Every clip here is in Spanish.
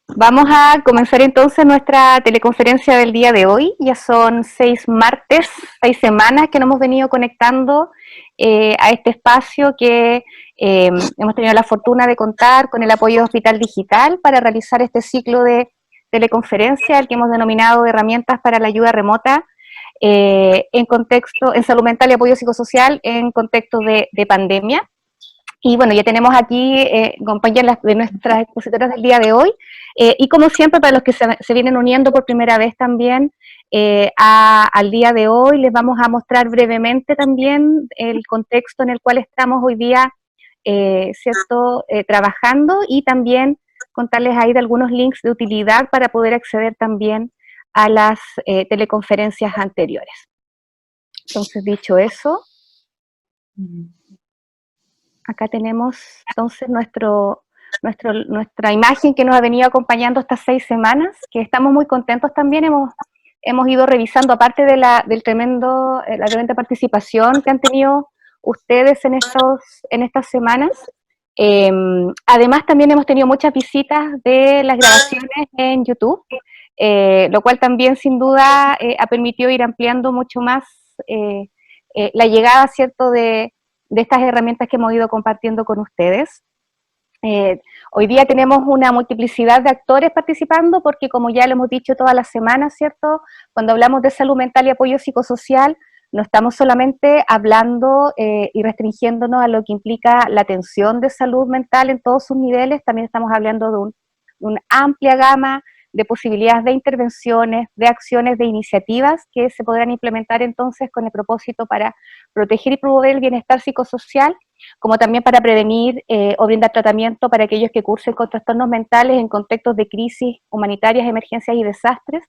Vamos a comenzar entonces nuestra teleconferencia del día de hoy. Ya son 6 martes, 6 semanas que nos hemos venido conectando a este espacio que hemos tenido la fortuna de contar con el apoyo de Hospital Digital para realizar este ciclo de teleconferencia, el que hemos denominado herramientas para la ayuda remota en salud mental y apoyo psicosocial en contexto de pandemia. Y bueno, ya tenemos aquí compañeras de nuestras expositoras del día de hoy. Y como siempre, para los que se vienen uniendo por primera vez también al día de hoy, les vamos a mostrar brevemente también el contexto en el cual estamos hoy día, ¿cierto? Trabajando, y también contarles ahí de algunos links de utilidad para poder acceder también a las teleconferencias anteriores. Entonces, dicho eso, acá tenemos entonces nuestra imagen que nos ha venido acompañando estas 6 semanas, que estamos muy contentos también. Hemos ido revisando, aparte de la tremenda participación que han tenido ustedes en estas semanas. Eh, Además, también hemos tenido muchas visitas de las grabaciones en YouTube, lo cual también sin duda ha permitido ir ampliando mucho más la llegada, ¿cierto?, de estas herramientas que hemos ido compartiendo con ustedes. Hoy día tenemos una multiplicidad de actores participando porque, como ya lo hemos dicho todas las semanas, ¿cierto? Cuando hablamos de salud mental y apoyo psicosocial, no estamos solamente hablando y restringiéndonos a lo que implica la atención de salud mental en todos sus niveles, también estamos hablando de una amplia gama de posibilidades de intervenciones, de acciones, de iniciativas que se podrán implementar entonces con el propósito para proteger y promover el bienestar psicosocial, como también para prevenir o brindar tratamiento para aquellos que cursen con trastornos mentales en contextos de crisis humanitarias, emergencias y desastres,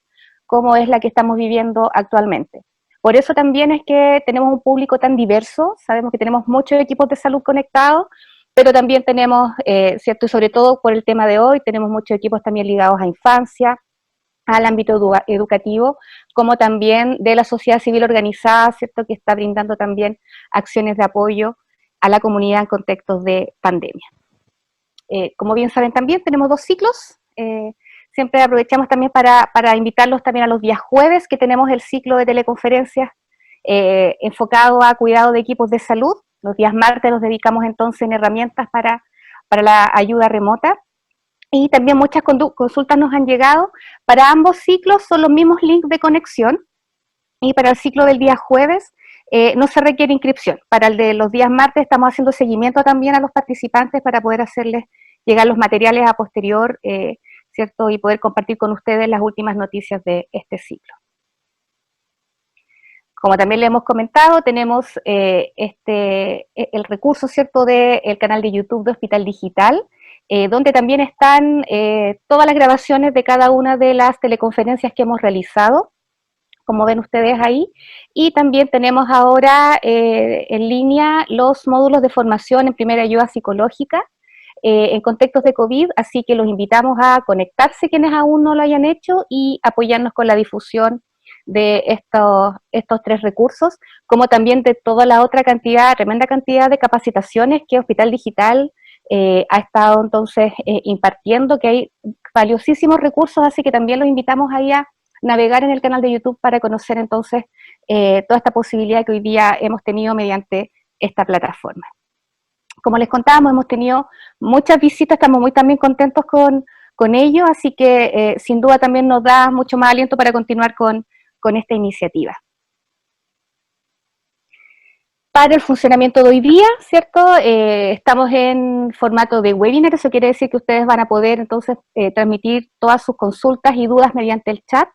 como es la que estamos viviendo actualmente. Por eso también es que tenemos un público tan diverso. Sabemos que tenemos muchos equipos de salud conectados, pero también tenemos, ¿cierto? Y sobre todo por el tema de hoy, tenemos muchos equipos también ligados a infancia, al ámbito educativo, como también de la sociedad civil organizada, ¿cierto?, que está brindando también acciones de apoyo a la comunidad en contextos de pandemia. Como bien saben también, tenemos 2 ciclos. Siempre aprovechamos también para invitarlos también a los días jueves, que tenemos el ciclo de teleconferencias enfocado a cuidado de equipos de salud. Los días martes los dedicamos entonces en herramientas para la ayuda remota. Y también muchas consultas nos han llegado. Para ambos ciclos son los mismos links de conexión, y para el ciclo del día jueves no se requiere inscripción. Para el de los días martes estamos haciendo seguimiento también a los participantes para poder hacerles llegar los materiales a posterior, ¿cierto? Y poder compartir con ustedes las últimas noticias de este ciclo. Como también le hemos comentado, tenemos el recurso, ¿cierto?, del canal de YouTube de Hospital Digital, donde también están todas las grabaciones de cada una de las teleconferencias que hemos realizado, como ven ustedes ahí. Y también tenemos ahora en línea los módulos de formación en primera ayuda psicológica en contextos de COVID, así que los invitamos a conectarse quienes aún no lo hayan hecho y apoyarnos con la difusión de estos 3 recursos, como también de toda la otra tremenda cantidad de capacitaciones que Hospital Digital ha estado entonces impartiendo, que hay valiosísimos recursos, así que también los invitamos ahí a navegar en el canal de YouTube para conocer entonces toda esta posibilidad que hoy día hemos tenido mediante esta plataforma. Como les contábamos, hemos tenido muchas visitas, estamos muy también contentos con ello, así que sin duda también nos da mucho más aliento para continuar con esta iniciativa. Para el funcionamiento de hoy día, ¿cierto? Estamos en formato de webinar, eso quiere decir que ustedes van a poder entonces transmitir todas sus consultas y dudas mediante el chat,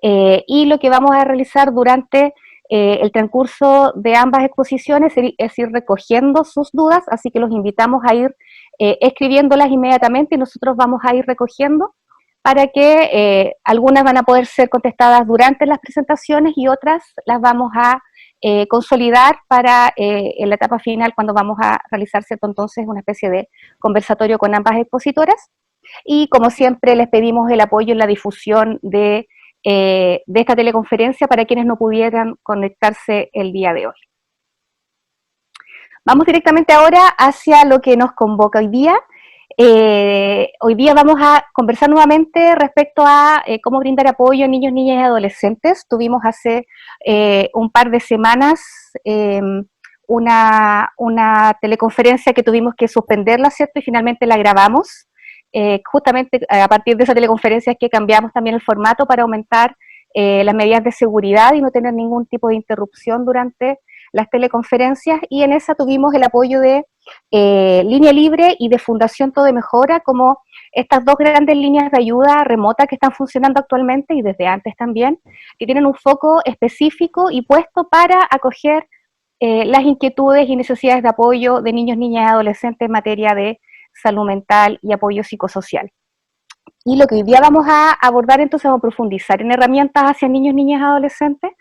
y lo que vamos a realizar durante el transcurso de ambas exposiciones es ir recogiendo sus dudas, así que los invitamos a ir escribiéndolas inmediatamente y nosotros vamos a ir recogiendo para que algunas van a poder ser contestadas durante las presentaciones y otras las vamos a consolidar para en la etapa final, cuando vamos a realizar, ¿cierto?, entonces una especie de conversatorio con ambas expositoras. Y como siempre les pedimos el apoyo en la difusión de esta teleconferencia para quienes no pudieran conectarse el día de hoy. Vamos directamente ahora hacia lo que nos convoca hoy día. Hoy día vamos a conversar nuevamente respecto a cómo brindar apoyo a niños, niñas y adolescentes. Tuvimos hace un par de semanas una teleconferencia que tuvimos que suspenderla, ¿cierto? Y finalmente la grabamos. Justamente a partir de esa teleconferencia es que cambiamos también el formato para aumentar las medidas de seguridad y no tener ningún tipo de interrupción durante las teleconferencias, y en esa tuvimos el apoyo de Línea Libre y de Fundación Todo de Mejora, como estas dos grandes líneas de ayuda remota que están funcionando actualmente y desde antes también, que tienen un foco específico y puesto para acoger las inquietudes y necesidades de apoyo de niños, niñas y adolescentes en materia de salud mental y apoyo psicosocial. Y lo que hoy día vamos a abordar entonces, vamos a profundizar en herramientas hacia niños, niñas y adolescentes.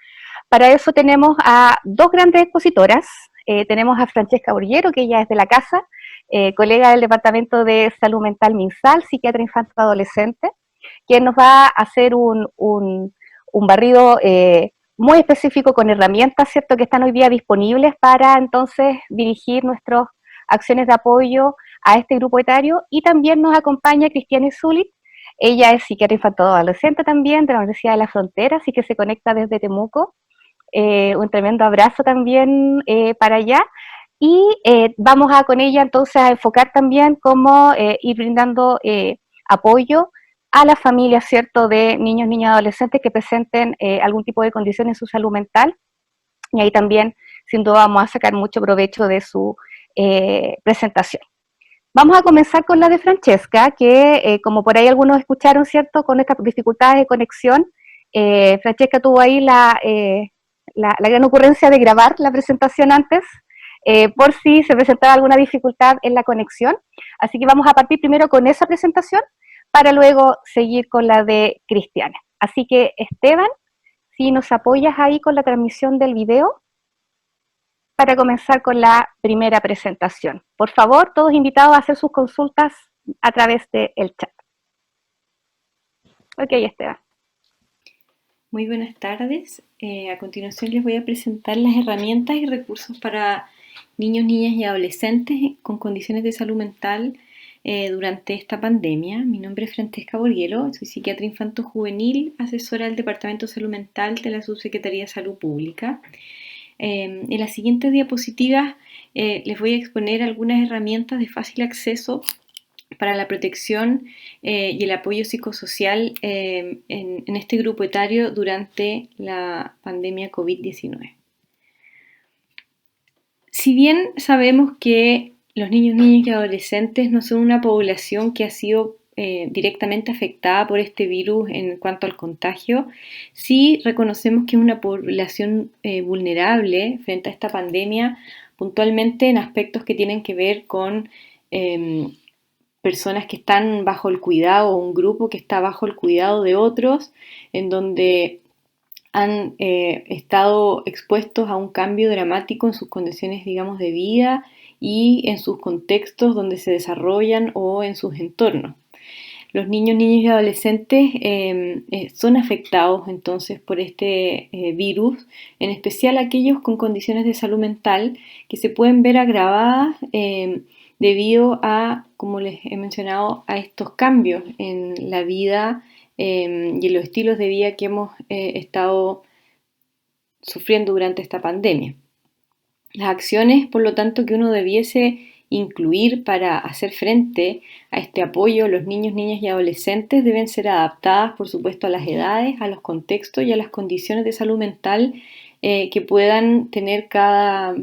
Para eso tenemos a dos grandes expositoras. Tenemos a Francesca Borguero, que ella es de la casa, colega del Departamento de Salud Mental MinSal, psiquiatra infanto-adolescente, quien nos va a hacer un barrido muy específico con herramientas, ¿cierto?, que están hoy día disponibles para entonces dirigir nuestras acciones de apoyo a este grupo etario. Y también nos acompaña Cristiane Zulit. Ella es psiquiatra infanto-adolescente también de la Universidad de la Frontera, así que se conecta desde Temuco. Un tremendo abrazo también para allá. Y vamos a con ella entonces a enfocar también cómo ir brindando apoyo a las familias, ¿cierto?, de niños, niñas y adolescentes que presenten algún tipo de condición en su salud mental. Y ahí también, sin duda, vamos a sacar mucho provecho de su presentación. Vamos a comenzar con la de Francesca, que como por ahí algunos escucharon, ¿cierto?, con estas dificultades de conexión, Francesca tuvo ahí la gran ocurrencia de grabar la presentación antes, por si se presentaba alguna dificultad en la conexión. Así que vamos a partir primero con esa presentación para luego seguir con la de Cristiana. Así que, Esteban, si nos apoyas ahí con la transmisión del video para comenzar con la primera presentación. Por favor, todos invitados a hacer sus consultas a través del chat. Ok, Esteban. Muy buenas tardes. A continuación les voy a presentar las herramientas y recursos para niños, niñas y adolescentes con condiciones de salud mental durante esta pandemia. Mi nombre es Francesca Borguero, soy psiquiatra infanto-juvenil, asesora del Departamento de Salud Mental de la Subsecretaría de Salud Pública. En las siguientes diapositivas les voy a exponer algunas herramientas de fácil acceso para la protección y el apoyo psicosocial en este grupo etario durante la pandemia COVID-19. Si bien sabemos que los niños, niñas y adolescentes no son una población que ha sido directamente afectada por este virus en cuanto al contagio, sí reconocemos que es una población vulnerable frente a esta pandemia, puntualmente en aspectos que tienen que ver con personas que están bajo el cuidado o un grupo que está bajo el cuidado de otros, en donde han estado expuestos a un cambio dramático en sus condiciones, digamos, de vida y en sus contextos donde se desarrollan o en sus entornos. Los niños, niñas y adolescentes son afectados entonces por este virus, en especial aquellos con condiciones de salud mental que se pueden ver agravadas debido a, como les he mencionado, a estos cambios en la vida y en los estilos de vida que hemos estado sufriendo durante esta pandemia. Las acciones, por lo tanto, que uno debiese incluir para hacer frente a este apoyo a los niños, niñas y adolescentes deben ser adaptadas, por supuesto, a las edades, a los contextos y a las condiciones de salud mental que puedan tener cada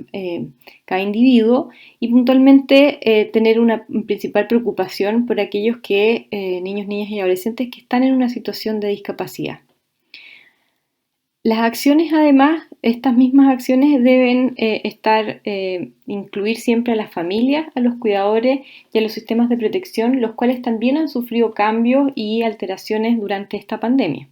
individuo, y puntualmente tener una principal preocupación por aquellos niños, niñas y adolescentes que están en una situación de discapacidad. Las acciones, además, estas mismas acciones deben incluir siempre a las familias, a los cuidadores y a los sistemas de protección, los cuales también han sufrido cambios y alteraciones durante esta pandemia.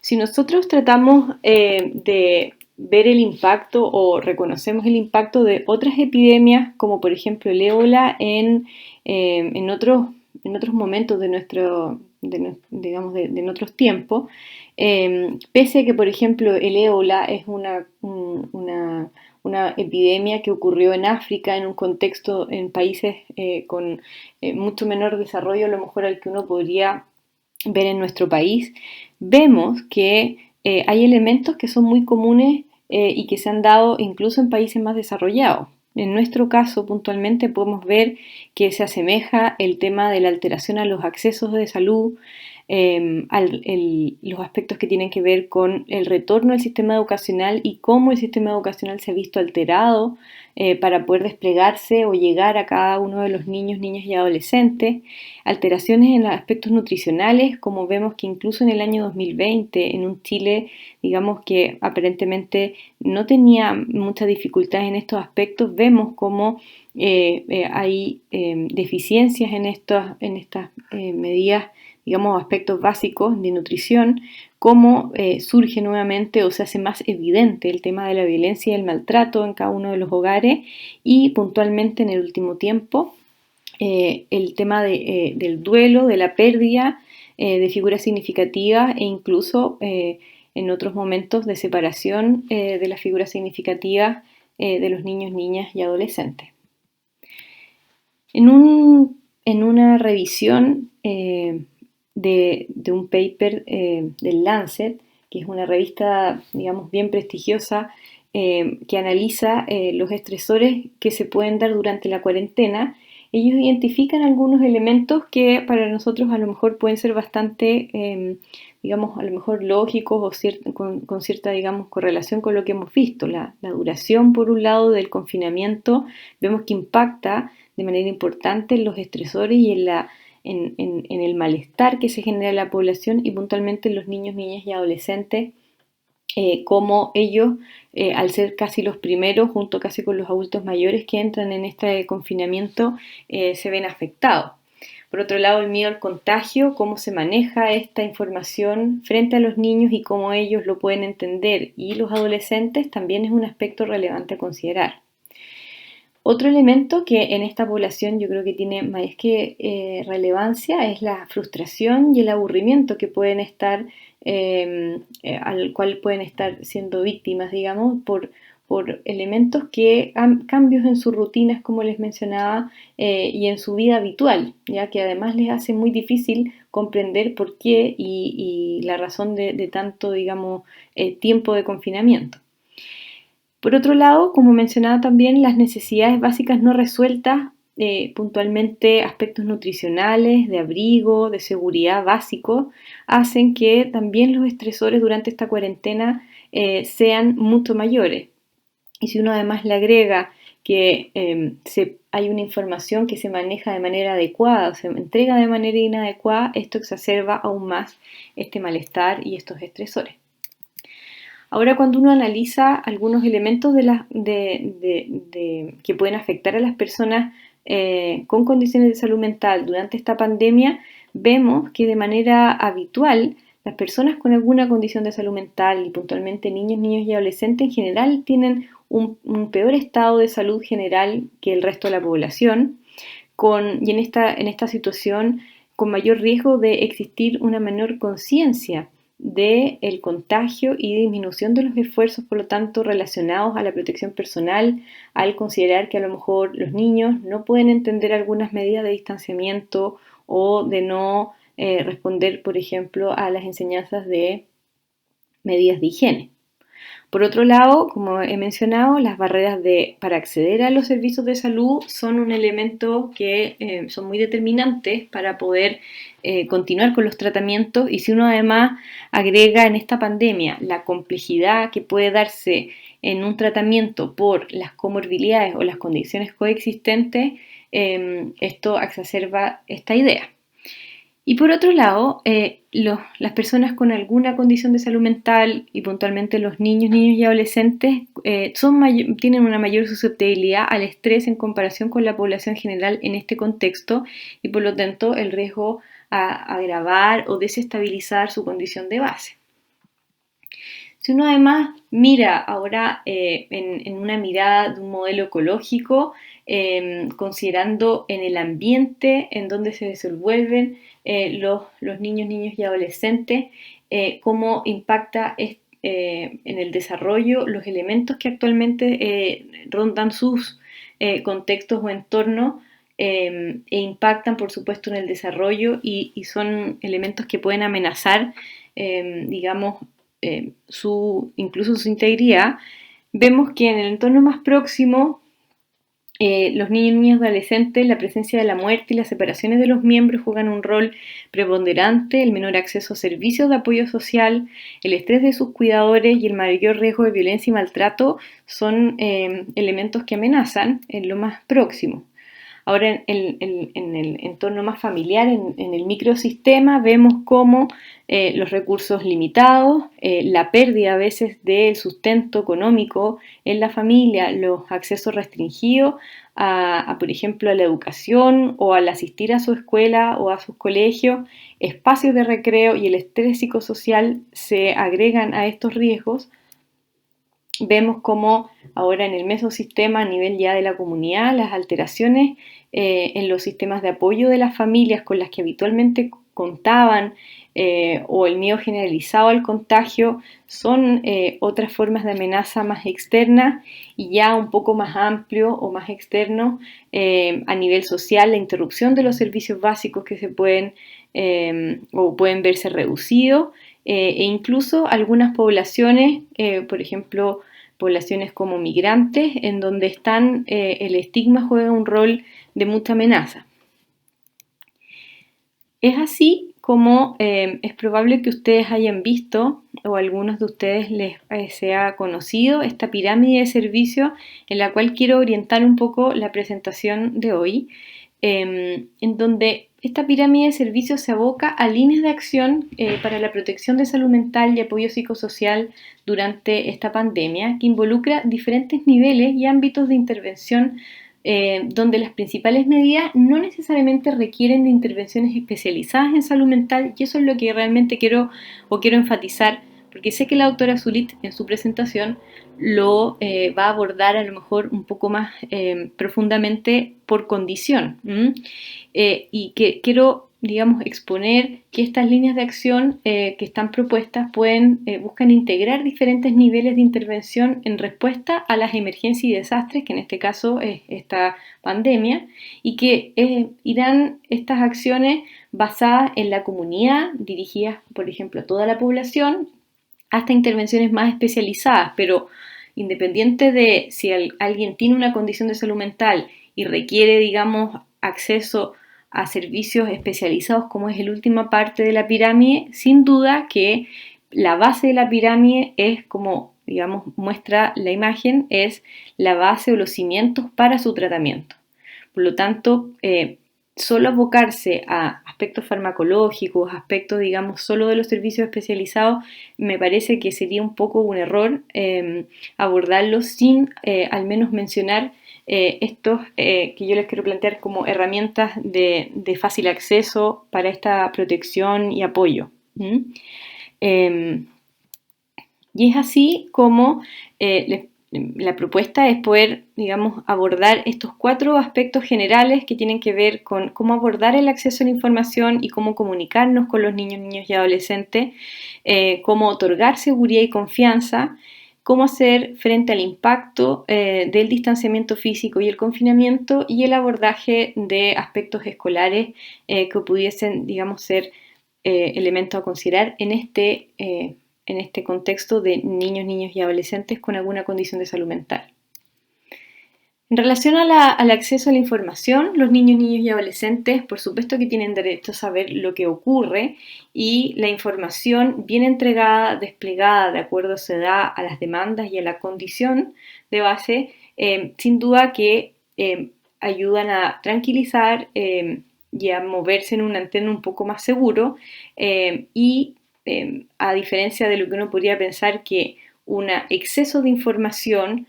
Si nosotros tratamos de ver el impacto o reconocemos el impacto de otras epidemias, como por ejemplo el ébola en otros momentos de otros tiempos, pese a que, por ejemplo, el ébola es una una epidemia que ocurrió en África, en un contexto, en países con mucho menor desarrollo a lo mejor al que uno podría ver en nuestro país, vemos que hay elementos que son muy comunes y que se han dado incluso en países más desarrollados. En nuestro caso, puntualmente, podemos ver que se asemeja el tema de la alteración a los accesos de salud, los aspectos que tienen que ver con el retorno al sistema educacional y cómo el sistema educacional se ha visto alterado para poder desplegarse o llegar a cada uno de los niños, niñas y adolescentes, alteraciones en los aspectos nutricionales, como vemos que incluso en el año 2020, en un Chile, digamos que aparentemente no tenía muchas dificultades en estos aspectos, vemos cómo hay deficiencias en estas medidas, digamos, aspectos básicos de nutrición, cómo surge nuevamente o se hace más evidente el tema de la violencia y el maltrato en cada uno de los hogares y puntualmente en el último tiempo el tema del duelo, de la pérdida de figuras significativas e incluso en otros momentos de separación de las figuras significativas de los niños, niñas y adolescentes. En una revisión de un paper del Lancet, que es una revista, digamos, bien prestigiosa, que analiza los estresores que se pueden dar durante la cuarentena, ellos identifican algunos elementos que para nosotros a lo mejor pueden ser bastante, digamos, a lo mejor lógicos o con cierta, digamos, correlación con lo que hemos visto. La duración, por un lado, del confinamiento, vemos que impacta de manera importante en los estresores y en el malestar que se genera en la población y puntualmente en los niños, niñas y adolescentes, como ellos, al ser casi los primeros, junto casi con los adultos mayores que entran en este confinamiento, se ven afectados. Por otro lado, el miedo al contagio, cómo se maneja esta información frente a los niños y cómo ellos lo pueden entender, y los adolescentes también es un aspecto relevante a considerar. Otro elemento que en esta población yo creo que tiene más que relevancia es la frustración y el aburrimiento que pueden estar, al cual pueden estar siendo víctimas, digamos, por elementos que cambios en sus rutinas, como les mencionaba, y en su vida habitual, ya que además les hace muy difícil comprender por qué y la razón de tanto, digamos, tiempo de confinamiento. Por otro lado, como mencionaba también, las necesidades básicas no resueltas, puntualmente aspectos nutricionales, de abrigo, de seguridad básicos, hacen que también los estresores durante esta cuarentena sean mucho mayores. Y si uno además le agrega que hay una información que se maneja de manera adecuada o se entrega de manera inadecuada, esto exacerba aún más este malestar y estos estresores. Ahora, cuando uno analiza algunos elementos que pueden afectar a las personas con condiciones de salud mental durante esta pandemia, vemos que de manera habitual las personas con alguna condición de salud mental y puntualmente niños, niños y adolescentes en general tienen un peor estado de salud general que el resto de la población y en esta situación con mayor riesgo de existir una menor conciencia del contagio y disminución de los esfuerzos, por lo tanto, relacionados a la protección personal, al considerar que a lo mejor los niños no pueden entender algunas medidas de distanciamiento o de no responder, por ejemplo, a las enseñanzas de medidas de higiene. Por otro lado, como he mencionado, las barreras para acceder a los servicios de salud son un elemento que son muy determinantes para poder continuar con los tratamientos, y si uno además agrega en esta pandemia la complejidad que puede darse en un tratamiento por las comorbilidades o las condiciones coexistentes, esto exacerba esta idea. Y por otro lado, las personas con alguna condición de salud mental y puntualmente los niños, niños y adolescentes tienen una mayor susceptibilidad al estrés en comparación con la población general en este contexto y por lo tanto el riesgo a agravar o desestabilizar su condición de base. Si uno además mira ahora en una mirada de un modelo ecológico, considerando en el ambiente en donde se desenvuelven los niños, niños y adolescentes, cómo impacta en el desarrollo los elementos que actualmente rondan sus contextos o entornos e impactan, por supuesto, en el desarrollo y son elementos que pueden amenazar, digamos, incluso su integridad. Vemos que en el entorno más próximo, los niños y niñas adolescentes, la presencia de la muerte y las separaciones de los miembros juegan un rol preponderante, el menor acceso a servicios de apoyo social, el estrés de sus cuidadores y el mayor riesgo de violencia y maltrato son elementos que amenazan en lo más próximo. Ahora, en el entorno más familiar, en el microsistema, vemos cómo los recursos limitados, la pérdida a veces del sustento económico en la familia, los accesos restringidos por ejemplo, a la educación o al asistir a su escuela o a sus colegios, espacios de recreo y el estrés psicosocial se agregan a estos riesgos. Vemos cómo ahora en el mesosistema, a nivel ya de la comunidad, las alteraciones en los sistemas de apoyo de las familias con las que habitualmente contaban o el miedo generalizado al contagio son otras formas de amenaza más externas y ya un poco más amplio o más externo a nivel social, la interrupción de los servicios básicos que se pueden o pueden verse reducidos e incluso algunas poblaciones, por ejemplo, poblaciones como migrantes, en donde el estigma juega un rol de mucha amenaza. Es así como es probable que ustedes hayan visto o a algunos de ustedes les sea conocido esta pirámide de servicios en la cual quiero orientar un poco la presentación de hoy, en donde esta pirámide de servicios se aboca a líneas de acción para la protección de salud mental y apoyo psicosocial durante esta pandemia, que involucra diferentes niveles y ámbitos de intervención donde las principales medidas no necesariamente requieren de intervenciones especializadas en salud mental, y eso es lo que realmente quiero enfatizar, porque sé que la doctora Zulit en su presentación lo va a abordar a lo mejor un poco más profundamente por condición. Y que quiero, digamos, exponer que estas líneas de acción que están propuestas buscan integrar diferentes niveles de intervención en respuesta a las emergencias y desastres, que en este caso es esta pandemia, y que irán estas acciones basadas en la comunidad, dirigidas, por ejemplo, a toda la población, hasta intervenciones más especializadas, pero independiente de si alguien tiene una condición de salud mental y requiere, digamos, acceso a servicios especializados, como es la última parte de la pirámide, sin duda que la base de la pirámide es, como digamos muestra la imagen, es la base o los cimientos para su tratamiento. Por lo tanto, solo abocarse a aspectos farmacológicos, aspectos, digamos, solo de los servicios especializados, me parece que sería un poco un error abordarlos sin al menos mencionar estos que yo les quiero plantear como herramientas de fácil acceso para esta protección y apoyo. Y es así como la propuesta es poder, digamos, abordar estos 4 aspectos generales que tienen que ver con cómo abordar el acceso a la información y cómo comunicarnos con los niños, niñas y adolescentes, cómo otorgar seguridad y confianza, cómo hacer frente al impacto del distanciamiento físico y el confinamiento y el abordaje de aspectos escolares que pudiesen, digamos, ser elementos a considerar en este contexto de niños, niñas y adolescentes con alguna condición de salud mental. En relación al acceso a la información, los niños, niños y adolescentes, por supuesto que tienen derecho a saber lo que ocurre y la información bien entregada, desplegada de acuerdo a su edad, a las demandas y a la condición de base, sin duda que ayudan a tranquilizar y a moverse en un entorno un poco más seguro y a diferencia de lo que uno podría pensar que un exceso de información,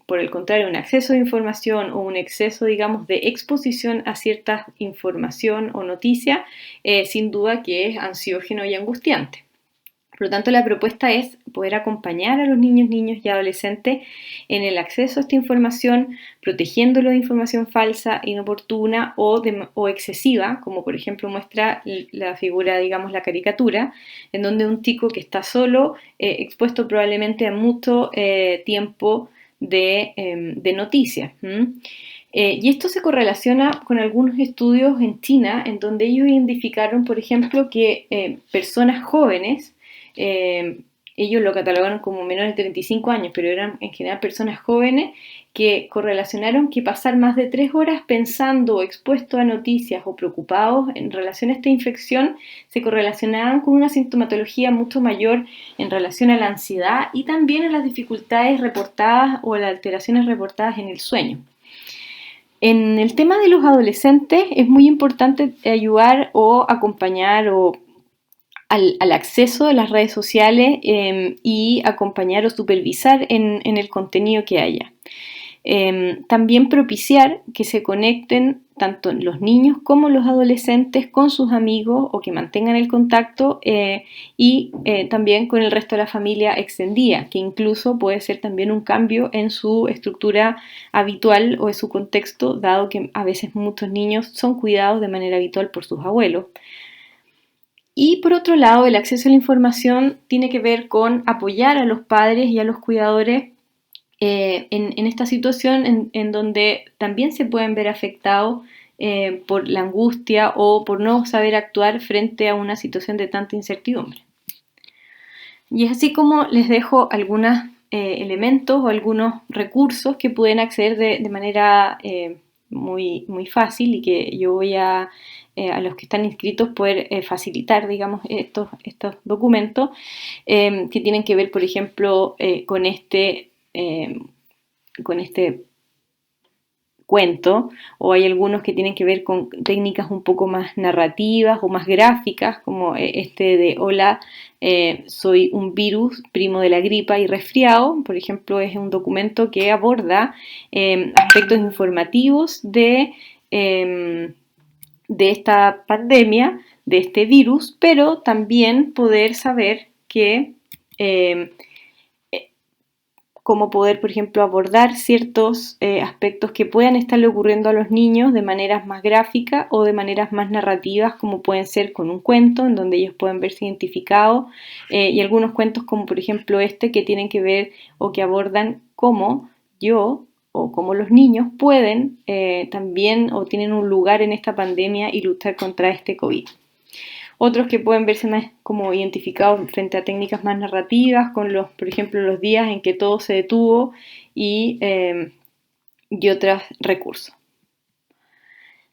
por el contrario, un exceso de información o un exceso, digamos, de exposición a cierta información o noticia, sin duda que es ansiógeno y angustiante. Por lo tanto, la propuesta es poder acompañar a los niños, niños y adolescentes en el acceso a esta información, protegiéndolo de información falsa, inoportuna o excesiva, como por ejemplo muestra la figura, digamos, la caricatura, en donde un chico que está solo, expuesto probablemente a mucho tiempo de noticias. Y esto se correlaciona con algunos estudios en China, en donde ellos identificaron, por ejemplo, que personas jóvenes, eh, ellos lo catalogaron como menores de 35 años, pero eran en general personas jóvenes que correlacionaron que pasar más de 3 horas pensando o expuestos a noticias o preocupados en relación a esta infección se correlacionaban con una sintomatología mucho mayor en relación a la ansiedad y también a las dificultades reportadas o a las alteraciones reportadas en el sueño. En el tema de los adolescentes es muy importante ayudar o acompañar al acceso de las redes sociales y acompañar o supervisar en el contenido que haya. También propiciar que se conecten tanto los niños como los adolescentes con sus amigos o que mantengan el contacto y también con el resto de la familia extendida, que incluso puede ser también un cambio en su estructura habitual o en su contexto, dado que a veces muchos niños son cuidados de manera habitual por sus abuelos. Y por otro lado, el acceso a la información tiene que ver con apoyar a los padres y a los cuidadores en esta situación en donde también se pueden ver afectados por la angustia o por no saber actuar frente a una situación de tanta incertidumbre. Y es así como les dejo algunos elementos o algunos recursos que pueden acceder de manera muy, muy fácil y que yo voy a los que están inscritos poder facilitar, digamos, estos documentos que tienen que ver, por ejemplo, con este cuento, o hay algunos que tienen que ver con técnicas un poco más narrativas o más gráficas, como este de hola, soy un virus, primo de la gripa y resfriado, por ejemplo, es un documento que aborda aspectos informativos de esta pandemia, de este virus, pero también poder saber que cómo poder, por ejemplo, abordar ciertos aspectos que puedan estarle ocurriendo a los niños de maneras más gráficas o de maneras más narrativas, como pueden ser con un cuento, en donde ellos pueden verse identificados, y algunos cuentos como por ejemplo este, que tienen que ver o que abordan cómo yo o cómo los niños pueden también o tienen un lugar en esta pandemia y luchar contra este COVID. Otros que pueden verse más como identificados frente a técnicas más narrativas, con por ejemplo, los días en que todo se detuvo y otros recursos.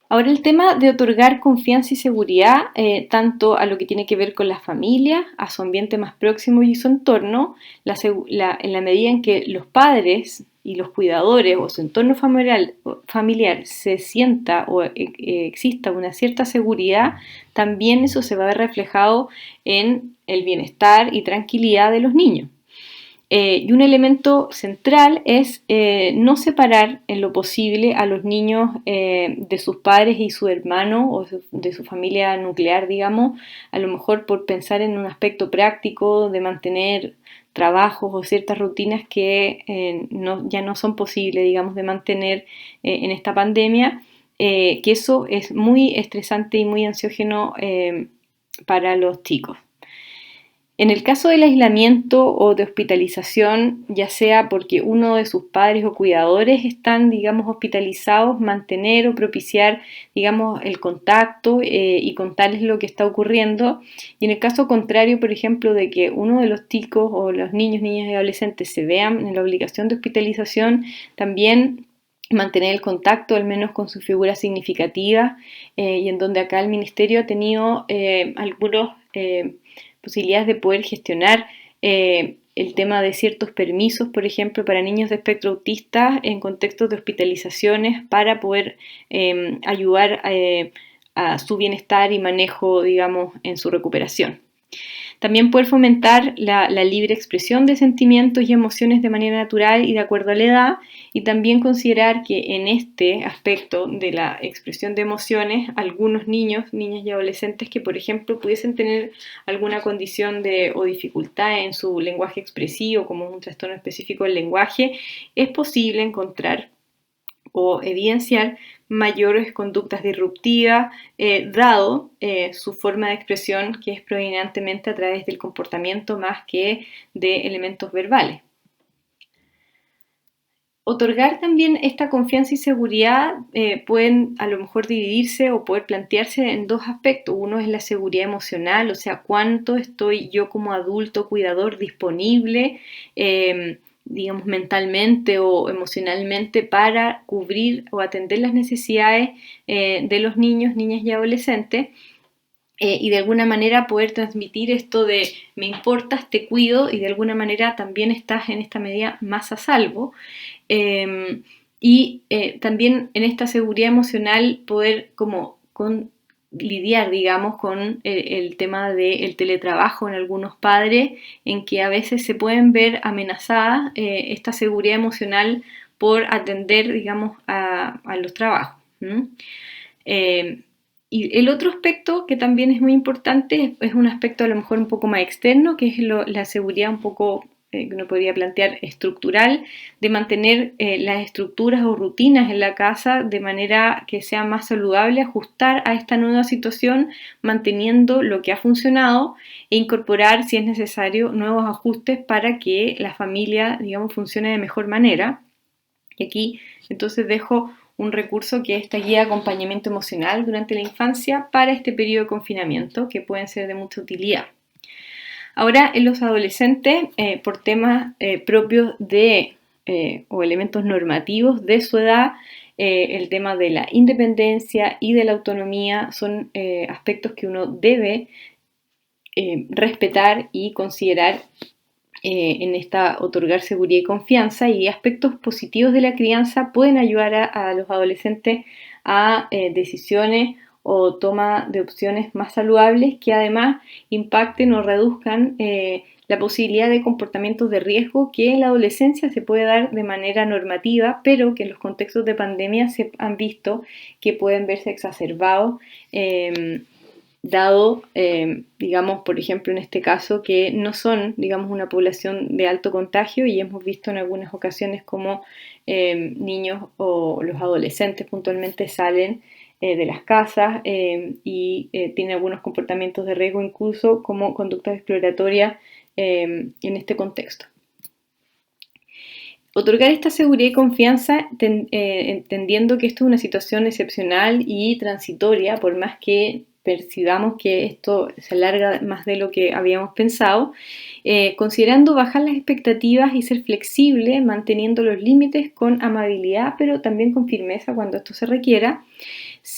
Ahora el tema de otorgar confianza y seguridad, tanto a lo que tiene que ver con la familia, a su ambiente más próximo y su entorno, en la medida en que los padres y los cuidadores o su entorno familiar se sienta o exista una cierta seguridad, también eso se va a ver reflejado en el bienestar y tranquilidad de los niños. Y un elemento central es no separar en lo posible a los niños de sus padres y su hermano o de su familia nuclear, digamos, a lo mejor por pensar en un aspecto práctico de mantener trabajos o ciertas rutinas que ya no son posibles, digamos, de mantener en esta pandemia, que eso es muy estresante y muy ansiógeno para los chicos. En el caso del aislamiento o de hospitalización, ya sea porque uno de sus padres o cuidadores están, digamos, hospitalizados, mantener o propiciar, digamos, el contacto y contarles lo que está ocurriendo. Y en el caso contrario, por ejemplo, de que uno de los chicos o los niños, niñas y adolescentes se vean en la obligación de hospitalización, también mantener el contacto, al menos con su figura significativa, y en donde acá el Ministerio ha tenido algunos posibilidades de poder gestionar el tema de ciertos permisos, por ejemplo, para niños de espectro autista en contextos de hospitalizaciones para poder ayudar a su bienestar y manejo, digamos, en su recuperación. También poder fomentar la libre expresión de sentimientos y emociones de manera natural y de acuerdo a la edad, y también considerar que en este aspecto de la expresión de emociones, algunos niños, niñas y adolescentes que, por ejemplo, pudiesen tener alguna condición o dificultad en su lenguaje expresivo, como un trastorno específico del lenguaje, es posible encontrar o evidenciar mayores conductas disruptivas, dado su forma de expresión que es predominantemente a través del comportamiento más que de elementos verbales. Otorgar también esta confianza y seguridad pueden a lo mejor dividirse o poder plantearse en dos aspectos. Uno es la seguridad emocional, o sea, cuánto estoy yo como adulto cuidador disponible, digamos, mentalmente o emocionalmente para cubrir o atender las necesidades de los niños, niñas y adolescentes. Y de alguna manera poder transmitir esto de me importas, te cuido, y de alguna manera también estás en esta medida más a salvo. También en esta seguridad emocional poder como lidiar, digamos, con el tema del teletrabajo en algunos padres, en que a veces se pueden ver amenazadas esta seguridad emocional por atender, digamos, a los trabajos. Y el otro aspecto que también es muy importante es un aspecto a lo mejor un poco más externo, que es la seguridad un poco que uno podría plantear estructural, de mantener las estructuras o rutinas en la casa de manera que sea más saludable, ajustar a esta nueva situación, manteniendo lo que ha funcionado e incorporar, si es necesario, nuevos ajustes para que la familia, digamos, funcione de mejor manera. Y aquí entonces dejo un recurso que es esta guía de acompañamiento emocional durante la infancia para este periodo de confinamiento, que pueden ser de mucha utilidad. Ahora, en los adolescentes, por temas propios o elementos normativos de su edad, el tema de la independencia y de la autonomía son aspectos que uno debe respetar y considerar en esta otorgar seguridad y confianza, y aspectos positivos de la crianza pueden ayudar a los adolescentes a decisiones o toma de opciones más saludables que además impacten o reduzcan la posibilidad de comportamientos de riesgo que en la adolescencia se puede dar de manera normativa, pero que en los contextos de pandemia se han visto que pueden verse exacerbados dado, digamos, por ejemplo, en este caso, que no son, digamos, una población de alto contagio, y hemos visto en algunas ocasiones como niños o los adolescentes puntualmente salen de las casas y tienen algunos comportamientos de riesgo, incluso como conductas exploratorias en este contexto. Otorgar esta seguridad y confianza entendiendo que esto es una situación excepcional y transitoria, por más que percibamos que esto se alarga más de lo que habíamos pensado, considerando bajar las expectativas y ser flexible, manteniendo los límites con amabilidad, pero también con firmeza cuando esto se requiera,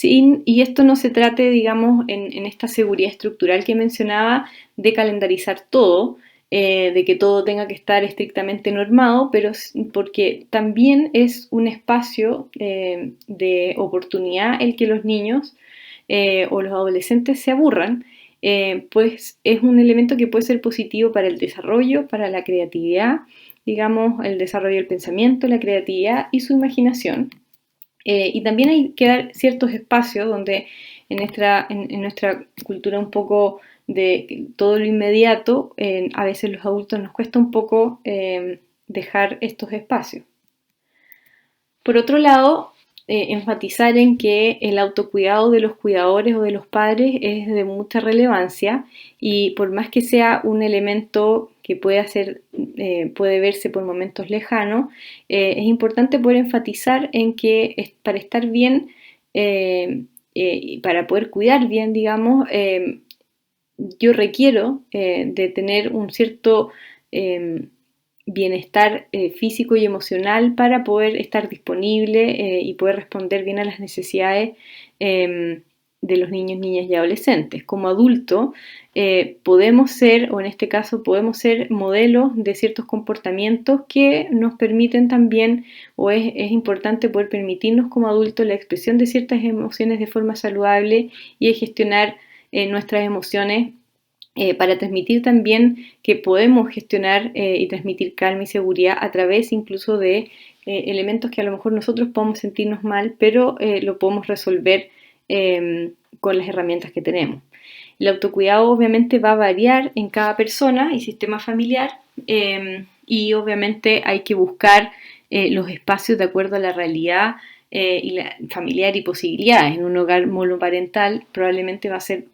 y esto no se trate, digamos, en esta seguridad estructural que mencionaba, de calendarizar todo, de que todo tenga que estar estrictamente normado, pero porque también es un espacio de oportunidad el que los niños o los adolescentes se aburran, pues es un elemento que puede ser positivo para el desarrollo, para la creatividad, digamos, el desarrollo del pensamiento, la creatividad y su imaginación. Y también hay que dar ciertos espacios donde en nuestra cultura un poco de todo lo inmediato, a veces los adultos nos cuesta un poco dejar estos espacios. Por otro lado, enfatizar en que el autocuidado de los cuidadores o de los padres es de mucha relevancia, y por más que sea un elemento que puede verse por momentos lejanos, es importante poder enfatizar en que para estar bien, para poder cuidar bien, digamos, yo requiero de tener un cierto bienestar físico y emocional para poder estar disponible y poder responder bien a las necesidades de los niños, niñas y adolescentes. Como adulto podemos ser, o en este caso podemos ser modelos de ciertos comportamientos que nos permiten también, o es importante poder permitirnos como adultos la expresión de ciertas emociones de forma saludable y de gestionar nuestras emociones para transmitir también que podemos gestionar y transmitir calma y seguridad a través incluso de elementos que a lo mejor nosotros podemos sentirnos mal, pero lo podemos resolver con las herramientas que tenemos. El autocuidado obviamente va a variar en cada persona y sistema familiar y obviamente hay que buscar los espacios de acuerdo a la realidad familiar y posibilidades. En un hogar monoparental probablemente va a ser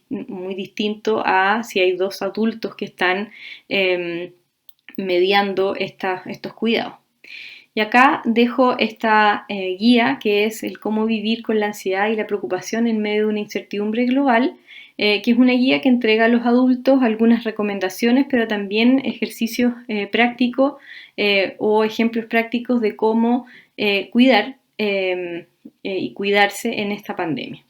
muy distinto a si hay dos adultos que están mediando estos cuidados. Y acá dejo esta guía que es el cómo vivir con la ansiedad y la preocupación en medio de una incertidumbre global, que es una guía que entrega a los adultos algunas recomendaciones, pero también ejercicios prácticos o ejemplos prácticos de cómo cuidar y cuidarse en esta pandemia.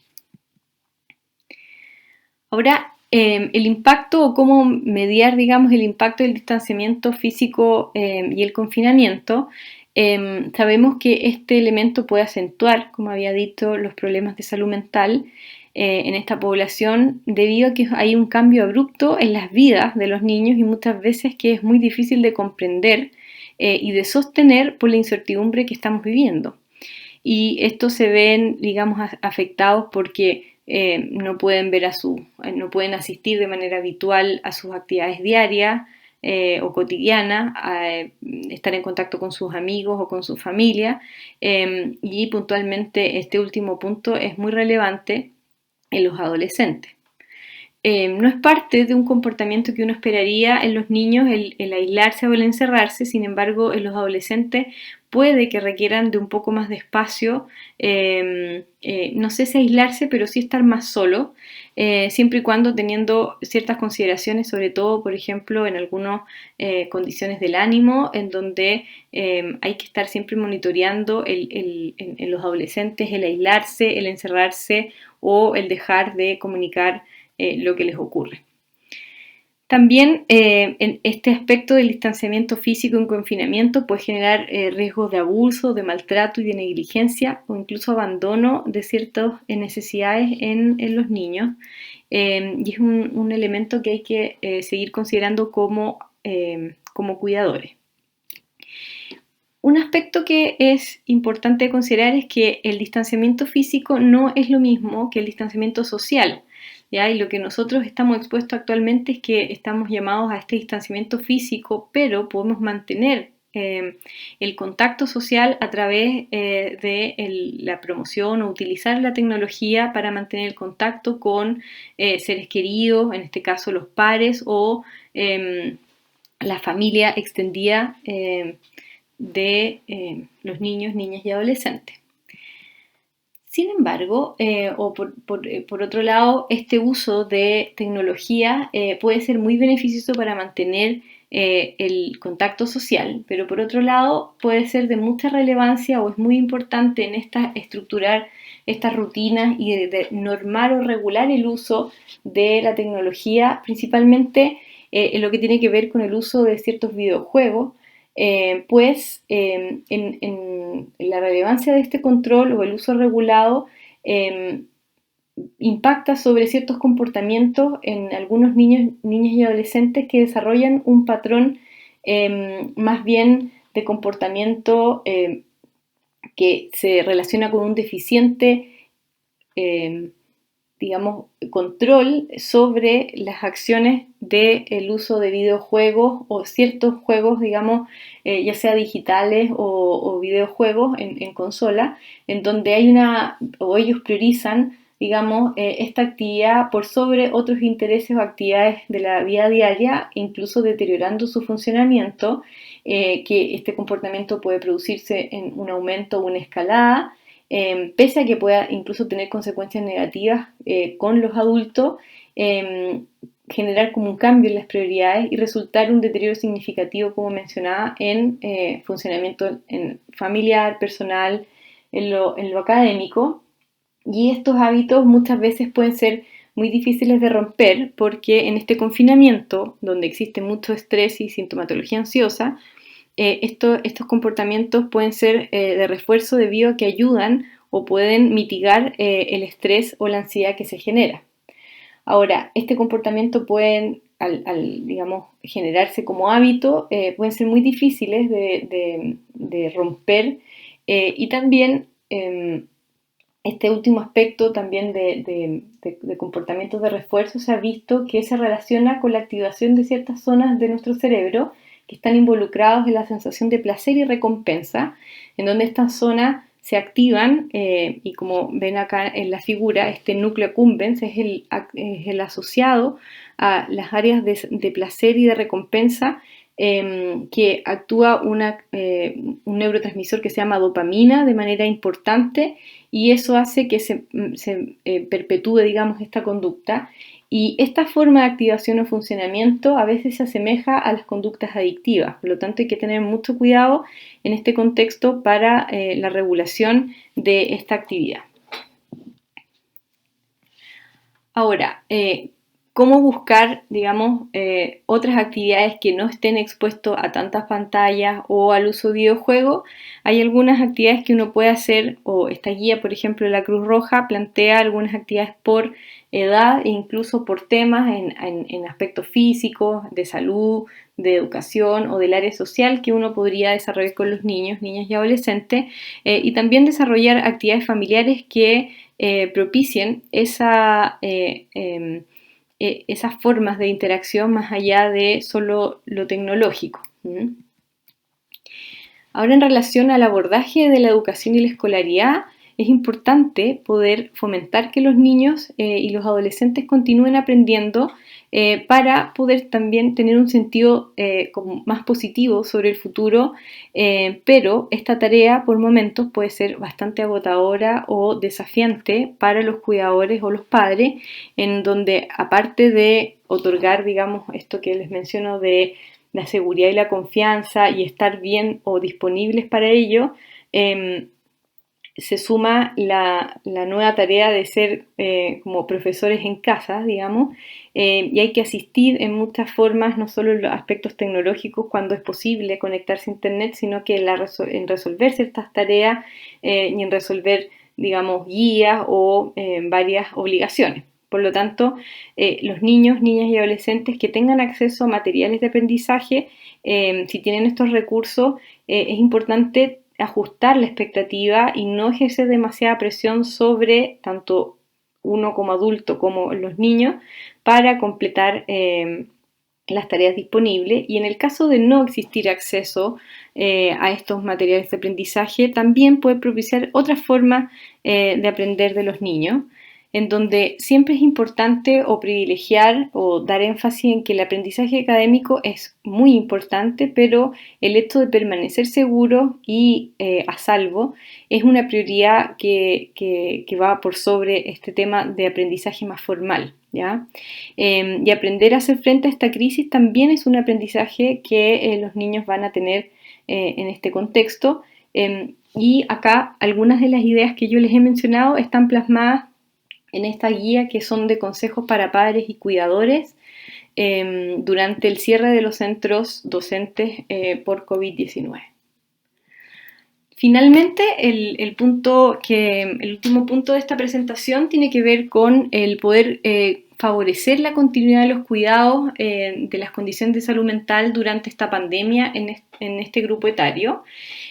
Ahora, el impacto o cómo mediar, digamos, el impacto del distanciamiento físico y el confinamiento. Sabemos que este elemento puede acentuar, como había dicho, los problemas de salud mental en esta población debido a que hay un cambio abrupto en las vidas de los niños y muchas veces que es muy difícil de comprender y de sostener por la incertidumbre que estamos viviendo. Y estos se ven, digamos, afectados porque no pueden no pueden asistir de manera habitual a sus actividades diarias o cotidianas, estar en contacto con sus amigos o con su familia. Y puntualmente este último punto es muy relevante en los adolescentes. No es parte de un comportamiento que uno esperaría en los niños el aislarse o el encerrarse, sin embargo en los adolescentes puede que requieran de un poco más de espacio, no sé si aislarse, pero sí estar más solo, siempre y cuando teniendo ciertas consideraciones, sobre todo, por ejemplo, en algunas condiciones del ánimo, en donde hay que estar siempre monitoreando en los adolescentes el aislarse, el encerrarse o el dejar de comunicar lo que les ocurre. También en este aspecto del distanciamiento físico en confinamiento puede generar riesgos de abuso, de maltrato y de negligencia o incluso abandono de ciertas necesidades en los niños y es un elemento que hay que seguir considerando como cuidadores. Un aspecto que es importante considerar es que el distanciamiento físico no es lo mismo que el distanciamiento social. ¿Ya? Y lo que nosotros estamos expuestos actualmente es que estamos llamados a este distanciamiento físico, pero podemos mantener el contacto social a través de la promoción o utilizar la tecnología para mantener el contacto con seres queridos, en este caso los pares o la familia extendida de los niños, niñas y adolescentes. Sin embargo, por otro lado, este uso de tecnología puede ser muy beneficioso para mantener el contacto social, pero por otro lado puede ser de mucha relevancia o es muy importante en estructurar estas rutinas y de normar o regular el uso de la tecnología, principalmente en lo que tiene que ver con el uso de ciertos videojuegos, pues en la relevancia de este control o el uso regulado impacta sobre ciertos comportamientos en algunos niños, niñas y adolescentes que desarrollan un patrón más bien de comportamiento que se relaciona con un deficiente digamos, control sobre las acciones del uso de videojuegos o ciertos juegos, digamos, ya sea digitales o videojuegos en consola, en donde hay o ellos priorizan, digamos, esta actividad por sobre otros intereses o actividades de la vida diaria, incluso deteriorando su funcionamiento, que este comportamiento puede producirse en un aumento o una escalada, pese a que pueda incluso tener consecuencias negativas con los adultos, generar como un cambio en las prioridades y resultar un deterioro significativo, como mencionaba, en funcionamiento familiar, personal, en lo académico. Y estos hábitos muchas veces pueden ser muy difíciles de romper porque en este confinamiento, donde existe mucho estrés y sintomatología ansiosa, estos comportamientos pueden ser de refuerzo debido a que ayudan o pueden mitigar el estrés o la ansiedad que se genera. Ahora, este comportamiento digamos, generarse como hábito, pueden ser muy difíciles de romper, y también este último aspecto también de comportamientos de refuerzo se ha visto que se relaciona con la activación de ciertas zonas de nuestro cerebro que están involucrados en la sensación de placer y recompensa, en donde estas zonas se activan, y como ven acá en la figura, este núcleo accumbens es el asociado a las áreas de placer y de recompensa, que actúa un neurotransmisor que se llama dopamina de manera importante, y eso hace que se perpetúe, digamos, esta conducta. Y esta forma de activación o funcionamiento a veces se asemeja a las conductas adictivas, por lo tanto hay que tener mucho cuidado en este contexto para la regulación de esta actividad. Ahora, ¿cómo buscar, digamos, otras actividades que no estén expuestos a tantas pantallas o al uso de videojuegos? Hay algunas actividades que uno puede hacer, o esta guía, por ejemplo, de la Cruz Roja, plantea algunas actividades por edad e incluso por temas en aspectos físicos, de salud, de educación o del área social que uno podría desarrollar con los niños, niñas y adolescentes, y también desarrollar actividades familiares que propicien esas formas de interacción más allá de solo lo tecnológico. Ahora, en relación al abordaje de la educación y la escolaridad, es importante poder fomentar que los niños y los adolescentes continúen aprendiendo, para poder también tener un sentido como más positivo sobre el futuro, pero esta tarea por momentos puede ser bastante agotadora o desafiante para los cuidadores o los padres, en donde aparte de otorgar, digamos, esto que les menciono de la seguridad y la confianza y estar bien o disponibles para ello, se suma la nueva tarea de ser como profesores en casa, digamos, y hay que asistir en muchas formas, no solo en los aspectos tecnológicos cuando es posible conectarse a Internet, sino que en resolver ciertas tareas, y en resolver, digamos, guías o varias obligaciones. Por lo tanto, los niños, niñas y adolescentes que tengan acceso a materiales de aprendizaje, si tienen estos recursos, es importante ajustar la expectativa y no ejercer demasiada presión sobre tanto uno como adulto como los niños para completar las tareas disponibles. Y en el caso de no existir acceso a estos materiales de aprendizaje, también puede propiciar otras formas de aprender de los niños, en donde siempre es importante o privilegiar o dar énfasis en que el aprendizaje académico es muy importante, pero el hecho de permanecer seguro y a salvo es una prioridad que va por sobre este tema de aprendizaje más formal, ¿ya? Y aprender a hacer frente a esta crisis también es un aprendizaje que los niños van a tener en este contexto. Y acá algunas de las ideas que yo les he mencionado están plasmadas en esta guía, que son de consejos para padres y cuidadores durante el cierre de los centros docentes por COVID-19. Finalmente, el último punto de esta presentación tiene que ver con el poder favorecer la continuidad de los cuidados de las condiciones de salud mental durante esta pandemia en este grupo etario,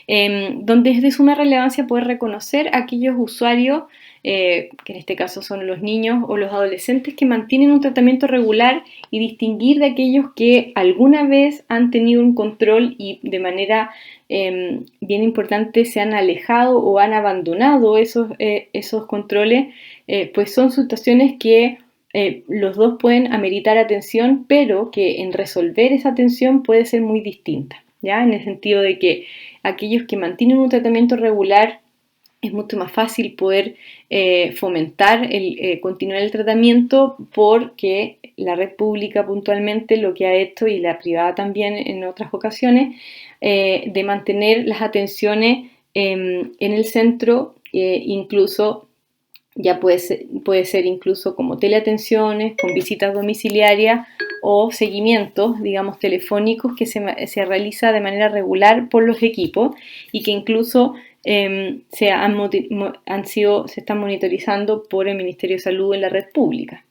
donde es de suma relevancia poder reconocer a aquellos usuarios, que en este caso son los niños o los adolescentes, que mantienen un tratamiento regular, y distinguir de aquellos que alguna vez han tenido un control y de manera bien importante se han alejado o han abandonado esos controles, pues son situaciones que los dos pueden ameritar atención, pero que en resolver esa atención puede ser muy distinta, ¿ya? En el sentido de que aquellos que mantienen un tratamiento regular es mucho más fácil poder fomentar continuar el tratamiento, porque la red pública puntualmente lo que ha hecho, y la privada también en otras ocasiones, de mantener las atenciones en el centro, incluso ya puede ser incluso como teleatenciones, con visitas domiciliarias o seguimientos, digamos, telefónicos que se realiza de manera regular por los equipos, y que incluso se están monitorizando por el Ministerio de Salud en la red pública.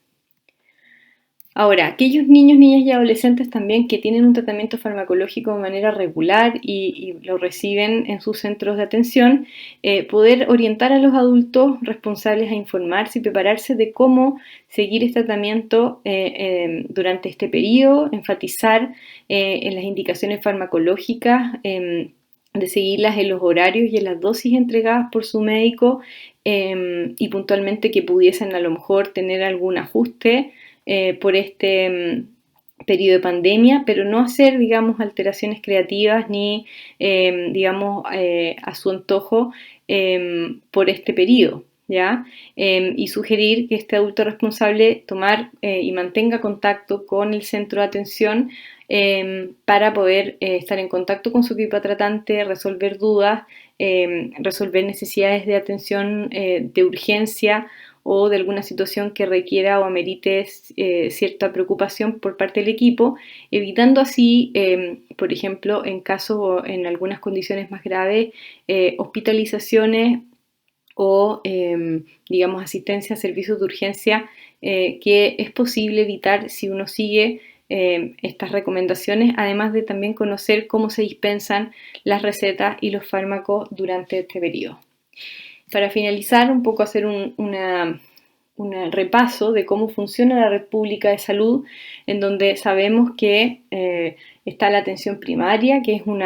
Ahora, aquellos niños, niñas y adolescentes también que tienen un tratamiento farmacológico de manera regular y lo reciben en sus centros de atención, poder orientar a los adultos responsables a informarse y prepararse de cómo seguir este tratamiento durante este periodo, enfatizar en las indicaciones farmacológicas, de seguirlas en los horarios y en las dosis entregadas por su médico, y puntualmente que pudiesen a lo mejor tener algún ajuste por este periodo de pandemia, pero no hacer, digamos, alteraciones creativas ni, digamos, a su antojo por este periodo, ¿ya? Y sugerir que este adulto responsable tomar y mantenga contacto con el centro de atención para poder estar en contacto con su equipo tratante, resolver dudas, resolver necesidades de atención de urgencia o de alguna situación que requiera o amerite cierta preocupación por parte del equipo, evitando así, por ejemplo, en casos o en algunas condiciones más graves, hospitalizaciones o, digamos, asistencia a servicios de urgencia que es posible evitar si uno sigue estas recomendaciones, además de también conocer cómo se dispensan las recetas y los fármacos durante este periodo. Para finalizar, un poco hacer un repaso de cómo funciona la red pública de salud, en donde sabemos que está la atención primaria, que es un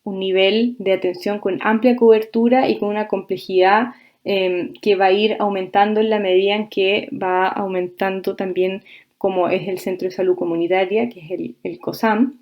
nivel de atención con amplia cobertura y con una complejidad que va a ir aumentando en la medida en que va aumentando también como es el Centro de Salud Comunitaria, que es el COSAM,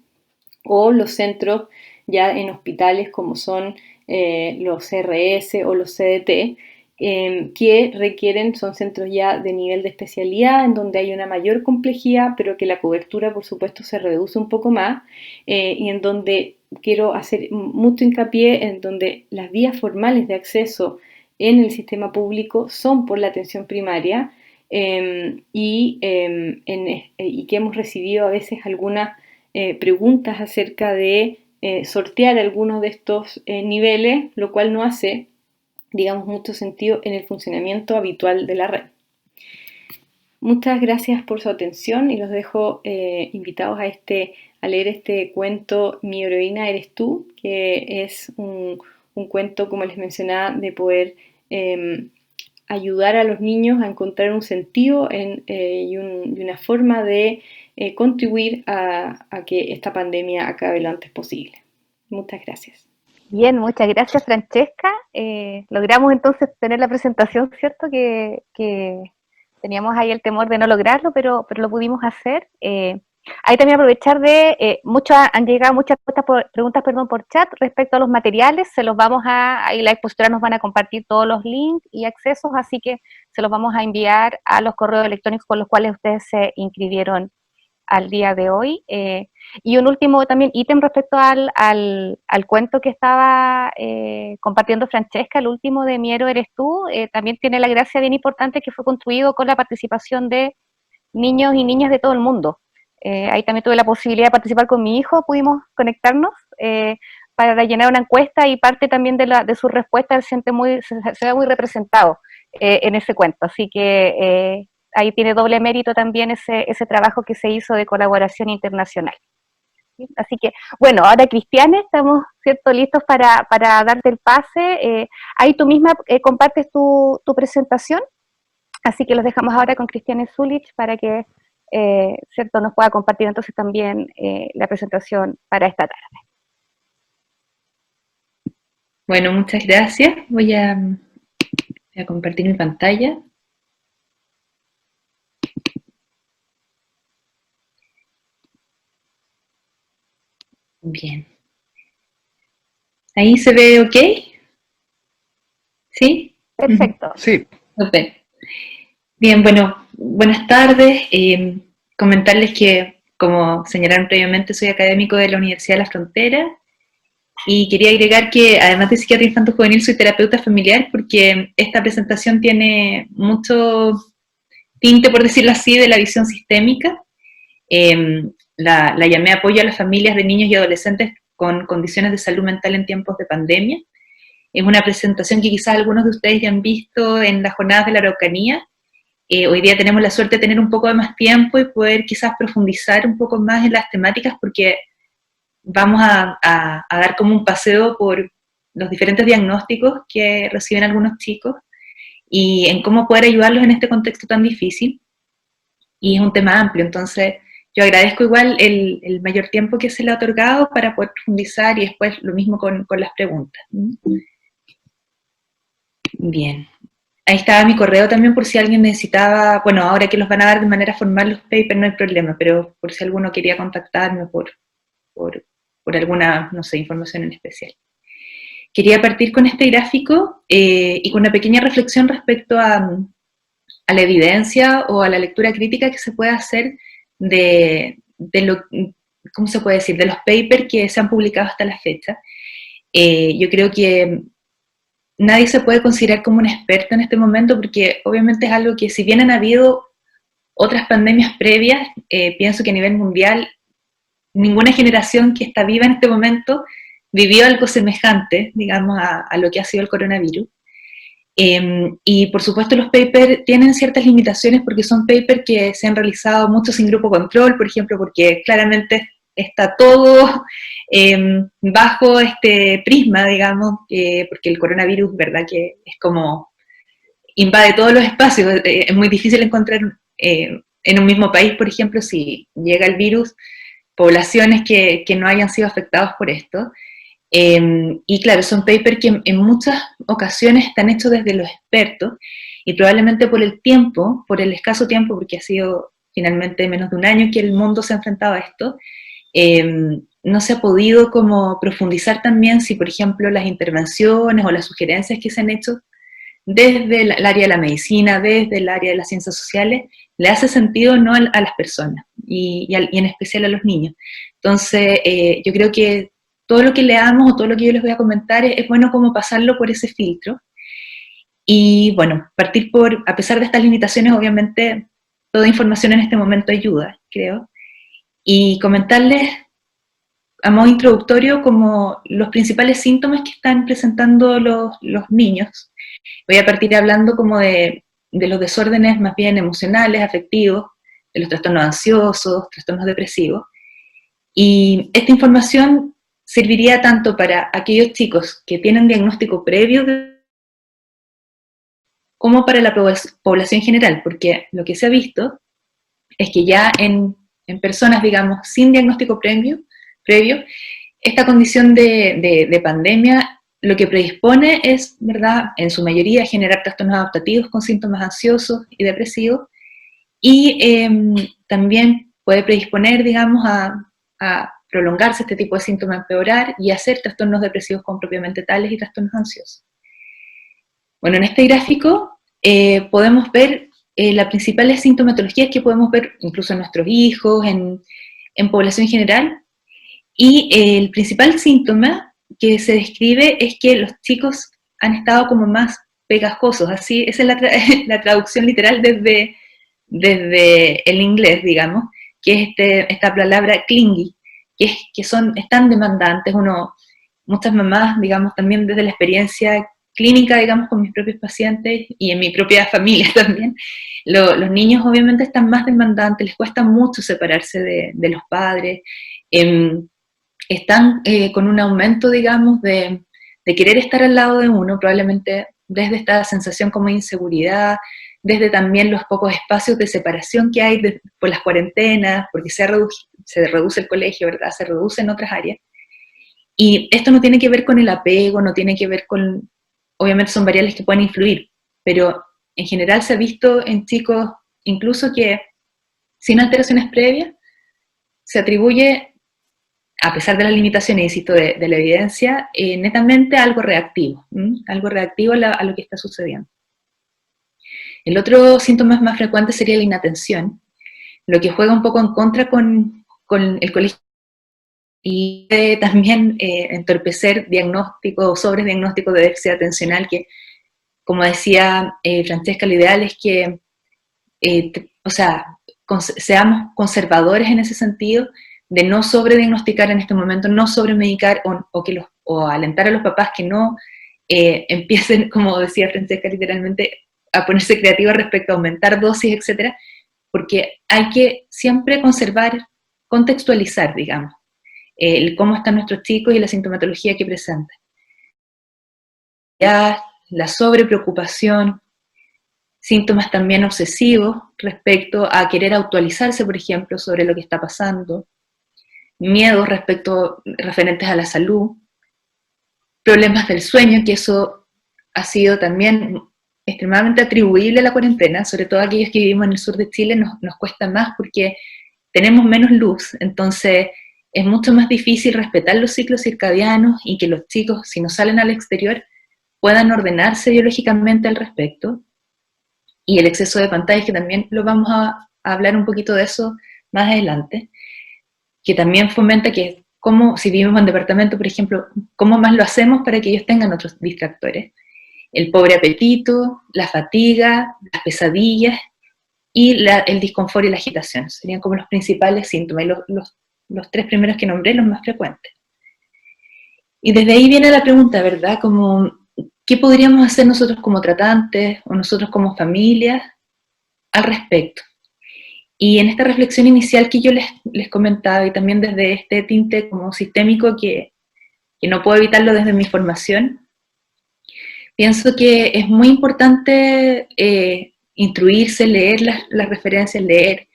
o los centros ya en hospitales como son los CRS o los CDT, que requieren, son centros ya de nivel de especialidad, en donde hay una mayor complejidad, pero que la cobertura, por supuesto, se reduce un poco más, y en donde quiero hacer mucho hincapié en donde las vías formales de acceso en el sistema público son por la atención primaria, y que hemos recibido a veces algunas preguntas acerca de sortear algunos de estos niveles, lo cual no hace, digamos, mucho sentido en el funcionamiento habitual de la red. Muchas gracias por su atención y los dejo invitados a leer este cuento Mi heroína eres tú, que es un cuento, como les mencionaba, de poder ayudar a los niños a encontrar un sentido y una forma de contribuir a que esta pandemia acabe lo antes posible. Muchas gracias. Bien, muchas gracias, Francesca. Logramos entonces tener la presentación, ¿cierto? Que teníamos ahí el temor de no lograrlo, pero lo pudimos hacer. Ahí también aprovechar han llegado muchas preguntas por chat respecto a los materiales. Se los vamos ahí la expositora nos van a compartir todos los links y accesos, así que se los vamos a enviar a los correos electrónicos con los cuales ustedes se inscribieron al día de hoy. Y un último también ítem respecto al cuento que estaba compartiendo Francesca, el último de Mi héroe eres tú, también tiene la gracia bien importante que fue construido con la participación de niños y niñas de todo el mundo. Ahí también tuve la posibilidad de participar con mi hijo, pudimos conectarnos para rellenar una encuesta y parte también de su respuesta se ve muy representado en ese cuento. Así que ahí tiene doble mérito también ese trabajo que se hizo de colaboración internacional. ¿Sí? Así que, bueno, ahora Cristiane, estamos ¿cierto? Listos para darte el pase. Ahí tú misma compartes tu presentación, así que los dejamos ahora con Cristiane Zulich para que ¿cierto? Nos pueda compartir entonces también la presentación para esta tarde. Bueno, muchas gracias. Voy a compartir mi pantalla. Bien. ¿Ahí se ve ok? ¿Sí? Perfecto. Sí. Okay. Bien, bueno, buenas tardes. Comentarles que, como señalaron previamente, soy académico de la Universidad de la Frontera y quería agregar que, además de psiquiatra infanto-juvenil, soy terapeuta familiar porque esta presentación tiene mucho tinte, por decirlo así, de la visión sistémica. La llamé Apoyo a las familias de niños y adolescentes con condiciones de salud mental en tiempos de pandemia. Es una presentación que quizás algunos de ustedes ya han visto en las jornadas de la Araucanía, Hoy día tenemos la suerte de tener un poco de más tiempo y poder quizás profundizar un poco más en las temáticas, porque vamos a dar como un paseo por los diferentes diagnósticos que reciben algunos chicos y en cómo poder ayudarlos en este contexto tan difícil. Y es un tema amplio, entonces yo agradezco igual el mayor tiempo que se le ha otorgado para poder profundizar, y después lo mismo con las preguntas. Bien. Ahí estaba mi correo también por si alguien necesitaba, bueno, ahora que los van a dar de manera formal los papers no hay problema, pero por si alguno quería contactarme por alguna, no sé, información en especial. Quería partir con este gráfico y con una pequeña reflexión respecto a la evidencia o a la lectura crítica que se puede hacer de lo, ¿cómo se puede decir?, de los papers que se han publicado hasta la fecha. Yo creo que nadie se puede considerar como un experto en este momento, porque obviamente es algo que, si bien han habido otras pandemias previas, pienso que a nivel mundial ninguna generación que está viva en este momento vivió algo semejante, digamos, a lo que ha sido el coronavirus. Y por supuesto los papers tienen ciertas limitaciones, porque son papers que se han realizado muchos sin grupo control, por ejemplo, porque claramente está todo bajo este prisma, digamos, porque el coronavirus, verdad que es como invade todos los espacios, es muy difícil encontrar en un mismo país, por ejemplo, si llega el virus, poblaciones que no hayan sido afectados por esto. Y claro, son papers que en muchas ocasiones están hechos desde los expertos, y probablemente por el tiempo, por el escaso tiempo, porque ha sido finalmente menos de un año que el mundo se ha enfrentado a esto, no se ha podido como profundizar también si, por ejemplo, las intervenciones o las sugerencias que se han hecho desde el área de la medicina, desde el área de las ciencias sociales, le hace sentido o no a las personas, y en especial a los niños. Entonces, yo creo que todo lo que leamos o todo lo que yo les voy a comentar es bueno como pasarlo por ese filtro. Y bueno, partir por, a pesar de estas limitaciones, obviamente, toda información en este momento ayuda, creo. Y comentarles a modo introductorio como los principales síntomas que están presentando los niños. Voy a partir hablando como de los desórdenes más bien emocionales, afectivos, de los trastornos ansiosos, trastornos depresivos. Y esta información serviría tanto para aquellos chicos que tienen diagnóstico previo como para la población general, porque lo que se ha visto es que ya en personas, digamos, sin diagnóstico previo, esta condición de pandemia lo que predispone es, ¿verdad?, en su mayoría, generar trastornos adaptativos con síntomas ansiosos y depresivos, y también puede predisponer, digamos, a prolongarse este tipo de síntomas, empeorar y hacer trastornos depresivos como propiamente tales y trastornos ansiosos. Bueno, en este gráfico podemos ver las principales sintomatologías que podemos ver incluso en nuestros hijos, en población general, y el principal síntoma que se describe es que los chicos han estado como más pegajosos, así, esa es la traducción literal desde el inglés, digamos, que es esta palabra clingy, que están demandantes. Muchas mamás, digamos, también desde la experiencia clínica, digamos, con mis propios pacientes y en mi propia familia también, los niños obviamente están más demandantes, les cuesta mucho separarse de los padres, están con un aumento, digamos, de querer estar al lado de uno, probablemente desde esta sensación como de inseguridad, desde también los pocos espacios de separación que hay por las cuarentenas, porque se reduce el colegio, ¿verdad?, se reduce en otras áreas. Y esto no tiene que ver con el apego, no tiene que ver con, obviamente son variables que pueden influir, pero en general se ha visto en chicos, incluso que sin alteraciones previas, se atribuye, a pesar de las limitaciones, insisto, de la evidencia, netamente a algo reactivo a lo que está sucediendo. El otro síntoma más frecuente sería la inatención, lo que juega un poco en contra con el colegio, y también entorpecer diagnóstico o sobrediagnóstico de déficit atencional, que, como decía Francesca, lo ideal es que seamos conservadores en ese sentido, de no sobrediagnosticar en este momento, no sobremedicar, o alentar a los papás que no empiecen, como decía Francesca literalmente, a ponerse creativa respecto a aumentar dosis, etcétera, porque hay que siempre conservar, contextualizar, digamos, cómo están nuestros chicos y la sintomatología que presentan. Ya la sobrepreocupación, síntomas también obsesivos respecto a querer actualizarse, por ejemplo, sobre lo que está pasando, miedos referentes a la salud, problemas del sueño, que eso ha sido también extremadamente atribuible a la cuarentena, sobre todo aquellos que vivimos en el sur de Chile nos cuesta más porque tenemos menos luz, entonces es mucho más difícil respetar los ciclos circadianos y que los chicos, si no salen al exterior, puedan ordenarse biológicamente al respecto. Y el exceso de pantallas, que también lo vamos a hablar un poquito de eso más adelante, que también fomenta que, como si vivimos en departamento, por ejemplo, cómo más lo hacemos para que ellos tengan otros distractores. El pobre apetito, la fatiga, las pesadillas y el disconfort y la agitación. Serían como los principales síntomas, y los tres primeros que nombré, los más frecuentes. Y desde ahí viene la pregunta, ¿verdad? Como, ¿qué podríamos hacer nosotros como tratantes o nosotros como familias al respecto? Y en esta reflexión inicial que yo les comentaba, y también desde este tinte como sistémico que no puedo evitarlo desde mi formación, pienso que es muy importante instruirse, leer las referencias, leer,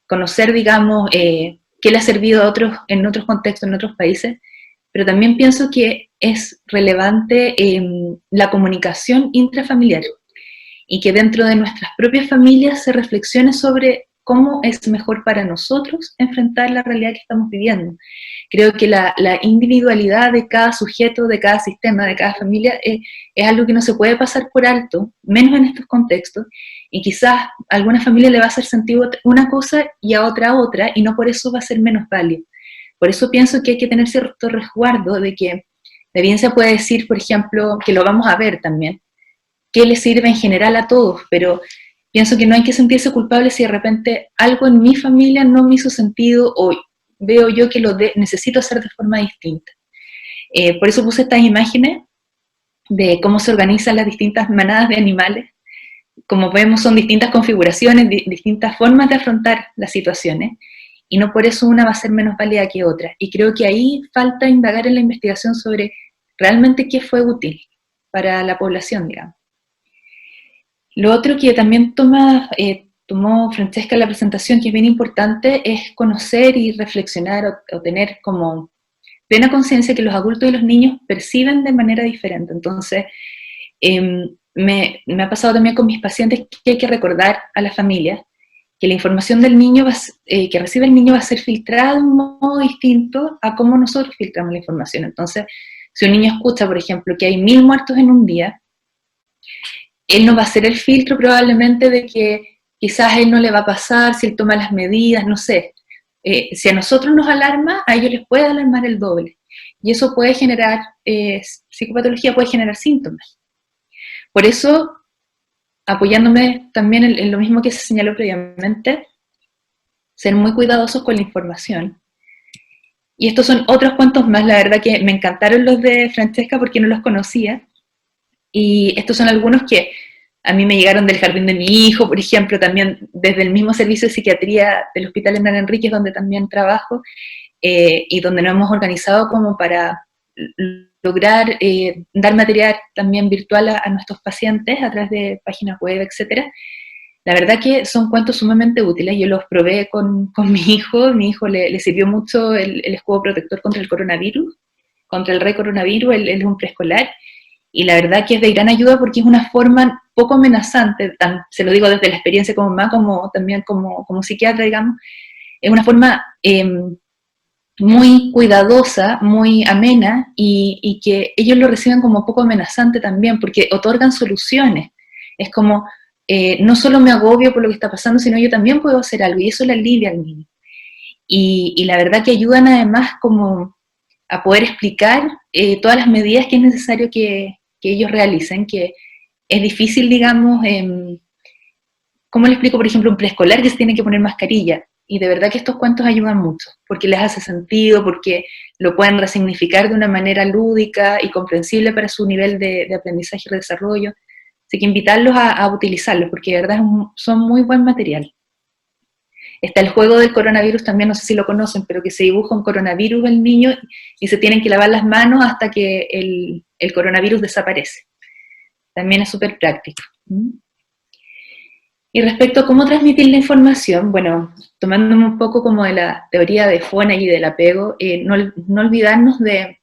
conocer, digamos, qué le ha servido a otros en otros contextos, en otros países, pero también pienso que es relevante la comunicación intrafamiliar y que dentro de nuestras propias familias se reflexione sobre cómo es mejor para nosotros enfrentar la realidad que estamos viviendo. Creo que la individualidad de cada sujeto, de cada sistema, de cada familia, es algo que no se puede pasar por alto, menos en estos contextos, y quizás a alguna familia le va a hacer sentido una cosa y a otra, y no por eso va a ser menos válido. Por eso pienso que hay que tener cierto resguardo de que de bien se puede decir, por ejemplo, que lo vamos a ver también, qué le sirve en general a todos, pero pienso que no hay que sentirse culpable si de repente algo en mi familia no me hizo sentido o veo yo que necesito hacer de forma distinta. Por eso puse estas imágenes de cómo se organizan las distintas manadas de animales. Como vemos, son distintas configuraciones, distintas formas de afrontar las situaciones, y no por eso una va a ser menos válida que otra. Y creo que ahí falta indagar en la investigación sobre realmente qué fue útil para la población, digamos. Lo otro que también tomó Francesca en la presentación, que es bien importante, es conocer y reflexionar o tener como plena conciencia que los adultos y los niños perciben de manera diferente. Entonces, me ha pasado también con mis pacientes que hay que recordar a la familia que la información del niño que recibe el niño va a ser filtrada de un modo distinto a cómo nosotros filtramos la información. Entonces, si un niño escucha, por ejemplo, que hay 1000 muertos en un día, él no va a hacer el filtro probablemente de que quizás a él no le va a pasar si él toma las medidas, no sé. Si a nosotros nos alarma, a ellos les puede alarmar el doble. Y eso puede generar, psicopatología puede generar síntomas. Por eso, apoyándome también en lo mismo que se señaló previamente, ser muy cuidadosos con la información. Y estos son otros cuantos más, la verdad que me encantaron los de Francesca porque no los conocía. Y estos son algunos que a mí me llegaron del jardín de mi hijo, por ejemplo, también desde el mismo servicio de psiquiatría del Hospital Hernán Enríquez, donde también trabajo, y donde nos hemos organizado como para lograr dar material también virtual a nuestros pacientes a través de páginas web, etcétera. La verdad que son cuentos sumamente útiles. Yo los probé con mi hijo le sirvió mucho el escudo protector contra el coronavirus, contra el recoronavirus, él es un preescolar, y la verdad que es de gran ayuda porque es una forma poco amenazante, se lo digo desde la experiencia como mamá, como también como psiquiatra, digamos, es una forma muy cuidadosa, muy amena, y que ellos lo reciben como poco amenazante también, porque otorgan soluciones. Es como, no solo me agobio por lo que está pasando, sino yo también puedo hacer algo, y eso le alivia al niño. Y la verdad que ayudan además como a poder explicar todas las medidas que es necesario que ellos realicen, que es difícil, digamos, ¿cómo le explico, por ejemplo, un preescolar que se tiene que poner mascarilla? Y de verdad que estos cuentos ayudan mucho, porque les hace sentido, porque lo pueden resignificar de una manera lúdica y comprensible para su nivel de aprendizaje y desarrollo. Así que invitarlos a utilizarlos, porque de verdad son muy buen material. Está el juego del coronavirus también, no sé si lo conocen, pero que se dibuja un coronavirus el niño y se tienen que lavar las manos hasta que el coronavirus desaparece. También es súper práctico. Y respecto a cómo transmitir la información, bueno, tomándome un poco como de la teoría de Fonagy y del apego, no olvidarnos de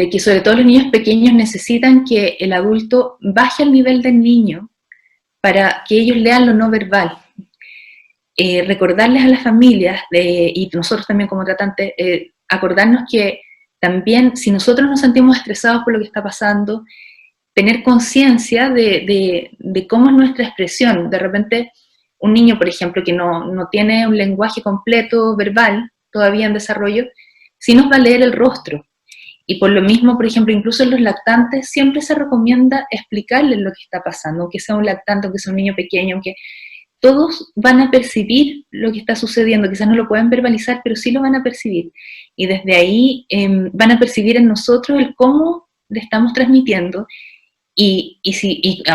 que sobre todo los niños pequeños necesitan que el adulto baje al nivel del niño para que ellos lean lo no verbal. Recordarles a las familias, y nosotros también como tratantes, acordarnos que también si nosotros nos sentimos estresados por lo que está pasando, tener conciencia de cómo es nuestra expresión. De repente, un niño, por ejemplo, que no tiene un lenguaje completo verbal, todavía en desarrollo, sí nos va a leer el rostro. Y por lo mismo, por ejemplo, incluso en los lactantes, siempre se recomienda explicarles lo que está pasando, aunque sea un lactante, aunque sea un niño pequeño, aunque todos van a percibir lo que está sucediendo, quizás no lo pueden verbalizar, pero sí lo van a percibir. Y desde ahí van a percibir en nosotros el cómo le estamos transmitiendo, y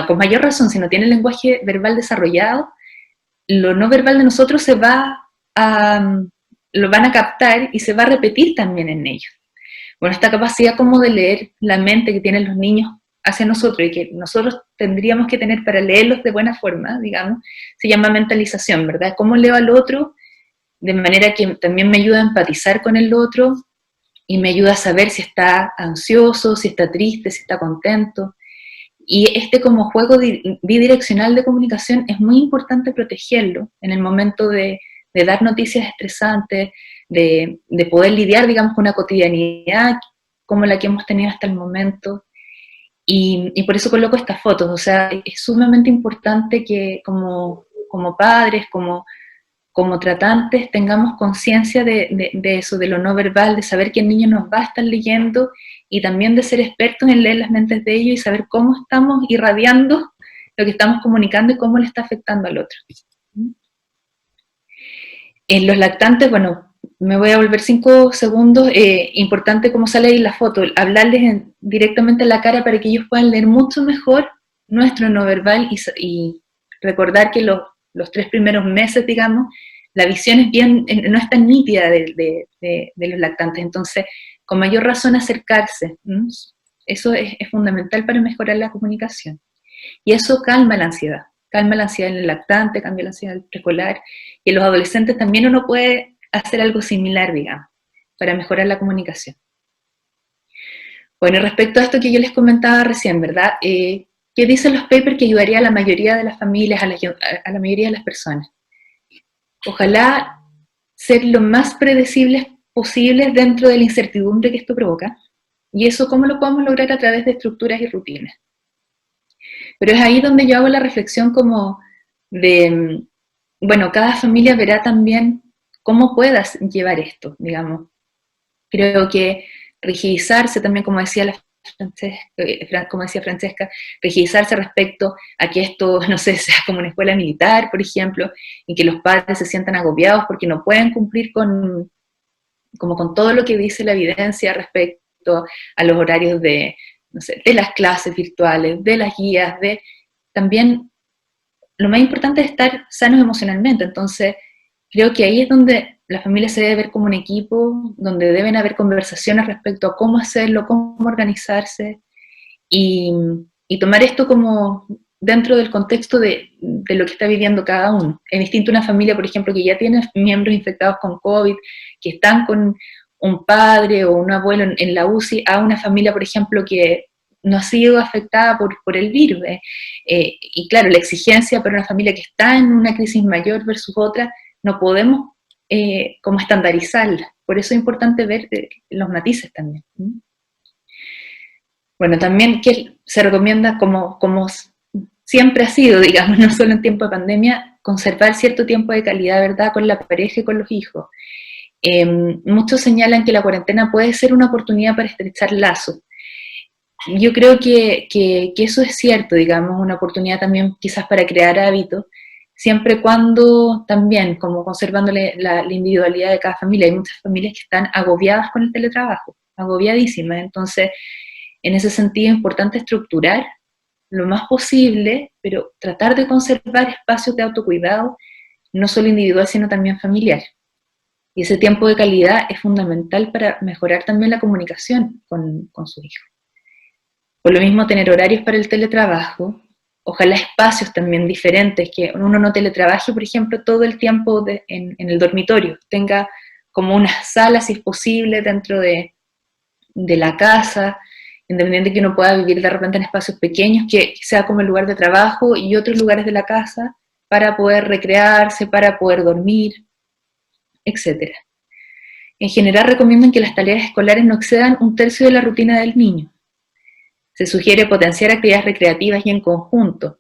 con mayor razón, si no tiene el lenguaje verbal desarrollado, lo no verbal de nosotros lo van a captar y se va a repetir también en ellos. Bueno, esta capacidad como de leer la mente que tienen los niños hacia nosotros y que nosotros tendríamos que tener para leerlos de buena forma, digamos, se llama mentalización, ¿verdad? ¿Cómo leo al otro? De manera que también me ayuda a empatizar con el otro y me ayuda a saber si está ansioso, si está triste, si está contento. Y este como juego bidireccional de comunicación es muy importante protegerlo en el momento de dar noticias estresantes, de poder lidiar, digamos, con una cotidianidad como la que hemos tenido hasta el momento. Y por eso coloco estas fotos, o sea, es sumamente importante que como padres, como tratantes, tengamos conciencia de eso, de lo no verbal, de saber que el niño nos va a estar leyendo y también de ser expertos en leer las mentes de ellos y saber cómo estamos irradiando lo que estamos comunicando y cómo le está afectando al otro. En los lactantes, bueno, me voy a volver 5 segundos, importante como sale ahí la foto, hablarles directamente en la cara para que ellos puedan leer mucho mejor nuestro no verbal y recordar que los 3 primeros meses, digamos, la visión no es tan nítida de los lactantes, entonces con mayor razón acercarse, eso es fundamental para mejorar la comunicación. Y eso calma la ansiedad en el lactante, cambia la ansiedad en el preescolar, y en los adolescentes también uno puede hacer algo similar, digamos, para mejorar la comunicación. Bueno, respecto a esto que yo les comentaba recién, ¿verdad? ¿Qué dicen los papers que ayudaría a la mayoría de las familias, a la mayoría de las personas? Ojalá ser lo más predecibles posibles dentro de la incertidumbre que esto provoca, y eso cómo lo podemos lograr a través de estructuras y rutinas. Pero es ahí donde yo hago la reflexión como de, bueno, cada familia verá también cómo puedas llevar esto, digamos. Creo que rigidizarse también, como decía Francesca, rigidizarse respecto a que esto, no sé, sea como una escuela militar, por ejemplo, y que los padres se sientan agobiados porque no pueden cumplir con todo lo que dice la evidencia respecto a los horarios de, no sé, de las clases virtuales, de las guías, también lo más importante es estar sanos emocionalmente. Entonces, creo que ahí es donde la familia se debe ver como un equipo, donde deben haber conversaciones respecto a cómo hacerlo, cómo organizarse, y tomar esto como dentro del contexto de lo que está viviendo cada uno. Es distinto una familia, por ejemplo, que ya tiene miembros infectados con COVID, que están con un padre o un abuelo en la UCI, a una familia, por ejemplo, que no ha sido afectada por el virus. Y claro, la exigencia para una familia que está en una crisis mayor versus otra, no podemos como estandarizarla. Por eso es importante ver los matices también. Bueno, también que se recomienda, como siempre ha sido, digamos, no solo en tiempo de pandemia, conservar cierto tiempo de calidad, ¿verdad?, con la pareja y con los hijos. Muchos señalan que la cuarentena puede ser una oportunidad para estrechar lazos. Yo creo que eso es cierto, digamos, una oportunidad también quizás para crear hábitos, siempre cuando también, como conservándole la individualidad de cada familia. Hay muchas familias que están agobiadas con el teletrabajo, agobiadísimas. Entonces, en ese sentido es importante estructurar lo más posible, pero tratar de conservar espacios de autocuidado, no solo individual, sino también familiar. Y ese tiempo de calidad es fundamental para mejorar también la comunicación con su hijo. Por lo mismo, tener horarios para el teletrabajo, ojalá espacios también diferentes, que uno no teletrabaje, por ejemplo, todo el tiempo en el dormitorio, tenga como una sala, si es posible, dentro de la casa, independiente de que uno pueda vivir de repente en espacios pequeños, que sea como el lugar de trabajo y otros lugares de la casa para poder recrearse, para poder dormir, etc. En general recomiendan que las tareas escolares no excedan 1/3 de la rutina del niño. Se sugiere potenciar actividades recreativas y en conjunto,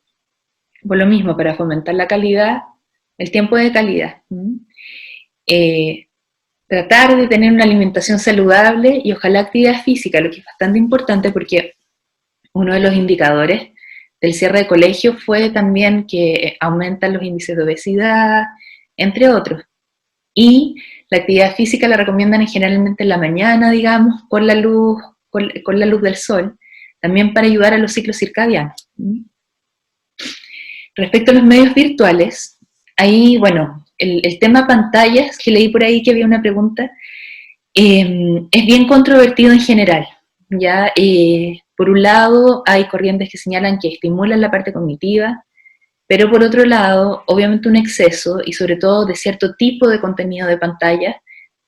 por lo mismo, para fomentar la calidad, el tiempo de calidad. Tratar de tener una alimentación saludable y ojalá actividad física, lo que es bastante importante porque uno de los indicadores del cierre de colegio fue también que aumentan los índices de obesidad, entre otros. Y la actividad física la recomiendan generalmente en la mañana, digamos, con la luz del sol, también para ayudar a los ciclos circadianos. Respecto a los medios virtuales, ahí, bueno, el tema pantallas, que leí por ahí que había una pregunta, es bien controvertido en general. ¿Ya? Por un lado, hay corrientes que señalan que estimulan la parte cognitiva, pero por otro lado, obviamente un exceso, y sobre todo de cierto tipo de contenido de pantalla,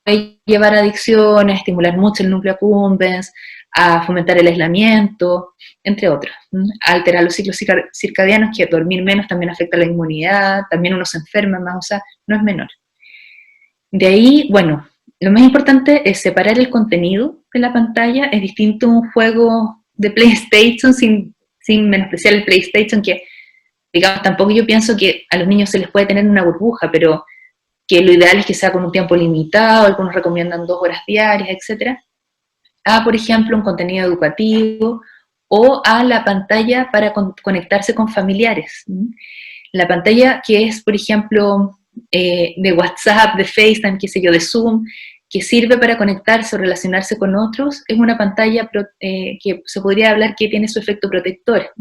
puede llevar a adicciones, a estimular mucho el núcleo accumbens, a fomentar el aislamiento, entre otros. A alterar los ciclos circadianos, que dormir menos también afecta la inmunidad, también uno se enferma más, o sea, no es menor. De ahí, bueno, lo más importante es separar el contenido de la pantalla. Es distinto un juego de PlayStation, sin menospreciar el PlayStation, que, digamos, tampoco yo pienso que a los niños se les puede tener una burbuja, pero que lo ideal es que sea con un tiempo limitado, algunos recomiendan 2 horas diarias, etc. A, por ejemplo, un contenido educativo, o a la pantalla para conectarse con familiares. La pantalla que es, por ejemplo, de WhatsApp, de FaceTime, qué sé yo, de Zoom, que sirve para conectarse o relacionarse con otros, es una pantalla que se podría hablar que tiene su efecto protector.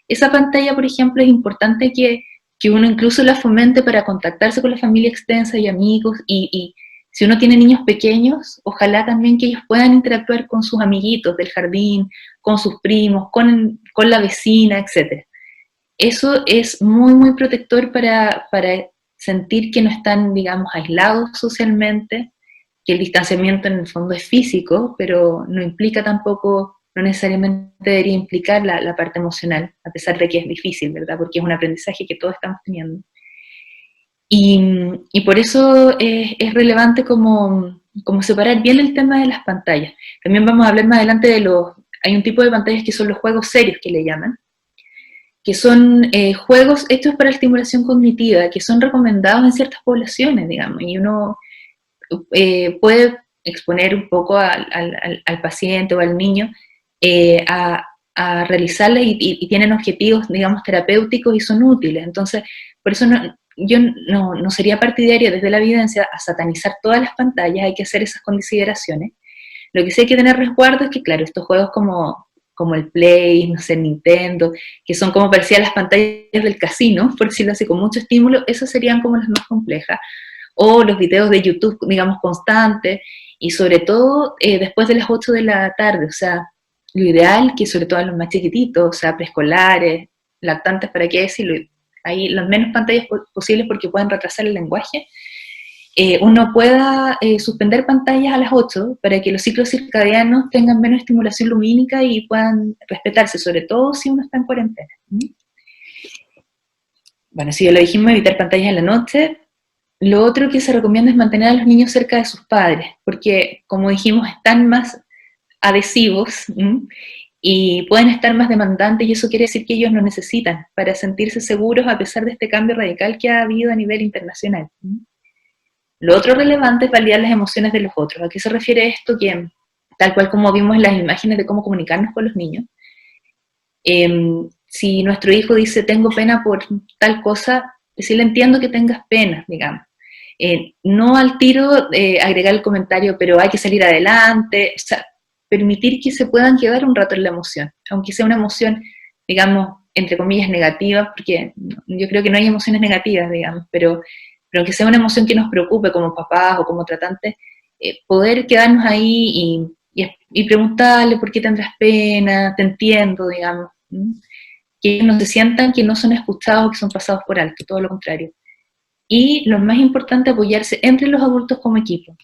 Esa pantalla, por ejemplo, es importante que uno incluso la fomente para contactarse con la familia extensa y amigos, y si uno tiene niños pequeños, ojalá también que ellos puedan interactuar con sus amiguitos del jardín, con sus primos, con la vecina, etc. Eso es muy, muy protector para sentir que no están, digamos, aislados socialmente, que el distanciamiento en el fondo es físico, pero no implica tampoco, no necesariamente debería implicar la parte emocional, a pesar de que es difícil, ¿verdad? Porque es un aprendizaje que todos estamos teniendo. Y por eso es relevante como separar bien el tema de las pantallas. También vamos a hablar más adelante hay un tipo de pantallas que son los juegos serios, que le llaman, que son juegos hechos para estimulación cognitiva, que son recomendados en ciertas poblaciones, digamos, y uno puede exponer un poco al paciente o al niño a realizarlas, y tienen objetivos, digamos, terapéuticos y son útiles. Entonces, por eso yo no sería partidaria desde la evidencia a satanizar todas las pantallas, hay que hacer esas consideraciones. Lo que sí hay que tener resguardo es que, claro, estos juegos como el Play, no sé, Nintendo, que son como parecían las pantallas del casino, por decirlo así, con mucho estímulo, esas serían como las más complejas. O los videos de YouTube, digamos, constantes, y sobre todo después de las 8 de la tarde, o sea, lo ideal que sobre todo a los más chiquititos, o sea, preescolares, lactantes, para qué decirlo, hay las menos pantallas posibles porque pueden retrasar el lenguaje, uno pueda suspender pantallas a las 8 para que los ciclos circadianos tengan menos estimulación lumínica y puedan respetarse, sobre todo si uno está en cuarentena. Bueno, si ya lo dijimos, evitar pantallas en la noche. Lo otro que se recomienda es mantener a los niños cerca de sus padres, porque, como dijimos, están más adhesivos y pueden estar más demandantes, y eso quiere decir que ellos lo necesitan para sentirse seguros a pesar de este cambio radical que ha habido a nivel internacional. Lo otro relevante es validar las emociones de los otros. ¿A qué se refiere esto? Que, tal cual como vimos en las imágenes de cómo comunicarnos con los niños, si nuestro hijo dice, tengo pena por tal cosa, decirle, entiendo que tengas pena, digamos. No al tiro agregar el comentario, pero hay que salir adelante, o sea, permitir que se puedan quedar un rato en la emoción, aunque sea una emoción digamos, entre comillas, negativas, porque yo creo que no hay emociones negativas, digamos, pero que sea una emoción que nos preocupe como papás o como tratantes, poder quedarnos ahí y preguntarle por qué tendrás pena, te entiendo, digamos, que ellos no se sientan que no son escuchados, que son pasados por alto, todo lo contrario. Y lo más importante, apoyarse entre los adultos como equipo.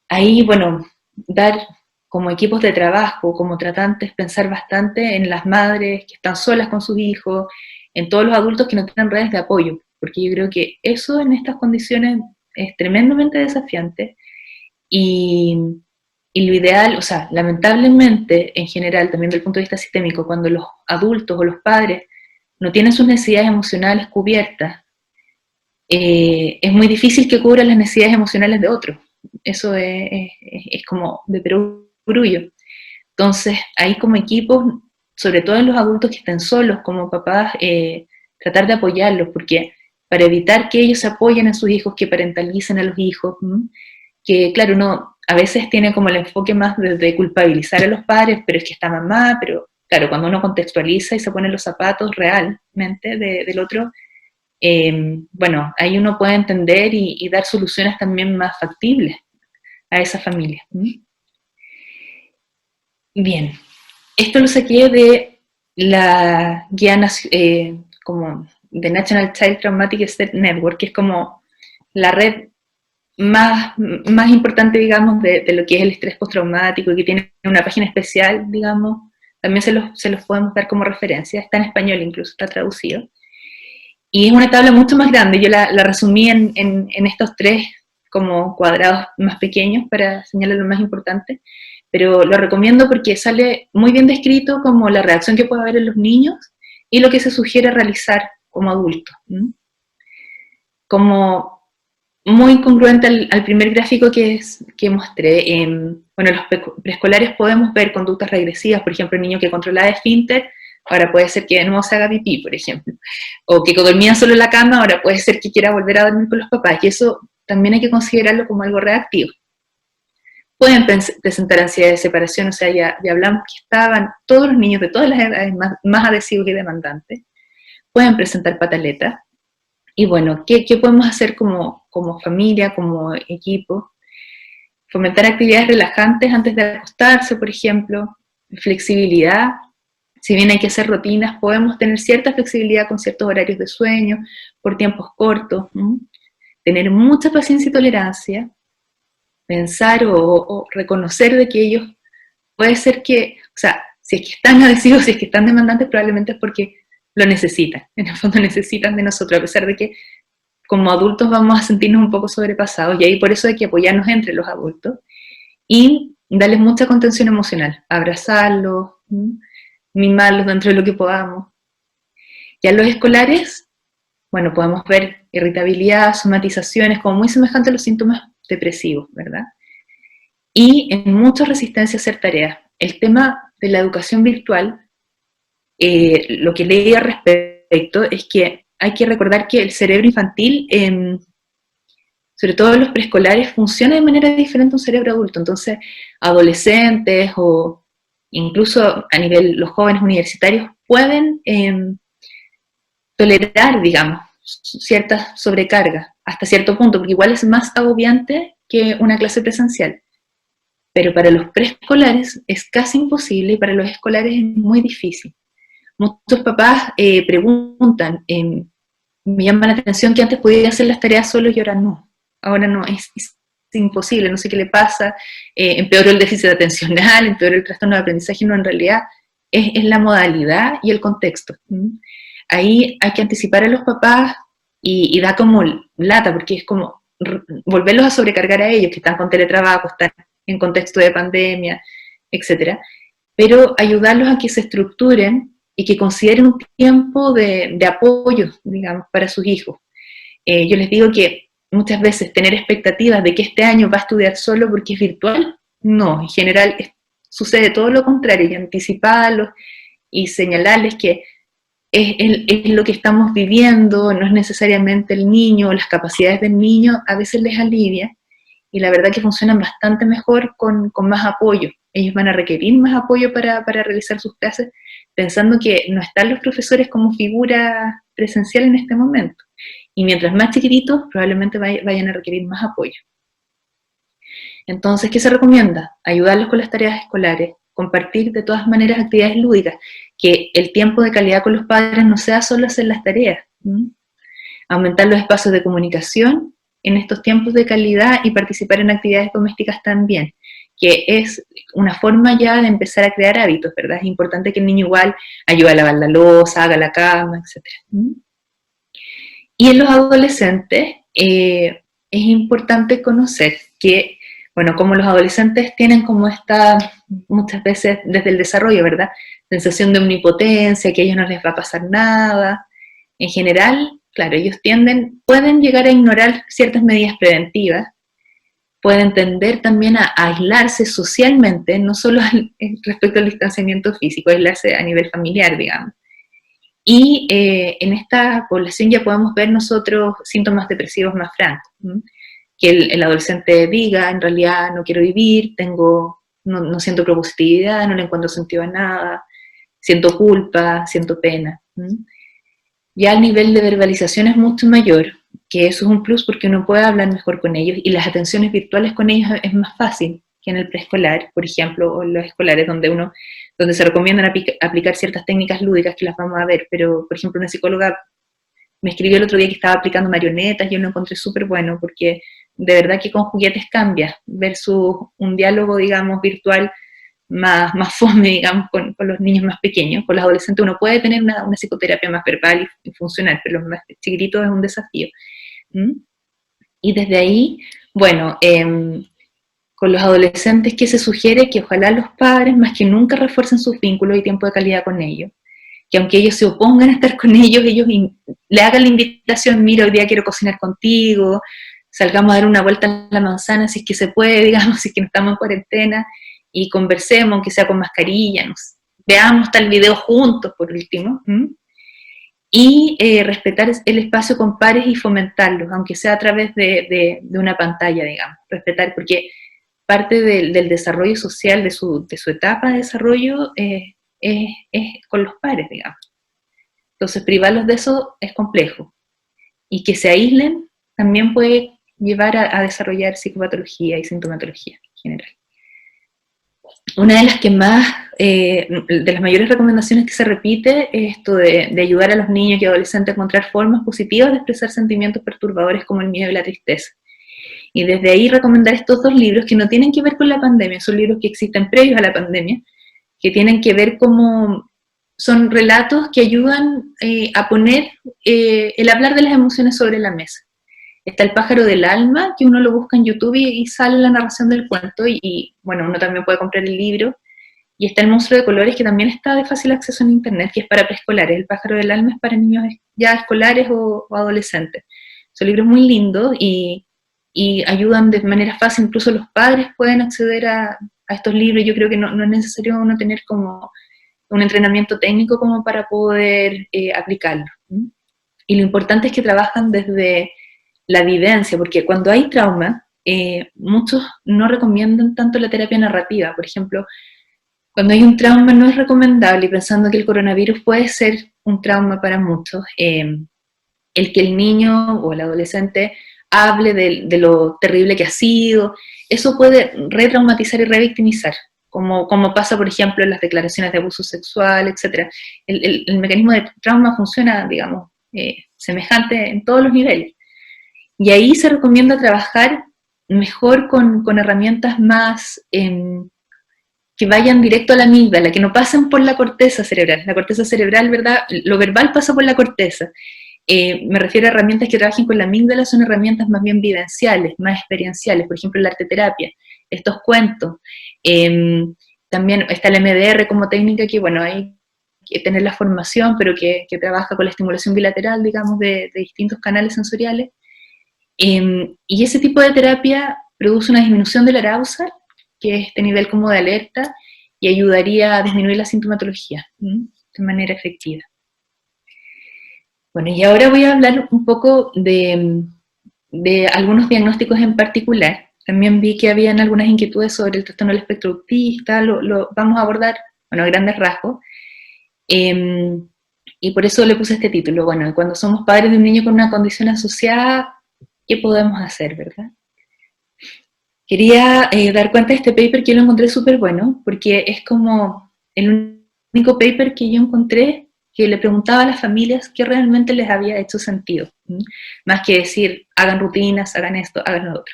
Ahí, bueno, dar como equipos de trabajo, como tratantes, pensar bastante en las madres que están solas con sus hijos, en todos los adultos que no tienen redes de apoyo, porque yo creo que eso en estas condiciones es tremendamente desafiante y, y lo ideal, o sea, lamentablemente en general, también desde el punto de vista sistémico, cuando los adultos o los padres no tienen sus necesidades emocionales cubiertas, es muy difícil que cubran las necesidades emocionales de otros. Eso es como de perogrullo. Entonces, ahí como equipos, sobre todo en los adultos que estén solos, como papás, tratar de apoyarlos, porque para evitar que ellos se apoyen en sus hijos, que parentalicen a los hijos, que claro, uno a veces tiene como el enfoque más de culpabilizar a los padres, pero es que está mamá, pero claro, cuando uno contextualiza y se pone los zapatos realmente del otro, bueno, ahí uno puede entender y dar soluciones también más factibles a esa familia. Bien, esto lo saqué de la guía como de National Child Traumatic Stress Network, que es como la red más importante, digamos, de lo que es el estrés postraumático, y que tiene una página especial, digamos, también se los podemos dar como referencia, está en español incluso, está traducido. Y es una tabla mucho más grande, yo la resumí en estos tres como cuadrados más pequeños para señalar lo más importante, pero lo recomiendo porque sale muy bien descrito como la reacción que puede haber en los niños y lo que se sugiere realizar como adultos. Como muy congruente al primer gráfico que mostré. Bueno, los preescolares podemos ver conductas regresivas, por ejemplo, el niño que controlaba esfínter, ahora puede ser que de nuevo se haga pipí, por ejemplo, o que dormía solo en la cama, ahora puede ser que quiera volver a dormir con los papás, y eso también hay que considerarlo como algo reactivo. Pueden presentar ansiedad de separación, o sea, ya hablamos que estaban todos los niños de todas las edades más adhesivos y demandantes. Pueden presentar pataletas. Y bueno, ¿qué podemos hacer como familia, como equipo? Fomentar actividades relajantes antes de acostarse, por ejemplo, flexibilidad. Si bien hay que hacer rutinas, podemos tener cierta flexibilidad con ciertos horarios de sueño, por tiempos cortos. Tener mucha paciencia y tolerancia. Pensar o reconocer de que ellos, puede ser que, o sea, si es que están adhesivos, si es que están demandantes, probablemente es porque lo necesitan, en el fondo necesitan de nosotros, a pesar de que como adultos vamos a sentirnos un poco sobrepasados, y ahí por eso hay que apoyarnos entre los adultos, y darles mucha contención emocional, abrazarlos, mimarlos dentro de lo que podamos. Ya los escolares, bueno, podemos ver irritabilidad, somatizaciones, como muy semejantes a los síntomas depresivos, ¿verdad? Y en mucha resistencia a hacer tareas. El tema de la educación virtual, lo que leí al respecto es que hay que recordar que el cerebro infantil, sobre todo en los preescolares, funciona de manera diferente a un cerebro adulto. Entonces, adolescentes o incluso a nivel los jóvenes universitarios pueden tolerar, digamos, cierta sobrecarga hasta cierto punto, porque igual es más agobiante que una clase presencial. Pero para los preescolares es casi imposible y para los escolares es muy difícil. Muchos papás preguntan, me llama la atención que antes podía hacer las tareas solo y ahora no. Ahora no, es imposible, no sé qué le pasa, empeoró el déficit atencional, empeoró el trastorno de aprendizaje, no, en realidad es la modalidad y el contexto. Ahí hay que anticipar a los papás y da como lata, porque es como volverlos a sobrecargar a ellos, que están con teletrabajo, están en contexto de pandemia, etcétera, pero ayudarlos a que se estructuren y que consideren un tiempo de apoyo, digamos, para sus hijos. Yo les digo que muchas veces tener expectativas de que este año va a estudiar solo porque es virtual, no, en general sucede todo lo contrario, y anticiparlos y señalarles que es lo que estamos viviendo, no es necesariamente el niño, las capacidades del niño, a veces les alivia, y la verdad que funcionan bastante mejor con más apoyo. Ellos van a requerir más apoyo para realizar sus clases, pensando que no están los profesores como figura presencial en este momento. Y mientras más chiquititos, probablemente vayan a requerir más apoyo. Entonces, ¿qué se recomienda? Ayudarlos con las tareas escolares, compartir de todas maneras actividades lúdicas, que el tiempo de calidad con los padres no sea solo hacer las tareas. Aumentar los espacios de comunicación en estos tiempos de calidad y participar en actividades domésticas también, que es una forma ya de empezar a crear hábitos, ¿verdad? Es importante que el niño igual ayude a lavar la loza, haga la cama, etc. Y en los adolescentes es importante conocer que, bueno, como los adolescentes tienen como esta, muchas veces desde el desarrollo, ¿verdad? Sensación de omnipotencia, que a ellos no les va a pasar nada. En general, claro, ellos pueden llegar a ignorar ciertas medidas preventivas, pueden tender también a aislarse socialmente, no solo respecto al distanciamiento físico, aislarse a nivel familiar, digamos. Y en esta población ya podemos ver nosotros síntomas depresivos más francos, que el adolescente diga, en realidad no quiero vivir, no siento propositividad, no le encuentro sentido a nada, siento culpa, siento pena. Ya el nivel de verbalización es mucho mayor, que eso es un plus porque uno puede hablar mejor con ellos y las atenciones virtuales con ellos es más fácil que en el preescolar, por ejemplo, o en los escolares donde se recomiendan aplicar ciertas técnicas lúdicas que las vamos a ver, pero por ejemplo una psicóloga me escribió el otro día que estaba aplicando marionetas y yo lo encontré súper bueno porque de verdad que con juguetes cambia versus un diálogo, digamos, virtual más fome, digamos, con los niños más pequeños. Con los adolescentes uno puede tener una psicoterapia más verbal y funcional, pero los más chiquititos es un desafío. Y desde ahí, bueno, con los adolescentes, ¿qué se sugiere? Que ojalá los padres más que nunca refuercen sus vínculos y tiempo de calidad con ellos. Que aunque ellos se opongan a estar con ellos le hagan la invitación, mira, hoy día quiero cocinar contigo, salgamos a dar una vuelta en la manzana si es que se puede, digamos, si es que no estamos en cuarentena, y conversemos, aunque sea con mascarilla, veamos tal video juntos, por último. Y respetar el espacio con pares y fomentarlos, aunque sea a través de una pantalla, digamos. Respetar, porque parte del desarrollo social, de su etapa de desarrollo, es con los pares, digamos. Entonces, privarlos de eso es complejo. Y que se aíslen también puede llevar a desarrollar psicopatología y sintomatología en general. Una de las que de las mayores recomendaciones que se repite es esto de ayudar a los niños y adolescentes a encontrar formas positivas de expresar sentimientos perturbadores como el miedo y la tristeza. Y desde ahí recomendar estos dos libros que no tienen que ver con la pandemia, son libros que existen previos a la pandemia, que tienen que ver como son relatos que ayudan a poner el hablar de las emociones sobre la mesa. Está El pájaro del alma, que uno lo busca en YouTube y sale la narración del cuento, y bueno, uno también puede comprar el libro. Y está El monstruo de colores, que también está de fácil acceso en internet, que es para preescolares. El pájaro del alma es para niños ya escolares o adolescentes. Son libros muy lindos y ayudan de manera fácil, incluso los padres pueden acceder a estos libros. Yo creo que no es necesario uno tener como un entrenamiento técnico como para poder aplicarlo. Y lo importante es que trabajan desde la vivencia, porque cuando hay trauma, muchos no recomiendan tanto la terapia narrativa. Por ejemplo, cuando hay un trauma no es recomendable, y pensando que el coronavirus puede ser un trauma para muchos, el que el niño o el adolescente hable de lo terrible que ha sido, eso puede retraumatizar y revictimizar, como pasa, por ejemplo, en las declaraciones de abuso sexual, etc. El mecanismo de trauma funciona, digamos, semejante en todos los niveles. Y ahí se recomienda trabajar mejor con herramientas más que vayan directo a la amígdala, que no pasen por la corteza cerebral. La corteza cerebral, ¿verdad? Lo verbal pasa por la corteza. Me refiero a herramientas que trabajen con la amígdala, son herramientas más bien vivenciales, más experienciales, por ejemplo la arteterapia, estos cuentos. También está el MDR como técnica que, bueno, hay que tener la formación, pero que trabaja con la estimulación bilateral, digamos, de distintos canales sensoriales. Y ese tipo de terapia produce una disminución del arousal, que es este nivel como de alerta, y ayudaría a disminuir la sintomatología de manera efectiva. Bueno, y ahora voy a hablar un poco de algunos diagnósticos en particular. También vi que habían algunas inquietudes sobre el trastorno del espectro autista, lo vamos a abordar, bueno, a grandes rasgos. Y por eso le puse este título. Bueno, cuando somos padres de un niño con una condición asociada, ¿qué podemos hacer, verdad? Quería dar cuenta de este paper que yo lo encontré súper bueno, porque es como el único paper que yo encontré que le preguntaba a las familias qué realmente les había hecho sentido, más que decir, hagan rutinas, hagan esto, hagan lo otro.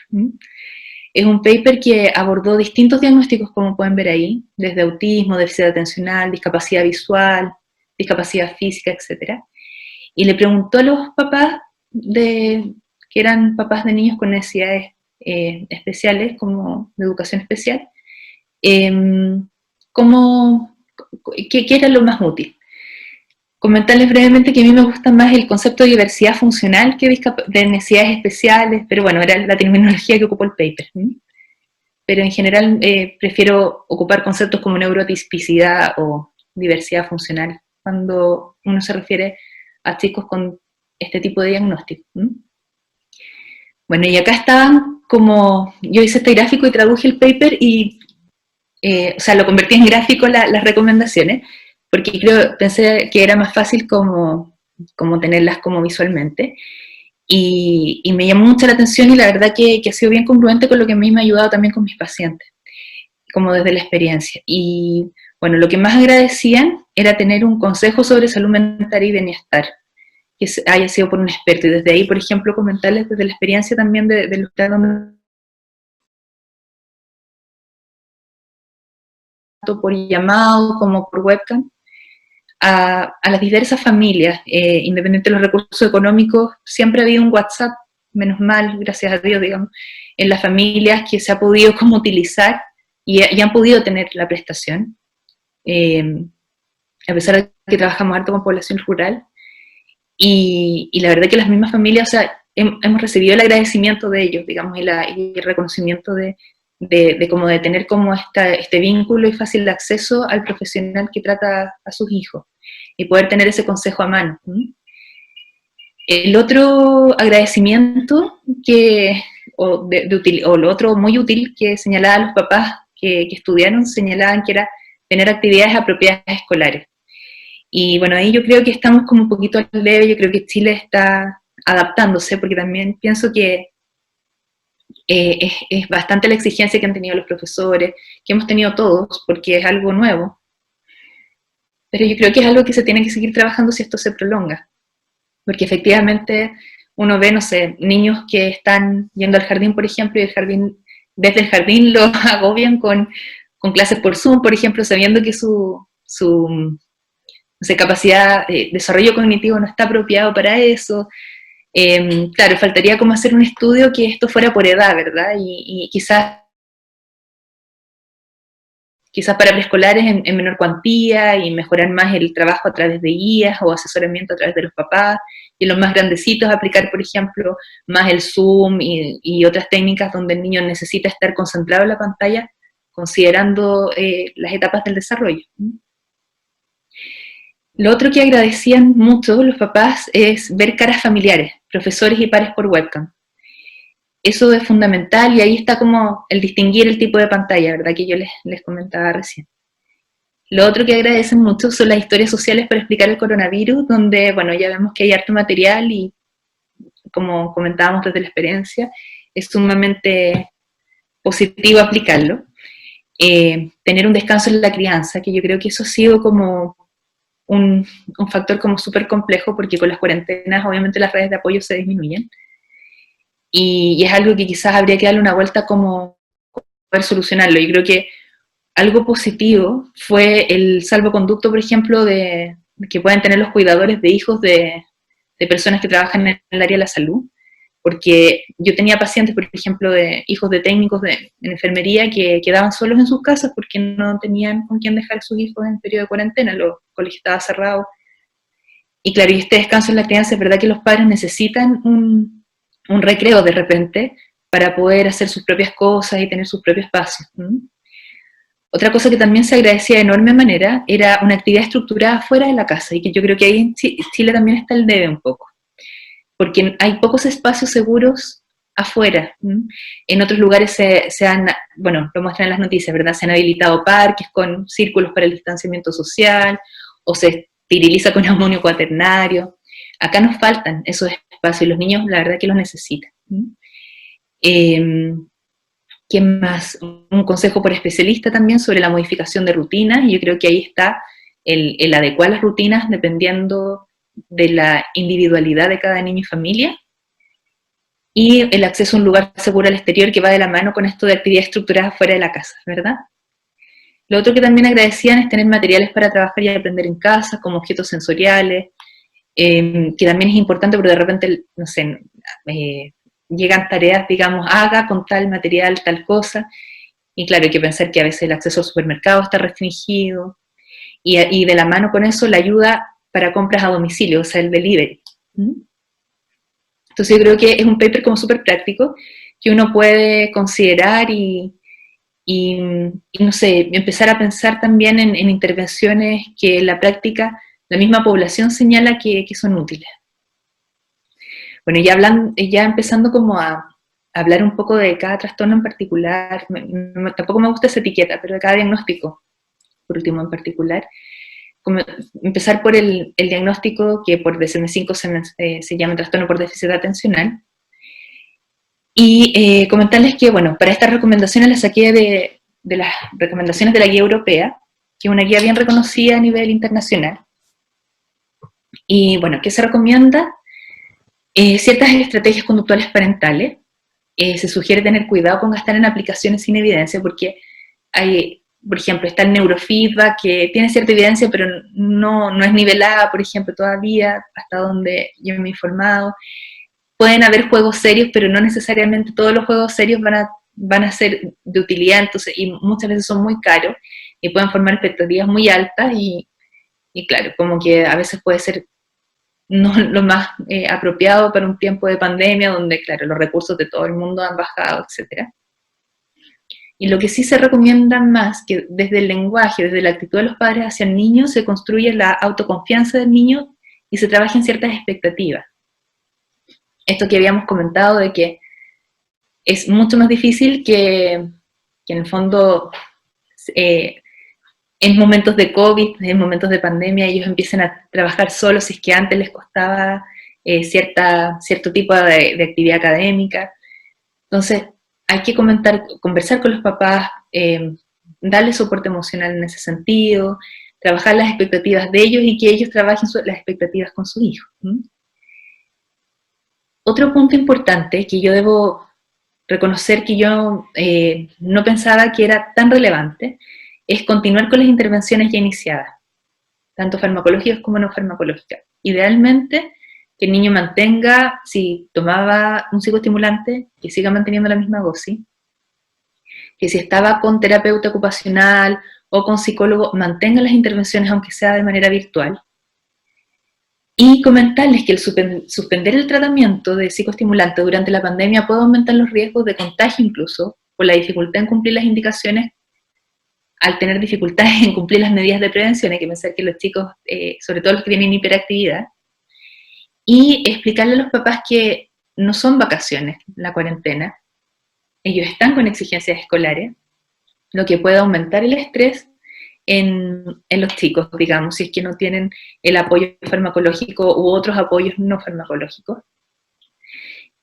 Es un paper que abordó distintos diagnósticos, como pueden ver ahí, desde autismo, déficit atencional, discapacidad visual, discapacidad física, etc. Y le preguntó a los papás, que eran papás de niños con necesidades especiales, como de educación especial, cómo, qué era lo más útil. Comentarles brevemente que a mí me gusta más el concepto de diversidad funcional que de necesidades especiales, pero bueno, era la terminología que ocupó el paper. Pero en general prefiero ocupar conceptos como neurotipicidad o diversidad funcional cuando uno se refiere a chicos con este tipo de diagnóstico. Bueno, y acá estaban como, yo hice este gráfico y traduje el paper y, o sea, lo convertí en gráfico las recomendaciones, porque pensé que era más fácil como tenerlas como visualmente. Y me llamó mucho la atención y la verdad que ha sido bien congruente con lo que a mí me ha ayudado también con mis pacientes, como desde la experiencia. Y bueno, lo que más agradecían era tener un consejo sobre salud mental y bienestar, que haya sido por un experto. Y desde ahí, por ejemplo, comentarles desde la experiencia también de los tanto por llamado como por webcam, a las diversas familias, independiente de los recursos económicos, siempre ha habido un WhatsApp, menos mal, gracias a Dios, digamos, en las familias que se ha podido como utilizar y han podido tener la prestación, a pesar de que trabajamos harto con población rural. Y la verdad que las mismas familias, o sea, hemos recibido el agradecimiento de ellos, digamos, y el reconocimiento como de tener como este vínculo y fácil acceso al profesional que trata a sus hijos y poder tener ese consejo a mano. El otro agradecimiento o lo otro muy útil que señalaba los papás que estudiaron, señalaban que era tener actividades apropiadas escolares. Y bueno, ahí yo creo que estamos como un poquito al leve, yo creo que Chile está adaptándose, porque también pienso que es bastante la exigencia que han tenido los profesores, que hemos tenido todos, porque es algo nuevo. Pero yo creo que es algo que se tiene que seguir trabajando si esto se prolonga. Porque efectivamente uno ve, no sé, niños que están yendo al jardín, por ejemplo, y desde el jardín lo agobian con clases por Zoom, por ejemplo, sabiendo que su no sé, capacidad, desarrollo cognitivo no está apropiado para eso. Claro, faltaría como hacer un estudio que esto fuera por edad, ¿verdad? Y quizás para preescolares en menor cuantía y mejorar más el trabajo a través de guías o asesoramiento a través de los papás, y en los más grandecitos aplicar, por ejemplo, más el Zoom y otras técnicas donde el niño necesita estar concentrado en la pantalla, considerando las etapas del desarrollo. Lo otro que agradecían mucho los papás es ver caras familiares, profesores y pares por webcam. Eso es fundamental y ahí está como el distinguir el tipo de pantalla, ¿verdad? Que yo les comentaba recién. Lo otro que agradecen mucho son las historias sociales para explicar el coronavirus, donde, bueno, ya vemos que hay harto material y, como comentábamos desde la experiencia, es sumamente positivo aplicarlo. Tener un descanso en la crianza, que yo creo que eso ha sido como un factor como súper complejo, porque con las cuarentenas obviamente las redes de apoyo se disminuyen. Y es algo que quizás habría que darle una vuelta como poder solucionarlo. Yo creo que algo positivo fue el salvoconducto, por ejemplo, que pueden tener los cuidadores de hijos de personas que trabajan en el área de la salud, porque yo tenía pacientes, por ejemplo, de hijos de técnicos en enfermería que quedaban solos en sus casas porque no tenían con quién dejar a sus hijos en periodo de cuarentena, los colegios estaban cerrados. Y claro, y este descanso en la crianza, es verdad que los padres necesitan un recreo de repente para poder hacer sus propias cosas y tener sus propios espacios. Otra cosa que también se agradecía de enorme manera era una actividad estructurada fuera de la casa, y que yo creo que ahí en Chile también está el debe un poco, porque hay pocos espacios seguros afuera. En otros lugares bueno, lo muestran en las noticias, ¿verdad? Se han habilitado parques con círculos para el distanciamiento social, o se esteriliza con amonio cuaternario. Acá nos faltan esos espacios y los niños la verdad que los necesitan. ¿Qué más? Un consejo por especialista también sobre la modificación de rutinas, y yo creo que ahí está el adecuar las rutinas dependiendo de la individualidad de cada niño y familia, y el acceso a un lugar seguro al exterior que va de la mano con esto de actividades estructuradas fuera de la casa, ¿verdad? Lo otro que también agradecían es tener materiales para trabajar y aprender en casa, como objetos sensoriales, que también es importante porque de repente, no sé, llegan tareas, digamos, haga con tal material, tal cosa, y claro, hay que pensar que a veces el acceso al supermercado está restringido, y de la mano con eso la ayuda para compras a domicilio, o sea, el delivery. Entonces yo creo que es un paper como súper práctico, que uno puede considerar y no sé, empezar a pensar también en intervenciones que en la práctica la misma población señala que son útiles. Bueno, ya empezando como a hablar un poco de cada trastorno en particular, tampoco me gusta esa etiqueta, pero de cada diagnóstico, por último en particular, como empezar por el diagnóstico que por DSM-5 se llama trastorno por déficit atencional, y comentarles que, bueno, para estas recomendaciones las saqué de las recomendaciones de la guía europea, que es una guía bien reconocida a nivel internacional. Y bueno, ¿qué se recomienda? Ciertas estrategias conductuales parentales. Se sugiere tener cuidado con gastar en aplicaciones sin evidencia, porque hay, por ejemplo, está el neurofeedback, que tiene cierta evidencia, pero no es nivelada, por ejemplo, todavía, hasta donde yo me he informado. Pueden haber juegos serios, pero no necesariamente todos los juegos serios van a ser de utilidad, entonces, y muchas veces son muy caros, y pueden formar expectativas muy altas, y claro, como que a veces puede ser no lo más apropiado para un tiempo de pandemia, donde, claro, los recursos de todo el mundo han bajado, etc. Y lo que sí se recomienda más, que desde el lenguaje, desde la actitud de los padres hacia el niño, se construye la autoconfianza del niño y se trabaja en ciertas expectativas. Esto que habíamos comentado de que es mucho más difícil que en el fondo en momentos de COVID, en momentos de pandemia, ellos empiecen a trabajar solos, si es que antes les costaba cierto tipo de actividad académica. Entonces, hay que conversar con los papás, darles soporte emocional en ese sentido, trabajar las expectativas de ellos y que ellos trabajen las expectativas con su hijo. Otro punto importante que yo debo reconocer que yo no pensaba que era tan relevante es continuar con las intervenciones ya iniciadas, tanto farmacológicas como no farmacológicas. Idealmente, que el niño mantenga, si tomaba un psicoestimulante, que siga manteniendo la misma dosis, que si estaba con terapeuta ocupacional o con psicólogo, mantenga las intervenciones aunque sea de manera virtual. Y comentarles que el suspender el tratamiento de psicoestimulante durante la pandemia puede aumentar los riesgos de contagio incluso, por la dificultad en cumplir las indicaciones, al tener dificultades en cumplir las medidas de prevención. Hay que pensar que los chicos, sobre todo los que tienen hiperactividad, y explicarle a los papás que no son vacaciones la cuarentena, ellos están con exigencias escolares, lo que puede aumentar el estrés en los chicos, digamos, si es que no tienen el apoyo farmacológico u otros apoyos no farmacológicos.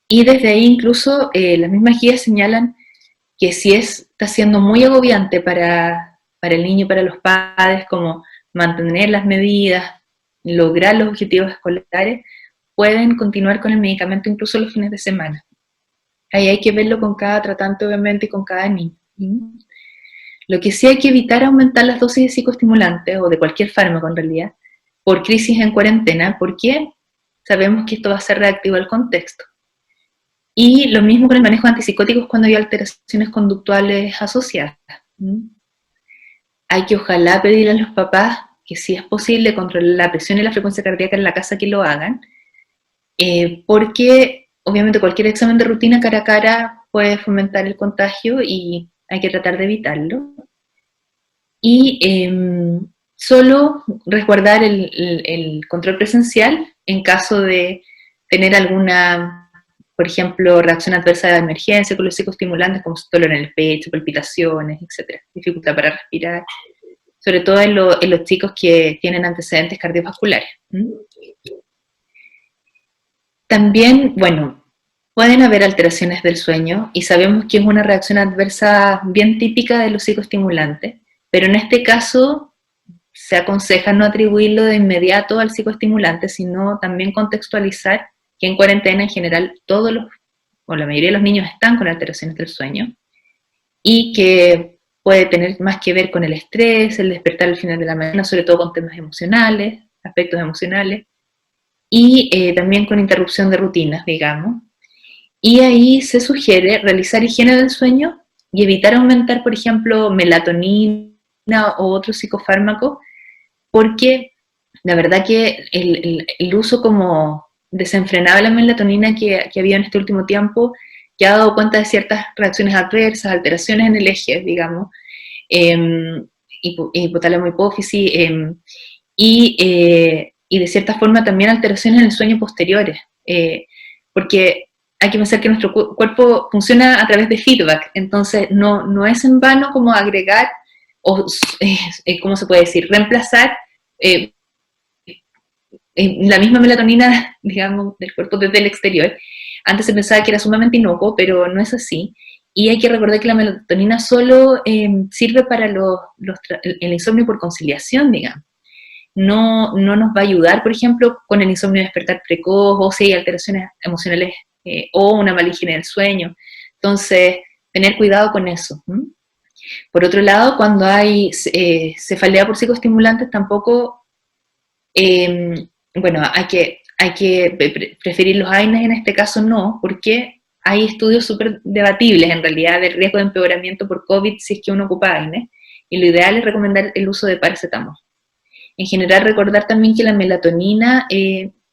Y desde ahí incluso las mismas guías señalan que si está siendo muy agobiante para el niño y para los padres, como mantener las medidas, lograr los objetivos escolares, pueden continuar con el medicamento incluso los fines de semana. Ahí hay que verlo con cada tratante, obviamente, y con cada niño. Lo que sí hay que evitar es aumentar las dosis de psicoestimulantes, o de cualquier fármaco en realidad, por crisis en cuarentena, porque sabemos que esto va a ser reactivo al contexto. Y lo mismo con el manejo de antipsicóticos cuando hay alteraciones conductuales asociadas. Hay que ojalá pedirle a los papás que si es posible controlar la presión y la frecuencia cardíaca en la casa, que lo hagan, porque obviamente cualquier examen de rutina cara a cara puede fomentar el contagio y hay que tratar de evitarlo. Y solo resguardar el control presencial en caso de tener alguna, por ejemplo, reacción adversa de emergencia con los psicoestimulantes, como dolor en el pecho, palpitaciones, etc., dificultad para respirar. sobre todo en los chicos que tienen antecedentes cardiovasculares. También, bueno, pueden haber alteraciones del sueño y sabemos que es una reacción adversa bien típica de los psicoestimulantes, pero en este caso se aconseja no atribuirlo de inmediato al psicoestimulante, sino también contextualizar que en cuarentena en general todos los, o la mayoría de los niños están con alteraciones del sueño y que puede tener más que ver con el estrés, el despertar al final de la mañana, sobre todo con temas emocionales, aspectos emocionales, y también con interrupción de rutinas, digamos. Y ahí se sugiere realizar higiene del sueño y evitar aumentar, por ejemplo, melatonina o otros psicofármacos, porque la verdad que el uso como desenfrenado de la melatonina que había en este último tiempo, que ha dado cuenta de ciertas reacciones adversas, alteraciones en el eje, digamos, hipotálamo hipófisis, y de cierta forma también alteraciones en el sueño posteriores, porque hay que pensar que nuestro cuerpo funciona a través de feedback, entonces no es en vano como agregar, o ¿cómo se puede decir? Reemplazar la misma melatonina, digamos, del cuerpo desde el exterior. Antes se pensaba que era sumamente inocuo, pero no es así. Y hay que recordar que la melatonina solo sirve para el insomnio por conciliación, digamos. No nos va a ayudar, por ejemplo, con el insomnio de despertar precoz, o si hay alteraciones emocionales, o una mala higiene del sueño. Entonces, tener cuidado con eso. Por otro lado, cuando hay cefalea por psicoestimulantes, tampoco, bueno, hay que preferir los AINES en este caso no, porque hay estudios súper debatibles en realidad del riesgo de empeoramiento por COVID si es que uno ocupa AINES, y lo ideal es recomendar el uso de paracetamol. En general, recordar también que la melatonina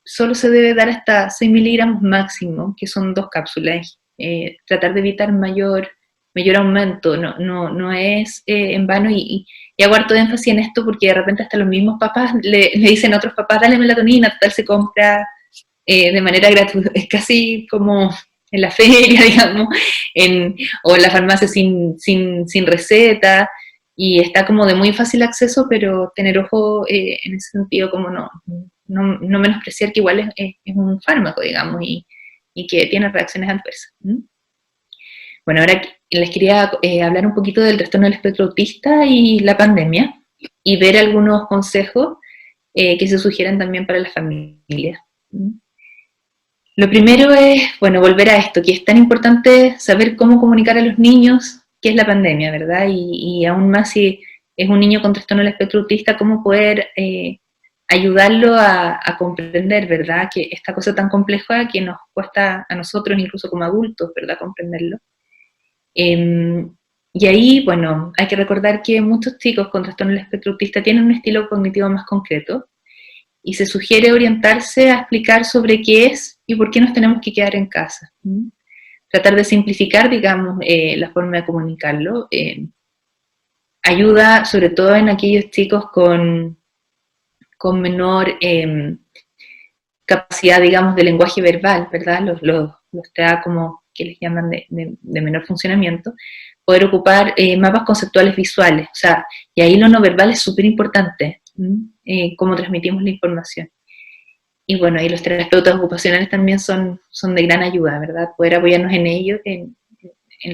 solo se debe dar hasta 6 miligramos máximo, que son 2 cápsulas. Tratar de evitar mayor aumento, no es en vano, y hago harto de énfasis en esto porque de repente hasta los mismos papás le dicen a otros papás, dale melatonina, total se compra de manera gratuita, es casi como en la feria, digamos, o en la farmacia sin receta, y está como de muy fácil acceso, pero tener ojo en ese sentido, como no menospreciar que igual es un fármaco, digamos, y que tiene reacciones adversas. Bueno, ahora les quería hablar un poquito del trastorno del espectro autista y la pandemia, y ver algunos consejos que se sugieren también para las familias. Lo primero es, bueno, volver a esto, que es tan importante saber cómo comunicar a los niños qué es la pandemia, ¿verdad? Y aún más si es un niño con trastorno del espectro autista, cómo poder ayudarlo a comprender, ¿verdad? Que esta cosa tan compleja que nos cuesta a nosotros, incluso como adultos, ¿verdad? Comprenderlo. Y ahí, bueno, hay que recordar que muchos chicos con trastorno del espectro autista tienen un estilo cognitivo más concreto, y se sugiere orientarse a explicar sobre qué es y por qué nos tenemos que quedar en casa. Tratar de simplificar, digamos, la forma de comunicarlo. Ayuda sobre todo en aquellos chicos con menor capacidad, digamos, de lenguaje verbal, ¿verdad? Los TEA, como que les llaman de menor funcionamiento, poder ocupar mapas conceptuales visuales, o sea, y ahí lo no verbal es súper importante, cómo transmitimos la información. Y bueno, ahí los terapeutas ocupacionales también son de gran ayuda, ¿verdad? Poder apoyarnos en ellos, en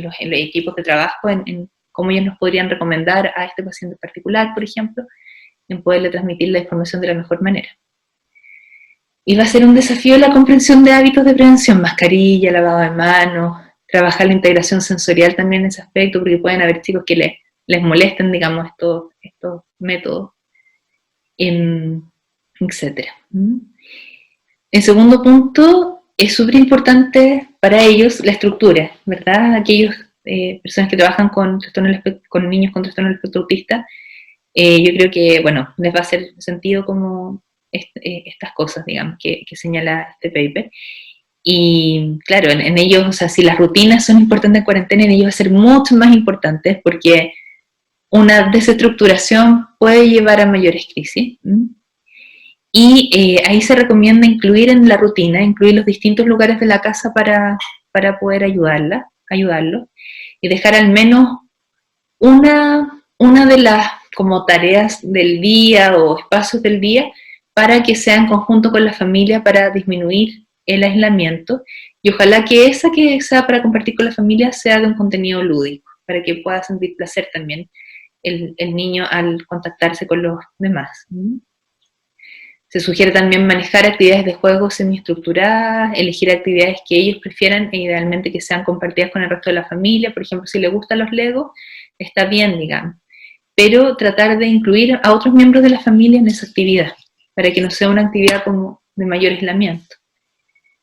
los equipos de trabajo, en cómo ellos nos podrían recomendar a este paciente particular, por ejemplo, en poderle transmitir la información de la mejor manera. Y va a ser un desafío la comprensión de hábitos de prevención, mascarilla, lavado de manos, trabajar la integración sensorial también en ese aspecto, porque pueden haber chicos que les molesten, digamos, estos métodos, etc. En segundo punto, es súper importante para ellos la estructura, ¿verdad? Aquellos personas que trabajan con niños con trastorno del espectro autista, yo creo que, bueno, les va a hacer sentido como estas cosas, digamos, que señala este paper. Y claro, en ellos, o sea, si las rutinas son importantes en cuarentena, en ellos va a ser mucho más importantes, porque una desestructuración puede llevar a mayores crisis. Y ahí se recomienda incluir en la rutina, incluir los distintos lugares de la casa para poder ayudarlo, y dejar al menos una de las como tareas del día o espacios del día para que sea en conjunto con la familia para disminuir el aislamiento, y ojalá que esa que sea para compartir con la familia sea de un contenido lúdico, para que pueda sentir placer también el niño al contactarse con los demás. Se sugiere también manejar actividades de juego semiestructuradas, elegir actividades que ellos prefieran e idealmente que sean compartidas con el resto de la familia. Por ejemplo, si les gustan los Legos, está bien, digamos, pero tratar de incluir a otros miembros de la familia en esa actividad, para que no sea una actividad como de mayor aislamiento.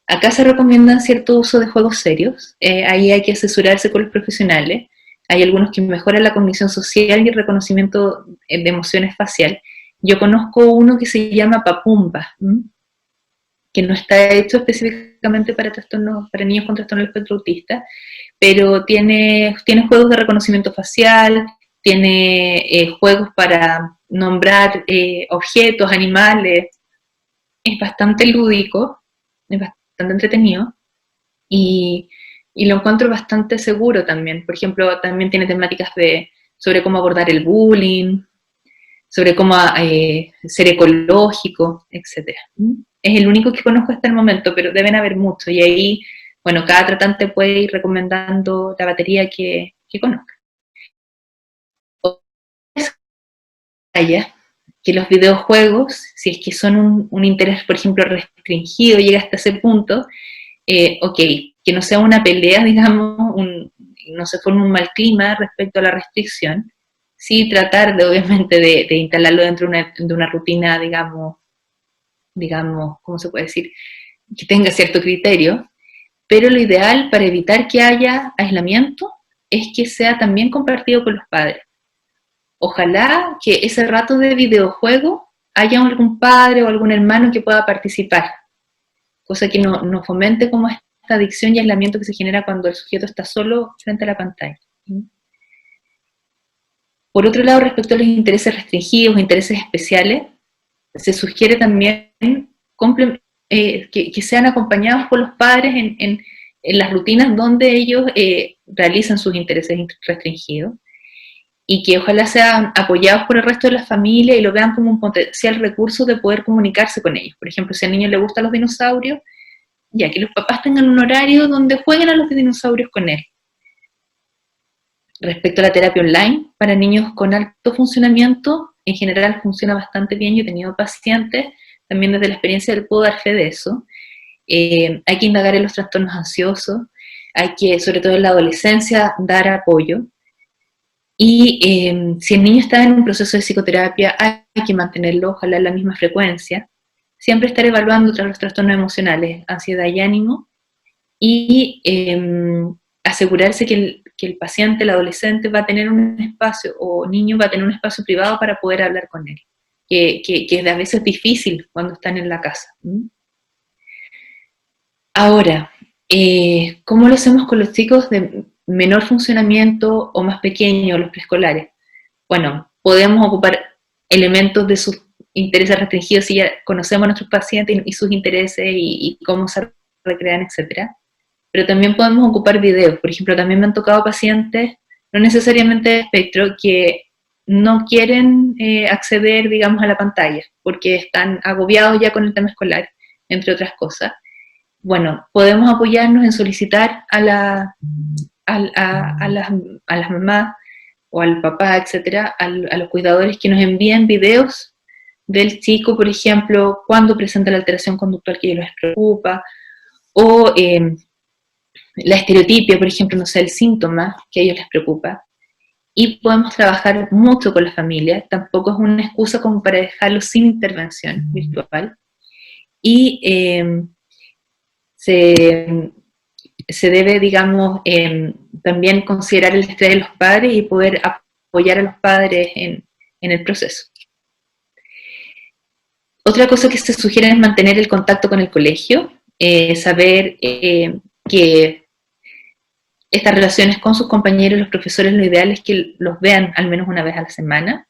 Acá se recomiendan cierto uso de juegos serios, ahí hay que asesorarse con los profesionales, hay algunos que mejoran la cognición social y el reconocimiento de emociones facial. Yo conozco uno que se llama Papumba, que no está hecho específicamente para niños con trastorno del espectro autista, pero tiene juegos de reconocimiento facial, tiene juegos para nombrar objetos, animales, es bastante lúdico, es bastante entretenido, y lo encuentro bastante seguro también. Por ejemplo, también tiene temáticas sobre cómo abordar el bullying, sobre cómo ser ecológico, etc. Es el único que conozco hasta el momento, pero deben haber muchos, y ahí, bueno, cada tratante puede ir recomendando la batería que conozca. Que los videojuegos, si es que son un interés, por ejemplo, restringido, llega hasta ese punto, ok, que no sea una pelea, digamos, no se forme un mal clima respecto a la restricción, sí tratar de, obviamente, de instalarlo dentro de una rutina, digamos, ¿cómo se puede decir? Que tenga cierto criterio, pero lo ideal para evitar que haya aislamiento es que sea también compartido con los padres. Ojalá que ese rato de videojuego haya algún padre o algún hermano que pueda participar, cosa que no fomente como esta adicción y aislamiento que se genera cuando el sujeto está solo frente a la pantalla. Por otro lado, respecto a los intereses restringidos, intereses especiales, se sugiere también que sean acompañados por los padres en las rutinas donde ellos realizan sus intereses restringidos, y que ojalá sean apoyados por el resto de la familia y lo vean como un potencial recurso de poder comunicarse con ellos. Por ejemplo, si al niño le gustan los dinosaurios, ya que los papás tengan un horario donde jueguen a los dinosaurios con él. Respecto a la terapia online, para niños con alto funcionamiento, en general funciona bastante bien. Yo he tenido pacientes, también desde la experiencia puedo dar fe de eso. Hay que indagar en los trastornos ansiosos, hay que, sobre todo en la adolescencia, dar apoyo. Y si el niño está en un proceso de psicoterapia, hay que mantenerlo, ojalá en la misma frecuencia. Siempre estar evaluando los trastornos emocionales, ansiedad y ánimo, y asegurarse que el paciente, el adolescente, va a tener un espacio, o niño va a tener un espacio privado para poder hablar con él, que a veces es difícil cuando están en la casa. Ahora, ¿cómo lo hacemos con los chicos de menor funcionamiento o más pequeños, los preescolares? Bueno, podemos ocupar elementos de sus intereses restringidos si ya conocemos a nuestros pacientes y sus intereses y cómo se recrean, etc. Pero también podemos ocupar videos. Por ejemplo, también me han tocado pacientes, no necesariamente de espectro, que no quieren acceder, digamos, a la pantalla, porque están agobiados ya con el tema escolar, entre otras cosas. Bueno, podemos apoyarnos en solicitar a las mamás o al papá, etcétera, a los cuidadores que nos envíen videos del chico, por ejemplo, cuando presenta la alteración conductual que les preocupa, o la estereotipia, por ejemplo, no sé, el síntoma que a ellos les preocupa. Y podemos trabajar mucho con la familia, tampoco es una excusa como para dejarlo sin intervención virtual. Y se debe, digamos, también considerar el estrés de los padres y poder apoyar a los padres en el proceso. Otra cosa que se sugiere es mantener el contacto con el colegio, saber que estas relaciones con sus compañeros y los profesores, lo ideal es que los vean al menos una vez a la semana,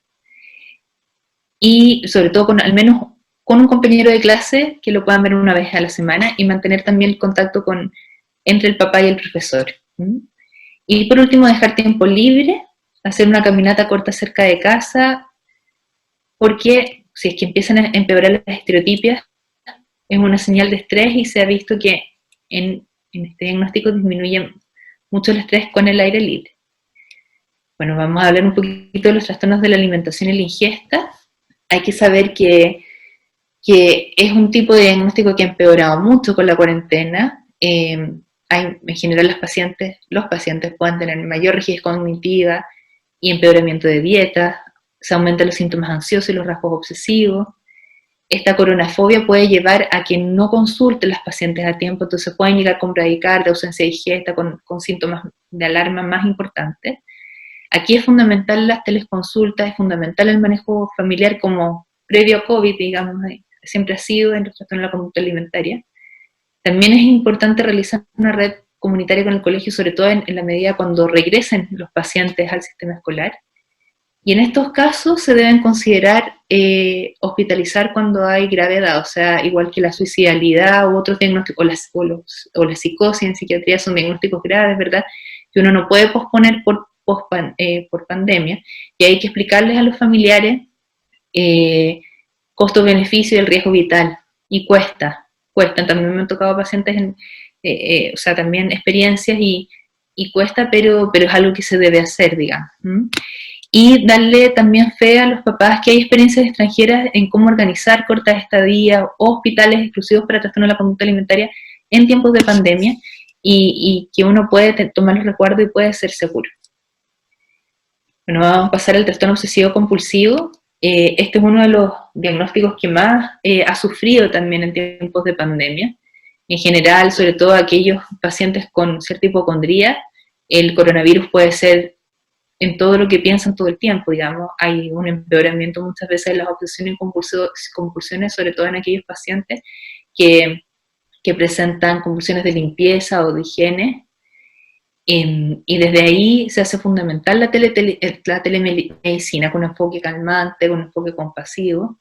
y sobre todo al menos con un compañero de clase que lo puedan ver una vez a la semana, y mantener también el contacto entre el papá y el profesor. Y por último, dejar tiempo libre, hacer una caminata corta cerca de casa, porque si es que empiezan a empeorar las estereotipias, es una señal de estrés y se ha visto que en este diagnóstico disminuye mucho el estrés con el aire libre. Bueno, vamos a hablar un poquito de los trastornos de la alimentación y la ingesta. Hay que saber que es un tipo de diagnóstico que ha empeorado mucho con la cuarentena. En general los pacientes pueden tener mayor rigidez cognitiva y empeoramiento de dieta, se aumentan los síntomas ansiosos y los rasgos obsesivos. Esta coronafobia puede llevar a que no consulten las pacientes a tiempo, entonces pueden llegar con bradicardia, ausencia de ingesta, con síntomas de alarma más importantes. Aquí es fundamental las teleconsultas, es fundamental el manejo familiar como previo a COVID, digamos, siempre ha sido en los trastornos de la conducta alimentaria. También es importante realizar una red comunitaria con el colegio, sobre todo en la medida cuando regresen los pacientes al sistema escolar. Y en estos casos se deben considerar hospitalizar cuando hay gravedad, o sea, igual que la suicidalidad u otros diagnósticos, o la psicosis en psiquiatría son diagnósticos graves, ¿verdad? Que uno no puede posponer por pandemia, y hay que explicarles a los familiares costo-beneficio y el riesgo vital, y cuestan. También me han tocado pacientes, o sea, también experiencias y cuesta, pero es algo que se debe hacer, digamos. Y darle también fe a los papás que hay experiencias extranjeras en cómo organizar cortas estadías o hospitales exclusivos para trastornos de la conducta alimentaria en tiempos de pandemia, y que uno puede tomar los recuerdos y puede ser seguro. Bueno, vamos a pasar al trastorno obsesivo compulsivo. Este es uno de los diagnósticos que más ha sufrido también en tiempos de pandemia. En general, sobre todo aquellos pacientes con cierta hipocondría, el coronavirus puede ser en todo lo que piensan todo el tiempo, digamos. Hay un empeoramiento muchas veces de las obsesiones y compulsiones, sobre todo en aquellos pacientes que presentan compulsiones de limpieza o de higiene. Y desde ahí se hace fundamental la telemedicina con un enfoque calmante, con un enfoque compasivo.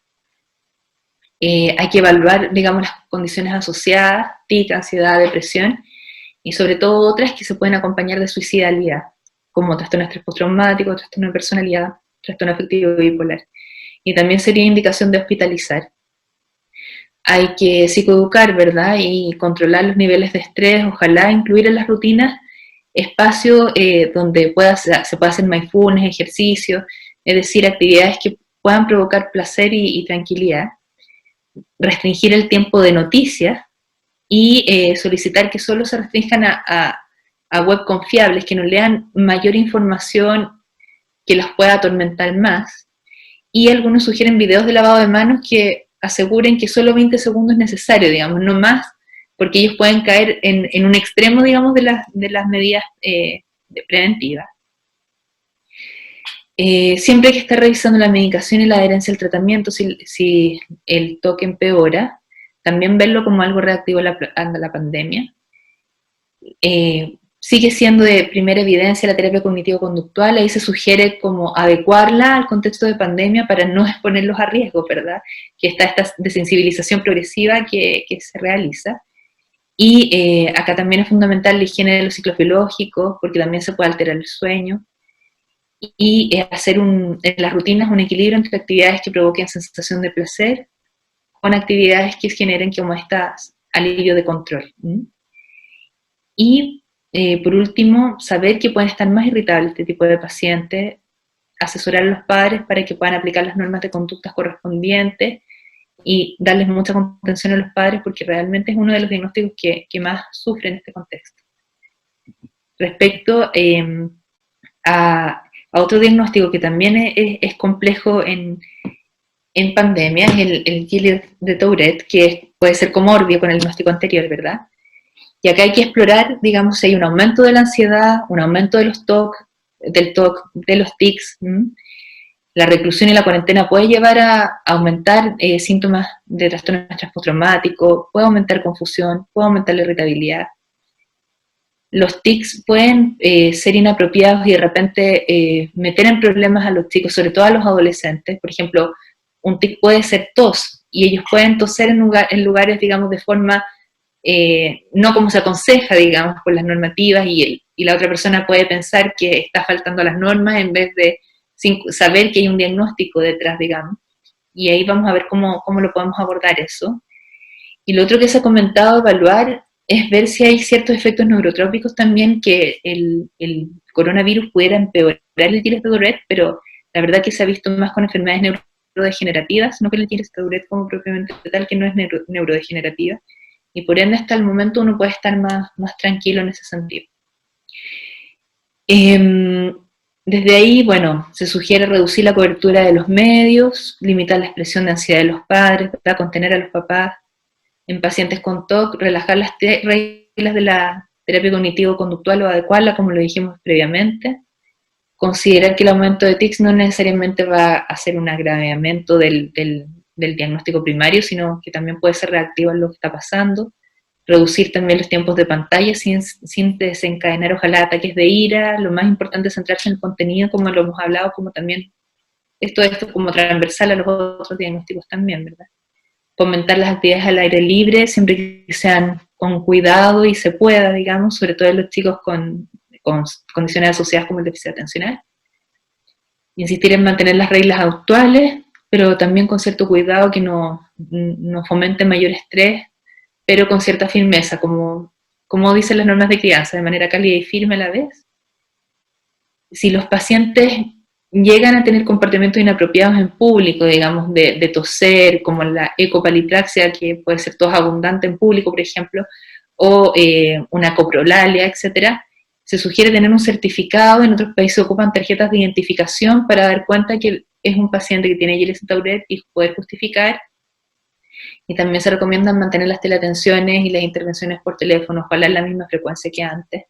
Hay que evaluar, digamos, las condiciones asociadas, tic, ansiedad, depresión, y sobre todo otras que se pueden acompañar de suicidalidad, como trastorno de estrés postraumático, trastorno de personalidad, trastorno afectivo bipolar. Y también sería indicación de hospitalizar. Hay que psicoeducar, ¿verdad? Y controlar los niveles de estrés, ojalá incluir en las rutinas espacio donde se pueda hacer mindfulness, ejercicio, es decir, actividades que puedan provocar placer y tranquilidad. Restringir el tiempo de noticias y solicitar que solo se restrinjan a web confiables, que nos lean mayor información que los pueda atormentar más. Y algunos sugieren videos de lavado de manos que aseguren que solo 20 segundos es necesario, digamos, no más, porque ellos pueden caer en un extremo, digamos, de las medidas preventivas. Siempre hay que estar revisando la medicación y la adherencia al tratamiento si el TOC empeora, también verlo como algo reactivo a la pandemia. Sigue siendo de primera evidencia la terapia cognitivo-conductual, ahí se sugiere como adecuarla al contexto de pandemia para no exponerlos a riesgo, ¿verdad? Que está esta desensibilización progresiva que se realiza. Y acá también es fundamental la higiene de los ciclos biológicos, porque también se puede alterar el sueño. Y hacer en las rutinas un equilibrio entre actividades que provoquen sensación de placer con actividades que generen como alivio de control. Y por último, saber que pueden estar más irritables este tipo de pacientes, asesorar a los padres para que puedan aplicar las normas de conductas correspondientes y darles mucha contención a los padres, porque realmente es uno de los diagnósticos que más sufren en este contexto. Respecto a otro diagnóstico que también es complejo en pandemia, es el Guillain de Tourette, que puede ser comorbio con el diagnóstico anterior, ¿verdad? Y acá hay que explorar, digamos, si hay un aumento de la ansiedad, un aumento de los TOC, de los tics. La reclusión y la cuarentena puede llevar a aumentar síntomas de trastorno de estrés postraumático, puede aumentar confusión, puede aumentar la irritabilidad. Los tics pueden ser inapropiados y de repente meter en problemas a los chicos, sobre todo a los adolescentes. Por ejemplo, un tic puede ser tos, y ellos pueden toser en lugares, digamos, de forma no como se aconseja, digamos, por las normativas, y la otra persona puede pensar que está faltando a las normas en vez de sin saber que hay un diagnóstico detrás, digamos. y ahí vamos a ver cómo lo podemos abordar eso. Y lo otro que se ha comentado, evaluar, es ver si hay ciertos efectos neurotrópicos también, que el coronavirus pudiera empeorar el Gilles de Tourette, pero la verdad que se ha visto más con enfermedades neurodegenerativas, no que el Gilles de Tourette como propiamente tal, que no es neurodegenerativa, y por ende hasta el momento uno puede estar más tranquilo en ese sentido. Desde ahí, bueno, se sugiere reducir la cobertura de los medios, limitar la expresión de ansiedad de los padres, ¿verdad? Contener a los papás en pacientes con TOC, relajar las reglas de la terapia cognitivo-conductual o adecuarla, como lo dijimos previamente. Considerar que el aumento de tics no necesariamente va a hacer un agravamiento del diagnóstico primario, sino que también puede ser reactivo a lo que está pasando. Reducir también los tiempos de pantalla sin desencadenar, ojalá, ataques de ira. Lo más importante es centrarse en el contenido, como lo hemos hablado, como también esto como transversal a los otros diagnósticos también, ¿verdad? Fomentar las actividades al aire libre, siempre que sean con cuidado y se pueda, digamos, sobre todo en los chicos con condiciones asociadas como el déficit atencional. Insistir en mantener las reglas actuales, pero también con cierto cuidado, que no fomente mayor estrés, pero con cierta firmeza, como dicen las normas de crianza, de manera cálida y firme a la vez. Si los pacientes llegan a tener comportamientos inapropiados en público, digamos, de toser, como la ecopalipraxia, que puede ser tos abundante en público, por ejemplo, o una coprolalia, etcétera, se sugiere tener un certificado. En otros países ocupan tarjetas de identificación para dar cuenta que es un paciente que tiene Gilles de Tourette y poder justificar. Y también se recomiendan mantener las teleatenciones y las intervenciones por teléfono, ojalá en la misma frecuencia que antes.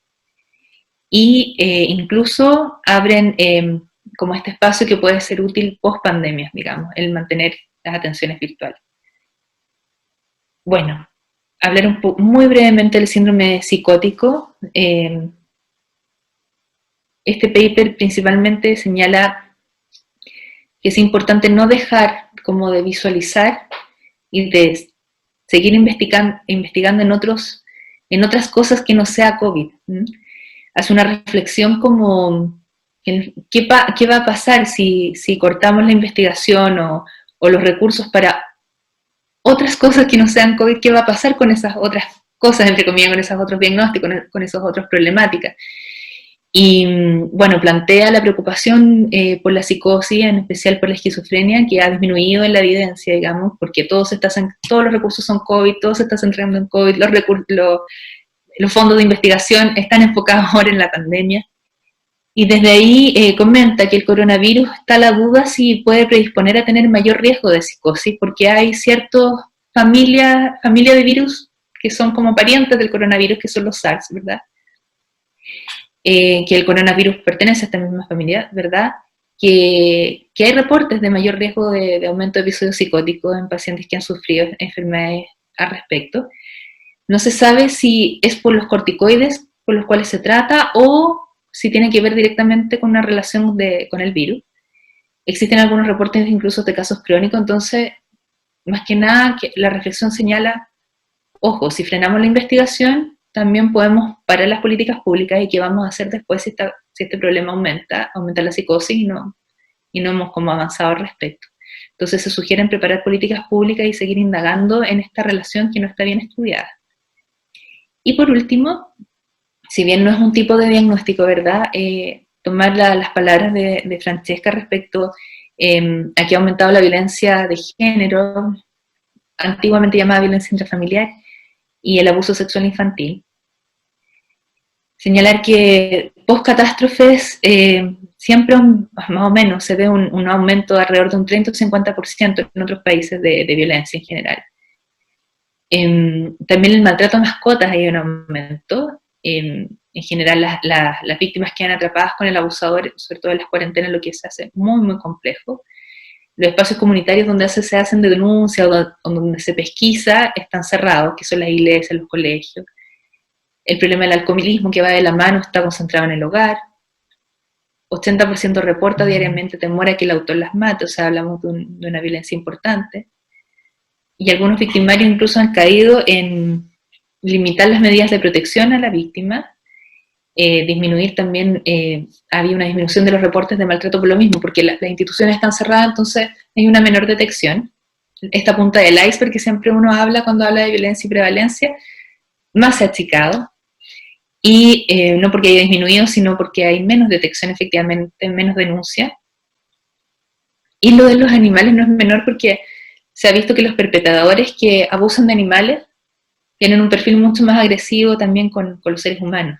Y incluso abren como este espacio que puede ser útil post pandemia, digamos, el mantener las atenciones virtuales. Bueno, hablar muy brevemente del síndrome psicótico. Este paper principalmente señala que es importante no dejar como de visualizar y de seguir investigando en otras cosas que no sea COVID. Hace una reflexión como ¿qué va a pasar si cortamos la investigación o los recursos para otras cosas que no sean COVID? ¿Qué va a pasar con esas otras cosas, entre comillas, con esos otros diagnósticos, con esas otras problemáticas? Y bueno, plantea la preocupación por la psicosis, en especial por la esquizofrenia, que ha disminuido en la evidencia, digamos, porque todos los recursos son COVID, todo se está centrando en COVID, los fondos de investigación están enfocados ahora en la pandemia. Y desde ahí comenta que el coronavirus está a la duda si puede predisponer a tener mayor riesgo de psicosis, porque hay ciertas familias de virus que son como parientes del coronavirus, que son los SARS, ¿verdad? Que el coronavirus pertenece a esta misma familia, ¿verdad? Que hay reportes de mayor riesgo de aumento de episodios psicóticos en pacientes que han sufrido enfermedades al respecto. No se sabe si es por los corticoides por los cuales se trata o si tiene que ver directamente con una relación con el virus. Existen algunos reportes incluso de casos crónicos, entonces, más que nada, la reflexión señala, ojo, si frenamos la investigación, también podemos parar las políticas públicas. ¿Y qué vamos a hacer después si este problema aumenta la psicosis y no hemos como avanzado al respecto? Entonces se sugieren preparar políticas públicas y seguir indagando en esta relación que no está bien estudiada. Y por último, si bien no es un tipo de diagnóstico, ¿verdad? Tomar las palabras de Francesca respecto a que ha aumentado la violencia de género, antiguamente llamada violencia intrafamiliar, y el abuso sexual infantil. Señalar que post-catástrofes siempre más o menos se ve un aumento de alrededor de un 30 o 50% en otros países de violencia en general. También el maltrato a mascotas hay un aumento. En general las víctimas quedan atrapadas con el abusador, sobre todo en las cuarentenas, lo que se hace muy, muy complejo. Los espacios comunitarios donde se hacen de denuncia o donde se pesquisa están cerrados, que son las iglesias, los colegios. El problema del alcoholismo, que va de la mano, está concentrado en el hogar. 80% reporta diariamente temor a que el autor las mate, o sea, hablamos de una violencia importante. Y algunos victimarios incluso han caído en limitar las medidas de protección a la víctima disminuir también, había una disminución de los reportes de maltrato por lo mismo, porque las instituciones están cerradas, entonces hay una menor detección. Esta punta del iceberg que siempre uno habla cuando habla de violencia y prevalencia, más se ha achicado, y no porque haya disminuido, sino porque hay menos detección, efectivamente, menos denuncia. Y lo de los animales no es menor porque se ha visto que los perpetradores que abusan de animales tienen un perfil mucho más agresivo también con los seres humanos.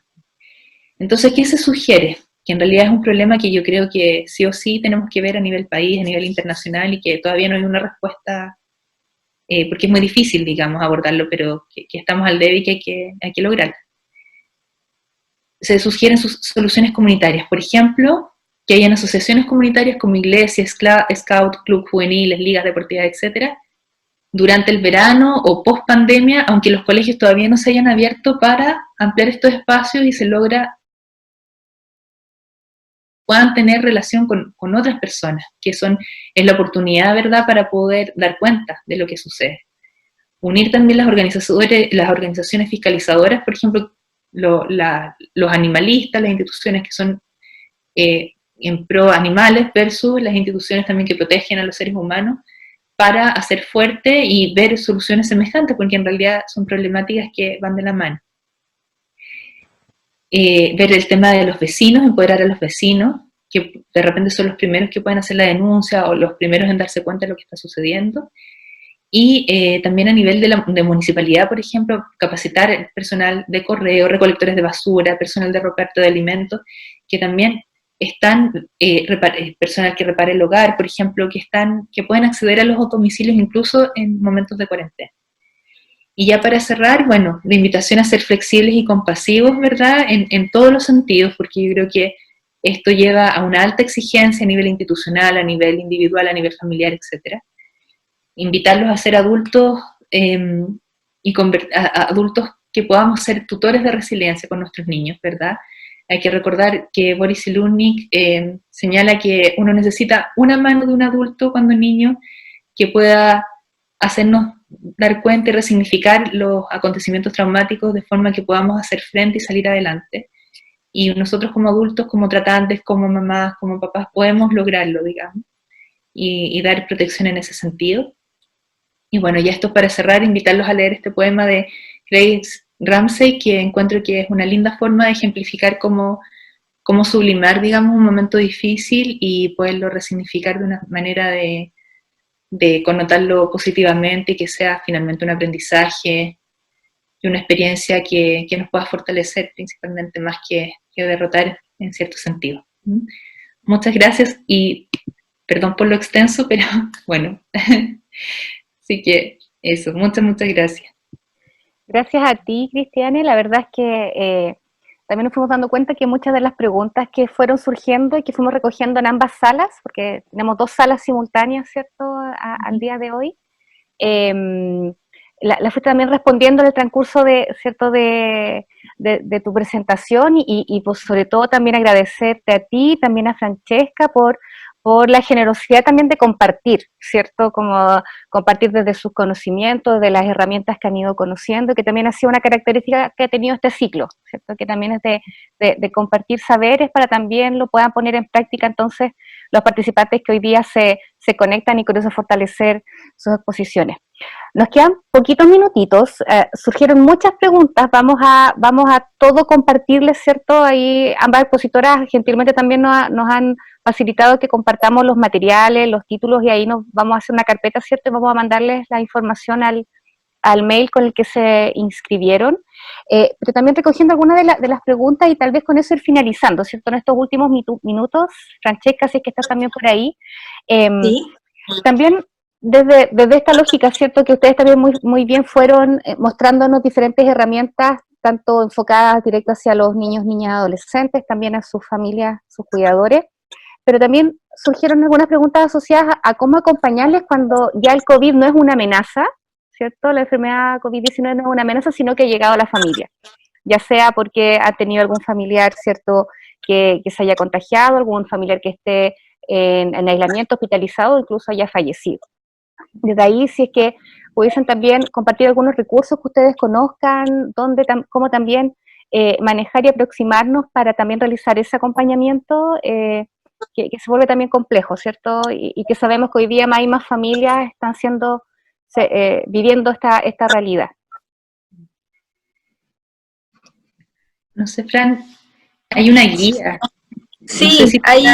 Entonces, ¿qué se sugiere? Que en realidad es un problema que yo creo que sí o sí tenemos que ver a nivel país, a nivel internacional, y que todavía no hay una respuesta, porque es muy difícil, digamos, abordarlo, pero que estamos al debe y que hay que lograrlo. Se sugieren soluciones comunitarias, por ejemplo, que hayan asociaciones comunitarias como iglesias, scout, club juveniles, ligas deportivas, etcétera, durante el verano o post pandemia, aunque los colegios todavía no se hayan abierto, para ampliar estos espacios y se logra puedan tener relación con otras personas, que es la oportunidad, ¿verdad?, para poder dar cuenta de lo que sucede. Unir también las organizaciones fiscalizadoras, por ejemplo, los animalistas, las instituciones que son en pro animales versus las instituciones también que protegen a los seres humanos, para hacer fuerte y ver soluciones semejantes, porque en realidad son problemáticas que van de la mano. Ver el tema de los vecinos, empoderar a los vecinos, que de repente son los primeros que pueden hacer la denuncia o los primeros en darse cuenta de lo que está sucediendo. Y también a nivel de municipalidad, por ejemplo, capacitar el personal de correo, recolectores de basura, personal de reparto de alimentos, que también están, personal que repare el hogar, por ejemplo, que pueden acceder a los domicilios incluso en momentos de cuarentena. Y ya para cerrar, bueno, la invitación a ser flexibles y compasivos, ¿verdad? En todos los sentidos, porque yo creo que esto lleva a una alta exigencia a nivel institucional, a nivel individual, a nivel familiar, etc. Invitarlos a ser adultos y adultos que podamos ser tutores de resiliencia con nuestros niños, ¿verdad? Hay que recordar que Boris Cyrulnik señala que uno necesita una mano de un adulto cuando niño que pueda hacernos dar cuenta y resignificar los acontecimientos traumáticos de forma que podamos hacer frente y salir adelante. Y nosotros como adultos, como tratantes, como mamás, como papás, podemos lograrlo, digamos, y dar protección en ese sentido. Y bueno, ya esto para cerrar, invitarlos a leer este poema de Grace Ramsey, que encuentro que es una linda forma de ejemplificar cómo sublimar, digamos, un momento difícil y poderlo resignificar de una manera de connotarlo positivamente y que sea finalmente un aprendizaje y una experiencia que nos pueda fortalecer principalmente más que derrotar en cierto sentido. Muchas gracias y perdón por lo extenso, pero bueno, así que eso, muchas gracias. Gracias a ti, Cristiane. La verdad es que también nos fuimos dando cuenta que muchas de las preguntas que fueron surgiendo y que fuimos recogiendo en ambas salas, porque tenemos 2 salas simultáneas, ¿cierto?, al día de hoy, la fuiste también respondiendo en el transcurso ¿cierto?, de tu presentación y pues sobre todo también agradecerte a ti, también a Francesca por la generosidad también de compartir, ¿cierto? Como compartir desde sus conocimientos, de las herramientas que han ido conociendo, que también ha sido una característica que ha tenido este ciclo, ¿cierto? Que también es de compartir saberes para también lo puedan poner en práctica entonces los participantes que hoy día se conectan y con eso fortalecer sus exposiciones. Nos quedan poquitos minutitos, surgieron muchas preguntas, vamos a todo compartirles, ¿cierto? Ahí ambas expositoras gentilmente también nos han facilitado que compartamos los materiales, los títulos, y ahí nos vamos a hacer una carpeta, ¿cierto? Y vamos a mandarles la información al mail con el que se inscribieron, pero también recogiendo algunas de las preguntas y tal vez con eso ir finalizando, ¿cierto? En estos últimos minutos, Francesca, si es que estás también por ahí. Sí. También desde esta lógica, ¿cierto? Que ustedes también muy bien fueron mostrándonos diferentes herramientas, tanto enfocadas directo hacia los niños, niñas, adolescentes, también a sus familias, sus cuidadores, pero también surgieron algunas preguntas asociadas a cómo acompañarles cuando ya el COVID no es una amenaza, ¿cierto? La enfermedad COVID-19 no es una amenaza, sino que ha llegado a la familia, ya sea porque ha tenido algún familiar, ¿cierto?, que se haya contagiado, algún familiar que esté en aislamiento, hospitalizado, incluso haya fallecido. Desde ahí, si es que pudiesen también compartir algunos recursos que ustedes conozcan, cómo también manejar y aproximarnos para también realizar ese acompañamiento, que se vuelve también complejo, ¿cierto? Y que sabemos que hoy día más y más familias están viviendo esta realidad. No sé, Fran, hay una guía. Sí, no sé si hay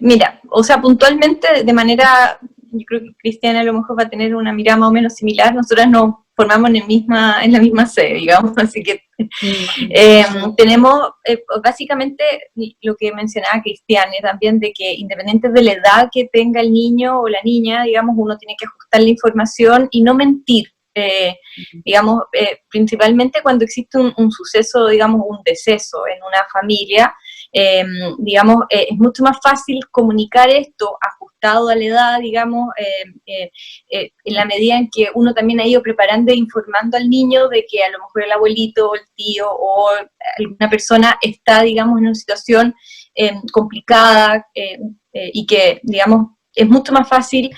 mira, o sea, puntualmente, de manera, yo creo que Cristiana a lo mejor va a tener una mirada más o menos similar. Nosotras nos formamos en la misma sede, digamos, así que tenemos básicamente lo que mencionaba Cristiana también, de que independiente de la edad que tenga el niño o la niña, digamos, uno tiene que ajustar la información y no mentir. Digamos, principalmente cuando existe un suceso, digamos, un deceso en una familia, digamos, es mucho más fácil comunicar esto ajustado a la edad, digamos, en la medida en que uno también ha ido preparando e informando al niño de que a lo mejor el abuelito o el tío o alguna persona está, digamos, en una situación complicada, y que, digamos, es mucho más fácil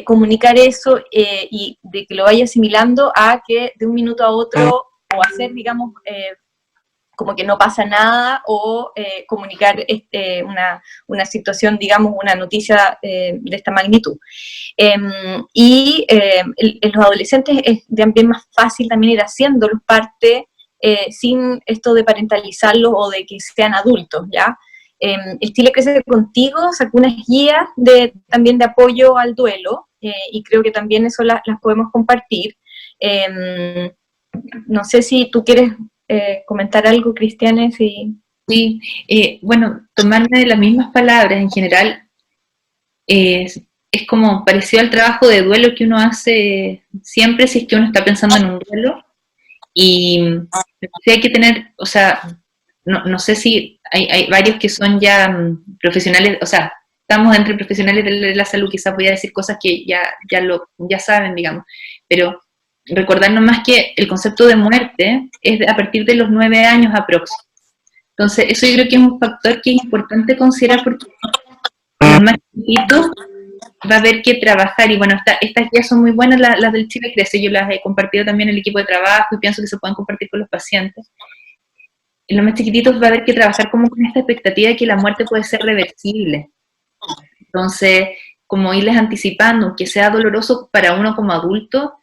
comunicar eso y de que lo vaya asimilando a que de un minuto a otro o hacer, digamos, como que no pasa nada, o comunicar una situación, digamos, una noticia de esta magnitud. En los adolescentes es también más fácil también ir haciéndolos parte sin esto de parentalizarlos o de que sean adultos, ¿ya? El Chile Crece Contigo sacó unas guías también de apoyo al duelo, y creo que también eso las podemos compartir. No sé si tú quieres comentar algo, Cristiane. Sí, bueno, tomarme de las mismas palabras en general es como parecido al trabajo de duelo que uno hace siempre si es que uno está pensando en un duelo, y sí hay que tener, o sea, no sé si hay varios que son ya profesionales, o sea, estamos entre profesionales de la salud, quizás voy a decir cosas que ya saben, digamos, pero recordar nomás que el concepto de muerte es a partir de los 9 años aproximadamente. Entonces, eso yo creo que es un factor que es importante considerar, porque los más chiquitos va a haber que trabajar, y bueno, estas guías son muy buenas, las del Chile Crece, yo las he compartido también en el equipo de trabajo y pienso que se pueden compartir con los pacientes. En los más chiquititos va a haber que trabajar como con esta expectativa de que la muerte puede ser reversible. Entonces, como irles anticipando, aunque sea doloroso para uno como adulto,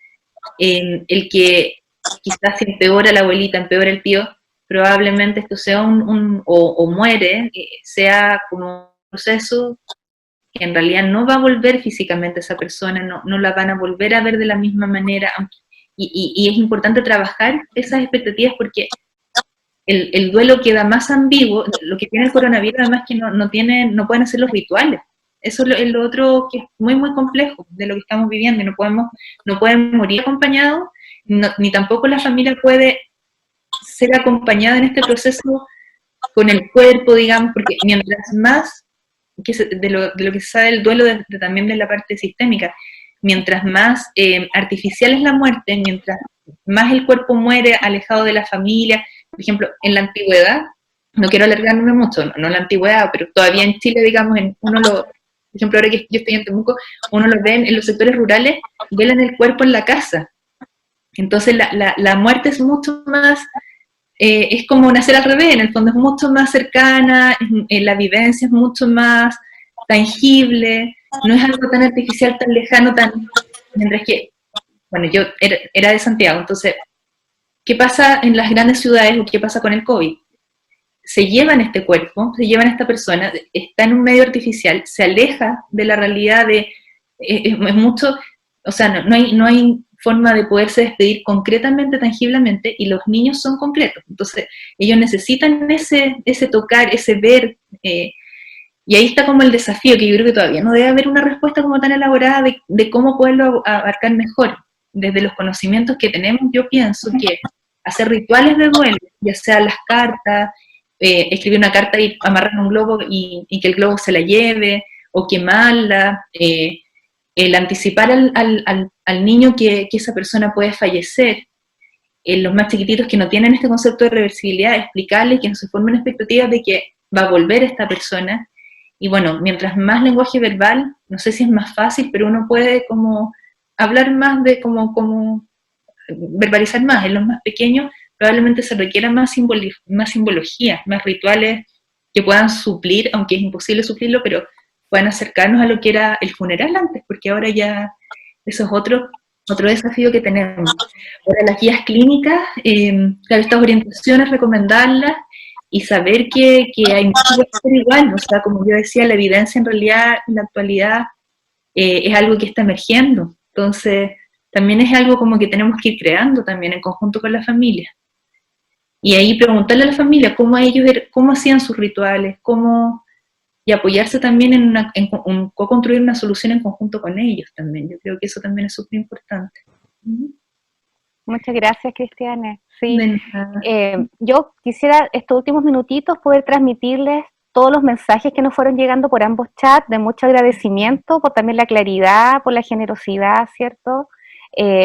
el que quizás si empeora la abuelita, empeora el tío, probablemente esto sea o muere, sea como un proceso que en realidad no va a volver físicamente esa persona, no la van a volver a ver de la misma manera, y es importante trabajar esas expectativas, porque el duelo queda más ambiguo. Lo que tiene el coronavirus además que no pueden hacer los rituales. Eso es lo otro que es muy, muy complejo de lo que estamos viviendo. No pueden morir acompañados, ni tampoco la familia puede ser acompañada en este proceso con el cuerpo, digamos, porque mientras más, de lo que se sabe del duelo, también de la parte sistémica, mientras más artificial es la muerte, mientras más el cuerpo muere alejado de la familia. Por ejemplo, en la antigüedad, no quiero alargarme mucho, no en la antigüedad, pero todavía en Chile, digamos, por ejemplo, ahora que yo estoy en Temuco, uno lo ve en los sectores rurales, velan el cuerpo en la casa. Entonces la muerte es mucho más, es como nacer al revés, en el fondo es mucho más cercana, la vivencia es mucho más tangible, no es algo tan artificial, tan lejano, mientras que, bueno, yo era de Santiago, entonces, ¿qué pasa en las grandes ciudades o qué pasa con el COVID? Se llevan este cuerpo, se llevan esta persona, está en un medio artificial, se aleja de la realidad es mucho, o sea, no hay forma de poderse despedir concretamente, tangiblemente, y los niños son concretos. Entonces, ellos necesitan ese tocar, ese ver, y ahí está como el desafío, que yo creo que todavía no debe haber una respuesta como tan elaborada de cómo poderlo abarcar mejor. Desde los conocimientos que tenemos, yo pienso que hacer rituales de duelo, ya sea las cartas, escribir una carta y amarrar un globo y que el globo se la lleve, o quemarla, el anticipar al niño que esa persona puede fallecer, los más chiquititos que no tienen este concepto de reversibilidad, explicarles que no se formen expectativas de que va a volver esta persona. Y bueno, mientras más lenguaje verbal, no sé si es más fácil, pero uno puede como hablar más de como verbalizar más. En los más pequeños probablemente se requiera más simbología, más rituales que puedan suplir, aunque es imposible suplirlo, pero puedan acercarnos a lo que era el funeral antes, porque ahora ya eso es otro desafío que tenemos. Ahora las guías clínicas, claro, estas orientaciones, recomendarlas y saber que hay mucho que hacer igual, o sea, como yo decía, la evidencia en realidad en la actualidad es algo que está emergiendo, entonces también es algo como que tenemos que ir creando también en conjunto con la familia. Y ahí preguntarle a la familia cómo hacían sus rituales, y apoyarse también en co-construir una solución en conjunto con ellos también. Yo creo que eso también es súper importante. Muchas gracias, Cristiane. Sí, yo quisiera estos últimos minutitos poder transmitirles todos los mensajes que nos fueron llegando por ambos chats, de mucho agradecimiento, por también la claridad, por la generosidad, ¿cierto?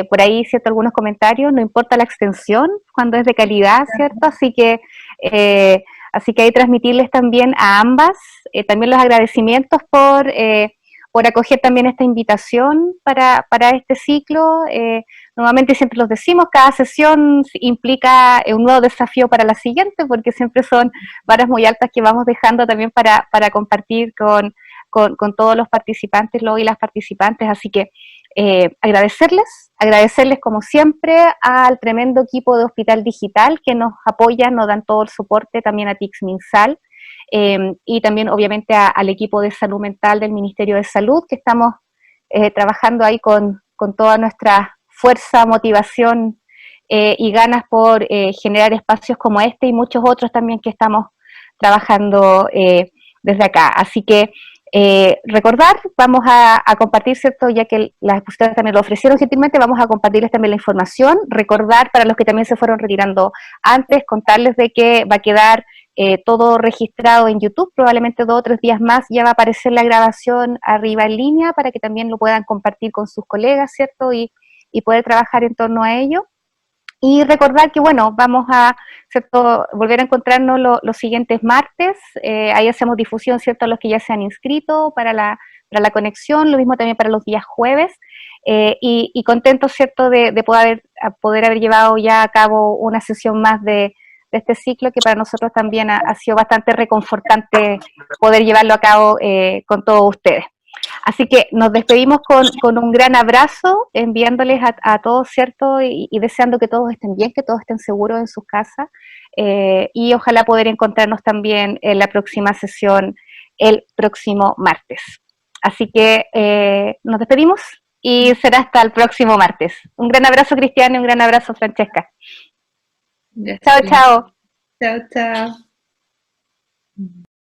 Por ahí, ¿cierto? Algunos comentarios, no importa la extensión, cuando es de calidad, ¿cierto? Así que ahí transmitirles también a ambas, también los agradecimientos por acoger también esta invitación para este ciclo. Nuevamente siempre los decimos, cada sesión implica un nuevo desafío para la siguiente, porque siempre son varas muy altas que vamos dejando también para compartir con todos los participantes y las participantes. Así que agradecerles como siempre al tremendo equipo de Hospital Digital que nos apoya, nos dan todo el soporte, también a TICS Minsal, y también obviamente al equipo de salud mental del Ministerio de Salud, que estamos trabajando ahí con toda nuestra fuerza, motivación y ganas por generar espacios como este y muchos otros también que estamos trabajando desde acá. Así que recordar, vamos a compartir, ¿cierto? Ya que las expositoras también lo ofrecieron gentilmente, vamos a compartirles también la información. Recordar para los que también se fueron retirando antes, contarles de que va a quedar todo registrado en YouTube, probablemente 2 o 3 días más ya va a aparecer la grabación arriba en línea para que también lo puedan compartir con sus colegas, ¿cierto? Y poder trabajar en torno a ello. Y recordar que, bueno, vamos a, ¿cierto?, volver a encontrarnos los siguientes martes, ahí hacemos difusión, ¿cierto?, a los que ya se han inscrito para la conexión, lo mismo también para los días jueves, y contentos, ¿cierto?, de poder haber llevado ya a cabo una sesión más de este ciclo, que para nosotros también ha sido bastante reconfortante poder llevarlo a cabo con todos ustedes. Así que nos despedimos con un gran abrazo, enviándoles a todos, ¿cierto? Y deseando que todos estén bien, que todos estén seguros en sus casas, y ojalá poder encontrarnos también en la próxima sesión el próximo martes. Así que nos despedimos y será hasta el próximo martes. Un gran abrazo, Cristiane, y un gran abrazo, Francesca. Gracias. Chao, chao. Chao, chao.